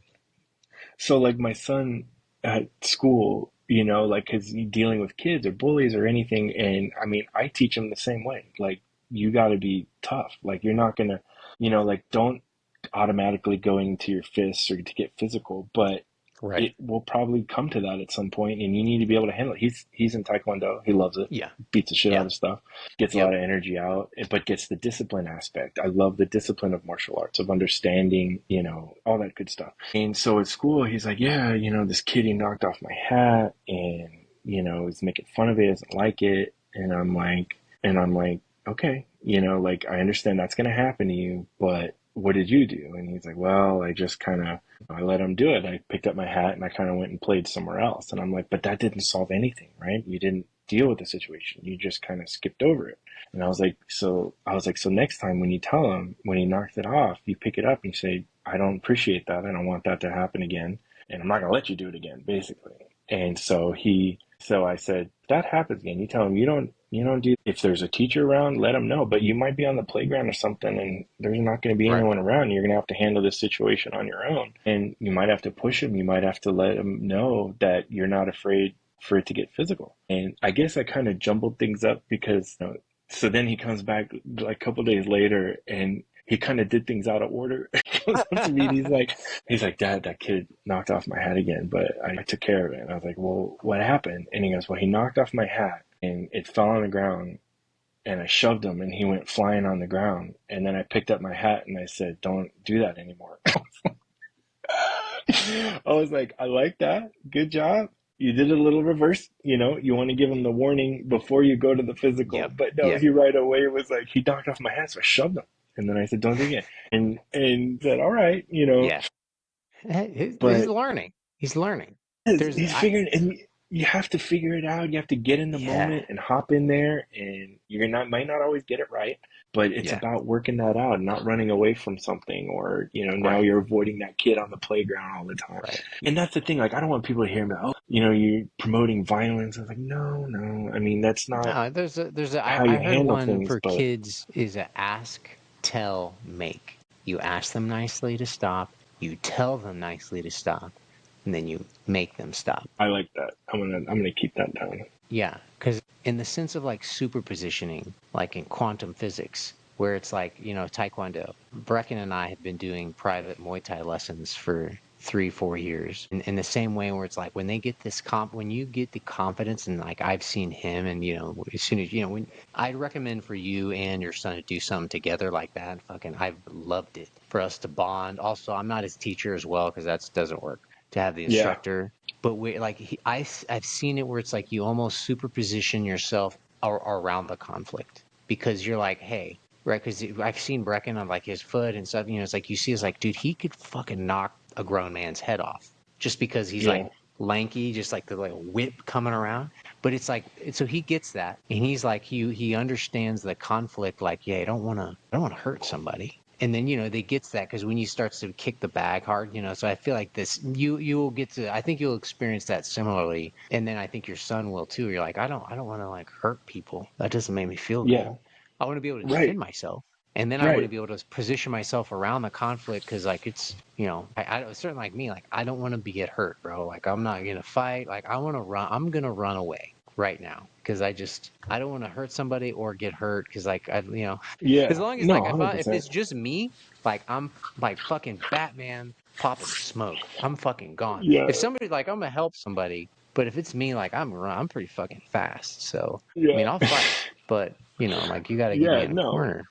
So like my son at school, you know, like because dealing with kids or bullies or anything, and I mean, I teach him the same way. Like you got to be tough. Like you're not gonna, you know, like don't automatically go into your fists or to get physical, but Right. it will probably come to that at some point, and you need to be able to handle it. He's in Taekwondo. He loves it. Yeah. Beats the shit out Yeah. of stuff. Gets a lot Yep. of energy out, but gets the discipline aspect. I love the discipline of martial arts, of understanding, you know, all that good stuff. And so at school, he's like, yeah, you know, this kid, he knocked off my hat, and you know, he's making fun of it, doesn't like it, and I'm like, okay, you know, like I understand that's gonna happen to you, but what did you do? And he's like, well, I just kind of I let him do it. I picked up my hat and I kind of went and played somewhere else. And I'm like, but that didn't solve anything, right? You didn't deal with the situation. You just kind of skipped over it. And I was like, so next time when you tell him, when he knocks it off, you pick it up and you say, I don't appreciate that. I don't want that to happen again. And I'm not going to let you do it again, basically. And so I said, that happens again. You tell him you don't do, if there's a teacher around, let them know, but you might be on the playground or something and there's not going to be Right. anyone around. You're going to have to handle this situation on your own. And you might have to push them. You might have to let them know that you're not afraid for it to get physical. And I guess I kind of jumbled things up because, so then he comes back like a couple of days later and he kind of did things out of order. He comes up to me and he's like, Dad, that kid knocked off my hat again, but I took care of it. And I was like, well, what happened? And he goes, well, he knocked off my hat and it fell on the ground and I shoved him and he went flying on the ground. And then I picked up my hat and I said, don't do that anymore. I was like, I like that. Good job. You did a little reverse, you know, you want to give him the warning before you go to the physical. Yep. But no, Yep. he right away was like, he knocked off my hat, so I shoved him. And then I said, don't do it again. And said, all right, you know, Yeah. He's but learning. He's learning. There's he's figuring, and you have to figure it out. You have to get in the yeah. moment and hop in there, and might not always get it right, but it's Yeah. about working that out, not running away from something, or you know, now Right. you're avoiding that kid on the playground all the time. Right. And that's the thing. Like, I don't want people to hear me, oh, you know, you're promoting violence. I was like, no, no. I mean, that's not No, how I you heard handle one things. for But kids is a ask, tell, make. You ask them nicely to stop, you tell them nicely to stop, and then you make them stop. I like that. I'm gonna keep that down. Yeah, because in the sense of like superpositioning, like in quantum physics, where it's like, you know, Taekwondo, Brecken and I have been doing private Muay Thai lessons for 3, 4 years. In the same way where it's like when they get this when you get the confidence and like I've seen him and, you know, as soon as, you know, when I'd recommend for you and your son to do something together like that, fucking, I've loved it for us to bond. Also, I'm not his teacher as well because that doesn't work to have the Yeah, instructor but we like I've seen it where it's like you almost superposition yourself around the conflict because you're like, hey, right? Because I've seen Brecken on like his foot and stuff. You know, it's like you see, it's like, dude, he could fucking knock a grown man's head off just because he's like yeah, lanky, just like the like whip coming around. But it's like, so he gets that, and he's like, he understands the conflict. Like, yeah, I don't want to hurt somebody. And then, you know, they gets that because when you start to kick the bag hard, you know, so I feel like this, you will get to, I think you'll experience that similarly. And then I think your son will too. You're like, I don't want to like hurt people. That doesn't make me feel good. yeah. I want to be able to Right, defend myself. And then I want to right. be able to position myself around the conflict because, like, it's, you know, I certainly like me, like, I don't want to be get hurt, bro. Like, I'm not going to fight. Like, I want to run. I'm going to run away right now because I don't want to hurt somebody or get hurt because, like, you know, as Yeah, long as, no, like, one hundred if percent. it's just me, like, I'm like fucking Batman popping smoke. I'm fucking gone. Yeah, If somebody, like, I'm going to help somebody, but if it's me, like, I'm pretty fucking fast. So, I mean, yeah, I'll fight, but, you know, like, you got to get me yeah. in a No, corner.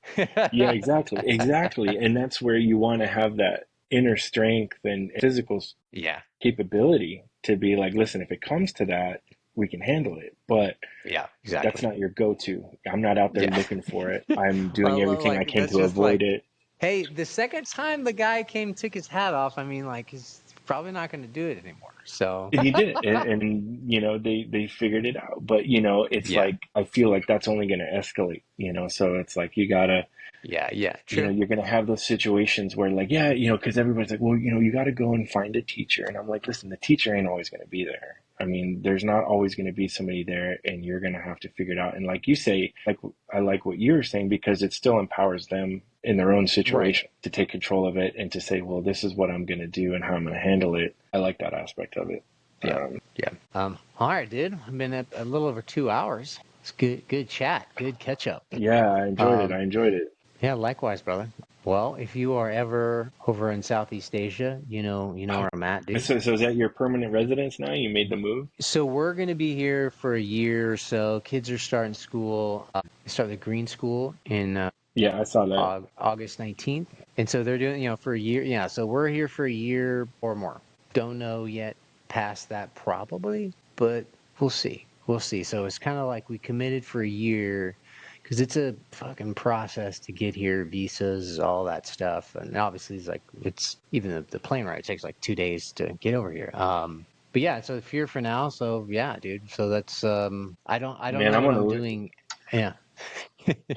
yeah, exactly, exactly. And that's where you want to have that inner strength and physical Yeah. capability to be like, listen, if it comes to that, we can handle it. But Yeah, that's exactly. not your go-to. I'm not out there Yeah. looking for it. I'm I doing love everything I like can that's to just avoid like, it. hey, the second time the guy came took his hat off, I mean like his probably not going to do it anymore. So And he did it, and they figured it out. But it's yeah, like I feel like that's only going to escalate. So it's like you gotta, yeah, true. you're going to have those situations where like, yeah, because everybody's like, well, you got to go and find a teacher. And I'm like, listen, the teacher ain't always going to be there. I mean, there's not always going to be somebody there, and you're going to have to figure it out. And like you say, like I like what you're saying because it still empowers them in their own Right. situation to take control of it and to say, well, this is what I'm going to do and how I'm going to handle it. I like that aspect of it. Yeah. Yeah. All right, dude. I've been at a little over 2 hours. It's good chat. Good catch up. Yeah, I enjoyed it. Um, I enjoyed it. yeah, likewise, brother. Well, if you are ever over in Southeast Asia, you know where I'm at, dude. So is that your permanent residence now? You made the move? So we're going to be here for a year or so. Kids are starting school. They start the green school in Yeah, I saw that. August 19th. And so they're doing, for a year. Yeah. So we're here for a year or more. Don't know yet past that probably, but we'll see. We'll see. So it's kind of like we committed for a year because it's a fucking process to get here, visas, all that stuff. And obviously it's even the plane ride takes like 2 days to get over here. But yeah, so here for now. So yeah, dude. So that's I don't Man, know what I'm doing. Yeah.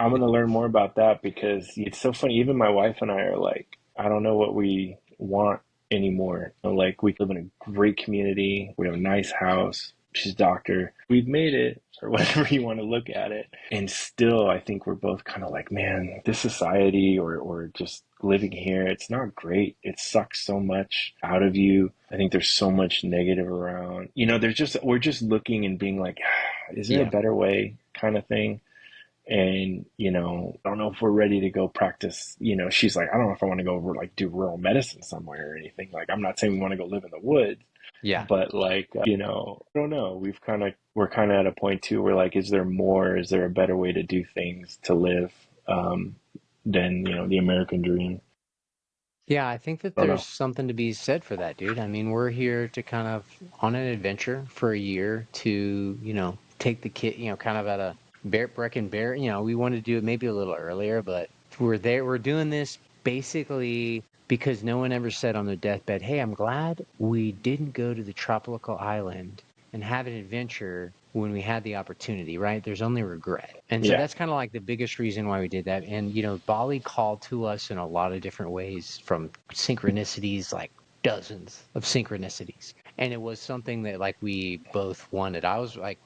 I'm gonna learn more about that because it's so funny. Even my wife and I are like, I don't know what we want anymore. Like we live in a great community. We have a nice house. She's a doctor. We've made it, or whatever you want to look at it. And still, I think we're both kind of like, man, this society or just living here, it's not great. It sucks so much out of you. I think there's so much negative around. We're just looking and being like, is there a Yeah. better way kind of thing? And I don't know if we're ready to go practice. She's like, I don't know if I want to go like do rural medicine somewhere or anything. Like, I'm not saying we want to go live in the woods, Yeah. but like, I don't know. We're kind of at a point too where like, is there more? Is there a better way to do things to live than the American dream? Yeah, I think that I don't there's know. something to be said for that, dude. I mean, we're here to kind of on an adventure for a year to, take the kid, kind of at a break and bear. We want to do it maybe a little earlier, but we're there. We're doing this basically because no one ever said on their deathbed, "Hey, I'm glad we didn't go to the tropical island and have an adventure when we had the opportunity," right? There's only regret. And so Yeah, that's kind of like the biggest reason why we did that. And, Bali called to us in a lot of different ways from synchronicities, like dozens of synchronicities. And it was something that like we both wanted. I was like,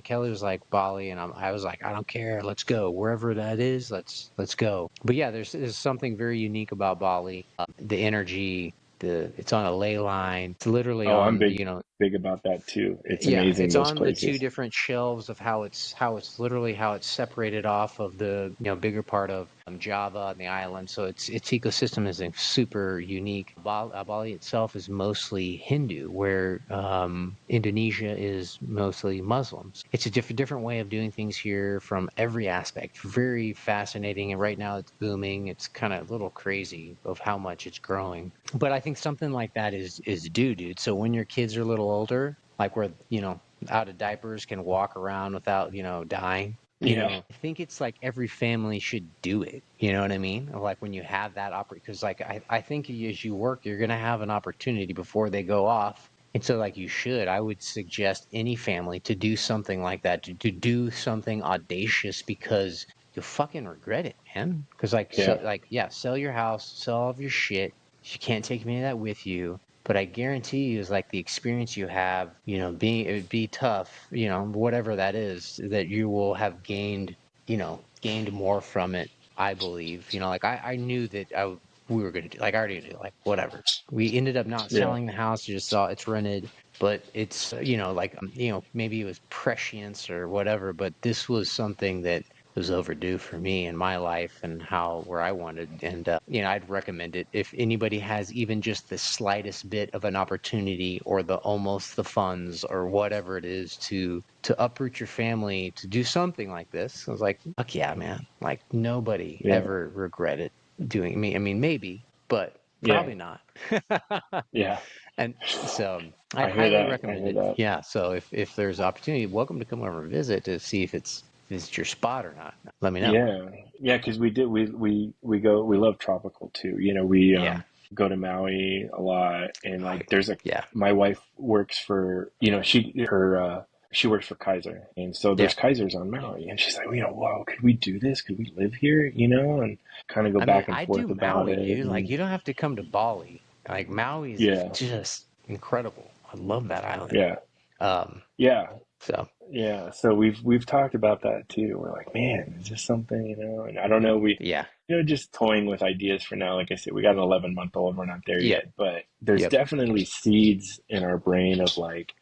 Kelly was like Bali, and I was like, I don't care, let's go wherever that is. Let's go. But yeah, there's something very unique about Bali. The energy, it's on a ley line. It's literally oh, I'm on, big about that too. It's yeah, amazing it's those on the two places. different shelves of how it's literally how it's separated off of the bigger part of Java and the island. So its ecosystem is super unique. Bali itself is mostly Hindu, where Indonesia is mostly Muslims. It's a different way of doing things here from every aspect. Very fascinating, and right now it's booming. It's kind of a little crazy of how much it's growing. But I think something like that is due, dude. So when your kids are a little older, like where, out of diapers can walk around without, dying. Yeah, I think it's like every family should do it. You know what I mean? Or like when you have that because like I think as you work, you're gonna have an opportunity before they go off. And so like I would suggest any family to do something like that, to do something audacious because you'll fucking regret it, man. Because like yeah, yeah, sell your house, sell all of your shit. You can't take any of that with you, but I guarantee you is like the experience you have, it would be tough, whatever that is, that you will have gained more from it, I believe. Like I knew that we were going to do, like I already knew, like whatever. We ended up not yeah, selling the house, you just saw it's rented, but it's, like, maybe it was prescience or whatever, but this was something that was overdue for me in my life and where I wanted. And, I'd recommend it if anybody has even just the slightest bit of an opportunity or almost the funds or whatever it is to uproot your family to do something like this. I was like, fuck yeah, man. Like nobody yeah, ever regretted doing me. I mean, maybe, but yeah, probably not. yeah. And so I'd I hear highly that. I recommend hear it. that. Yeah. So if there's opportunity, welcome to come over and visit to see if it's your spot or not. Let me know. Yeah, yeah, because we did we love tropical too. We Yeah. go to Maui a lot, and Oh, like there's a yeah. my wife works for she works for Kaiser, and so Yeah. there's Kaisers on Maui, and she's like, wow, could we do this? Could we live here? And kind of go I mean, back and I do forth about Maui, it, dude. Like, and you don't have to come to Bali. Like, Maui's yeah, just incredible. I love that island. yeah, Um, yeah. so Yeah, so we've talked about that too. We're like, man, is this something, and I don't know, yeah. just toying with ideas for now. Like I said, we got an 11-month-old, we're not there Yep. yet, but there's Yep. definitely seeds in our brain of like,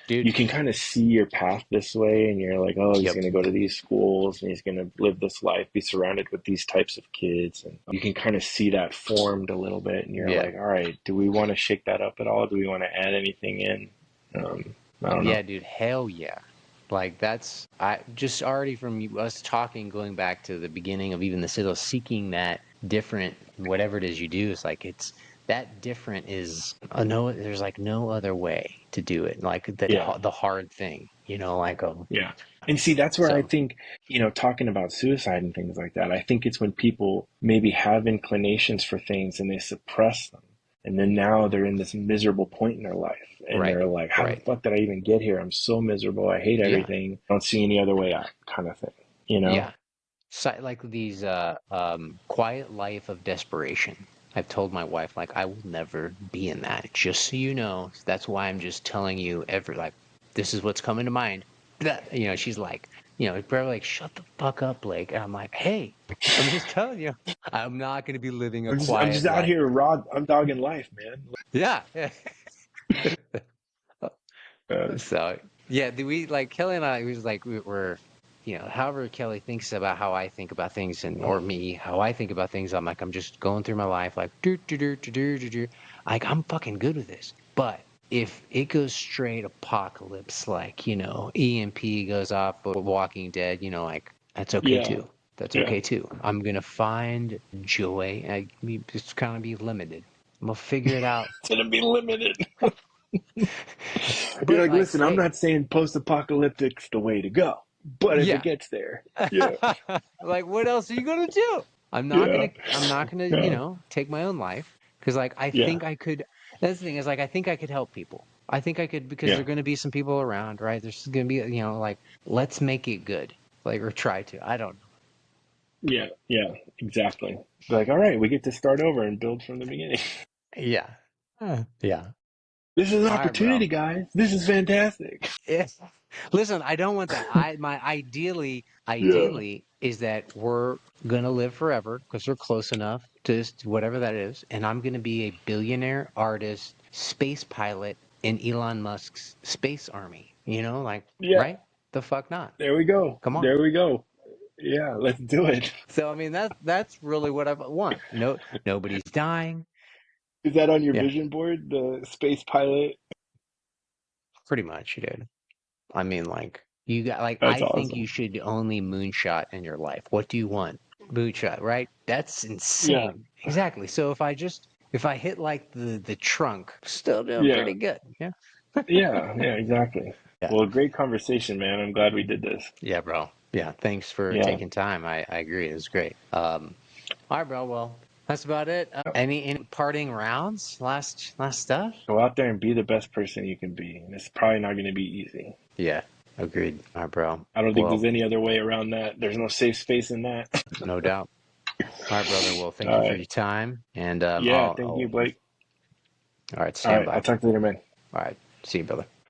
Dude. you can kind of see your path this way, and you're like, oh, he's Yep. going to go to these schools and he's going to live this life, be surrounded with these types of kids, and you can kind of see that formed a little bit, and you're Yeah. like, all right, do we want to shake that up at all? Do we want to add anything in? I don't know. Yeah, dude. Hell yeah. Like, I just already from us talking, going back to the beginning of even the Citadel, seeking that different, whatever it is you do, it's like that different is no, there's like no other way to do it. Like Yeah. the hard thing, like, Yeah. And see, that's where I so, think, talking about suicide and things like that, I think it's when people maybe have inclinations for things and they suppress them. And then now they're in this miserable point in their life. And right, they're like, how the right. fuck did I even get here? I'm so miserable. I hate Yeah, everything. I don't see any other way out, kind of thing, you know? yeah. Like these quiet life of desperation. I've told my wife, like, I will never be in that. Just so you know, that's why I'm just telling you like, this is what's coming to mind. That, she's like, probably like, shut the fuck up, Blake. And I'm like, hey, I'm just telling you, I'm not going to be living a I'm just quiet out life. here raw. I'm dogging life, man. Yeah. Yeah. Uh, So yeah, we like Kelly and I was like we're however Kelly thinks about how I think about things and or me, how I think about things, I'm like I'm just going through my life like do do do do do do do. Like I'm fucking good with this. But if it goes straight apocalypse, like, EMP goes off with Walking Dead, like that's okay yeah. too. That's Yeah. okay too. I'm gonna find joy. Just kind of be limited. I'm gonna figure it out. It's going to be limited. You're But like, like, listen, I'm hey, not saying post-apocalyptic's the way to go, but if it yeah. gets there, yeah, Like, what else are you gonna do? yeah, I'm not gonna, yeah, take my own life because, like, I yeah, think I could. That's the thing is, like, I think I could help people. I think I could because there yeah, are gonna be some people around, right? There's gonna be, like, let's make it good, like, or try to. I don't yeah, yeah, exactly. Like, all right, we get to start over and build from the beginning. know. Yeah. Yeah. This is an All right, bro. opportunity, guys. This is fantastic. Yes. Listen, I don't want that. Yeah, Ideally is that we're gonna live forever because we're close enough to whatever that is, and I'm gonna be a billionaire artist, space pilot in Elon Musk's space army. Like, yeah. right? The fuck not? There we go. Come on. There we go. Yeah, let's do it. So I mean that's really what I want. No, nobody's dying. Is that on your Yeah, vision board? The space pilot? pretty much, dude. I mean, like you got like That's I think awesome. you should only moonshot in your life. What do you want? Moonshot, right? That's Yeah, insane. Exactly. So if I hit like the trunk, still doing yeah, pretty good. Yeah. yeah, yeah, exactly. Yeah. Well, great conversation, man. I'm glad we did this. Yeah, bro. Yeah. Thanks for Yeah. taking time. I agree. It was great. All right, bro. Well, that's about it. Any parting rounds? Last stuff? Go out there and be the best person you can be. And it's probably not going to be easy. Yeah. Agreed. All right, bro. I don't think there's Well, any other way around that. There's no safe space in that. no doubt. All right, brother. Well, thank All you for right. your time. And Yeah. Thank you, Blake. all right, All stand right. by. I'll talk to you later, man. All right. See you, brother.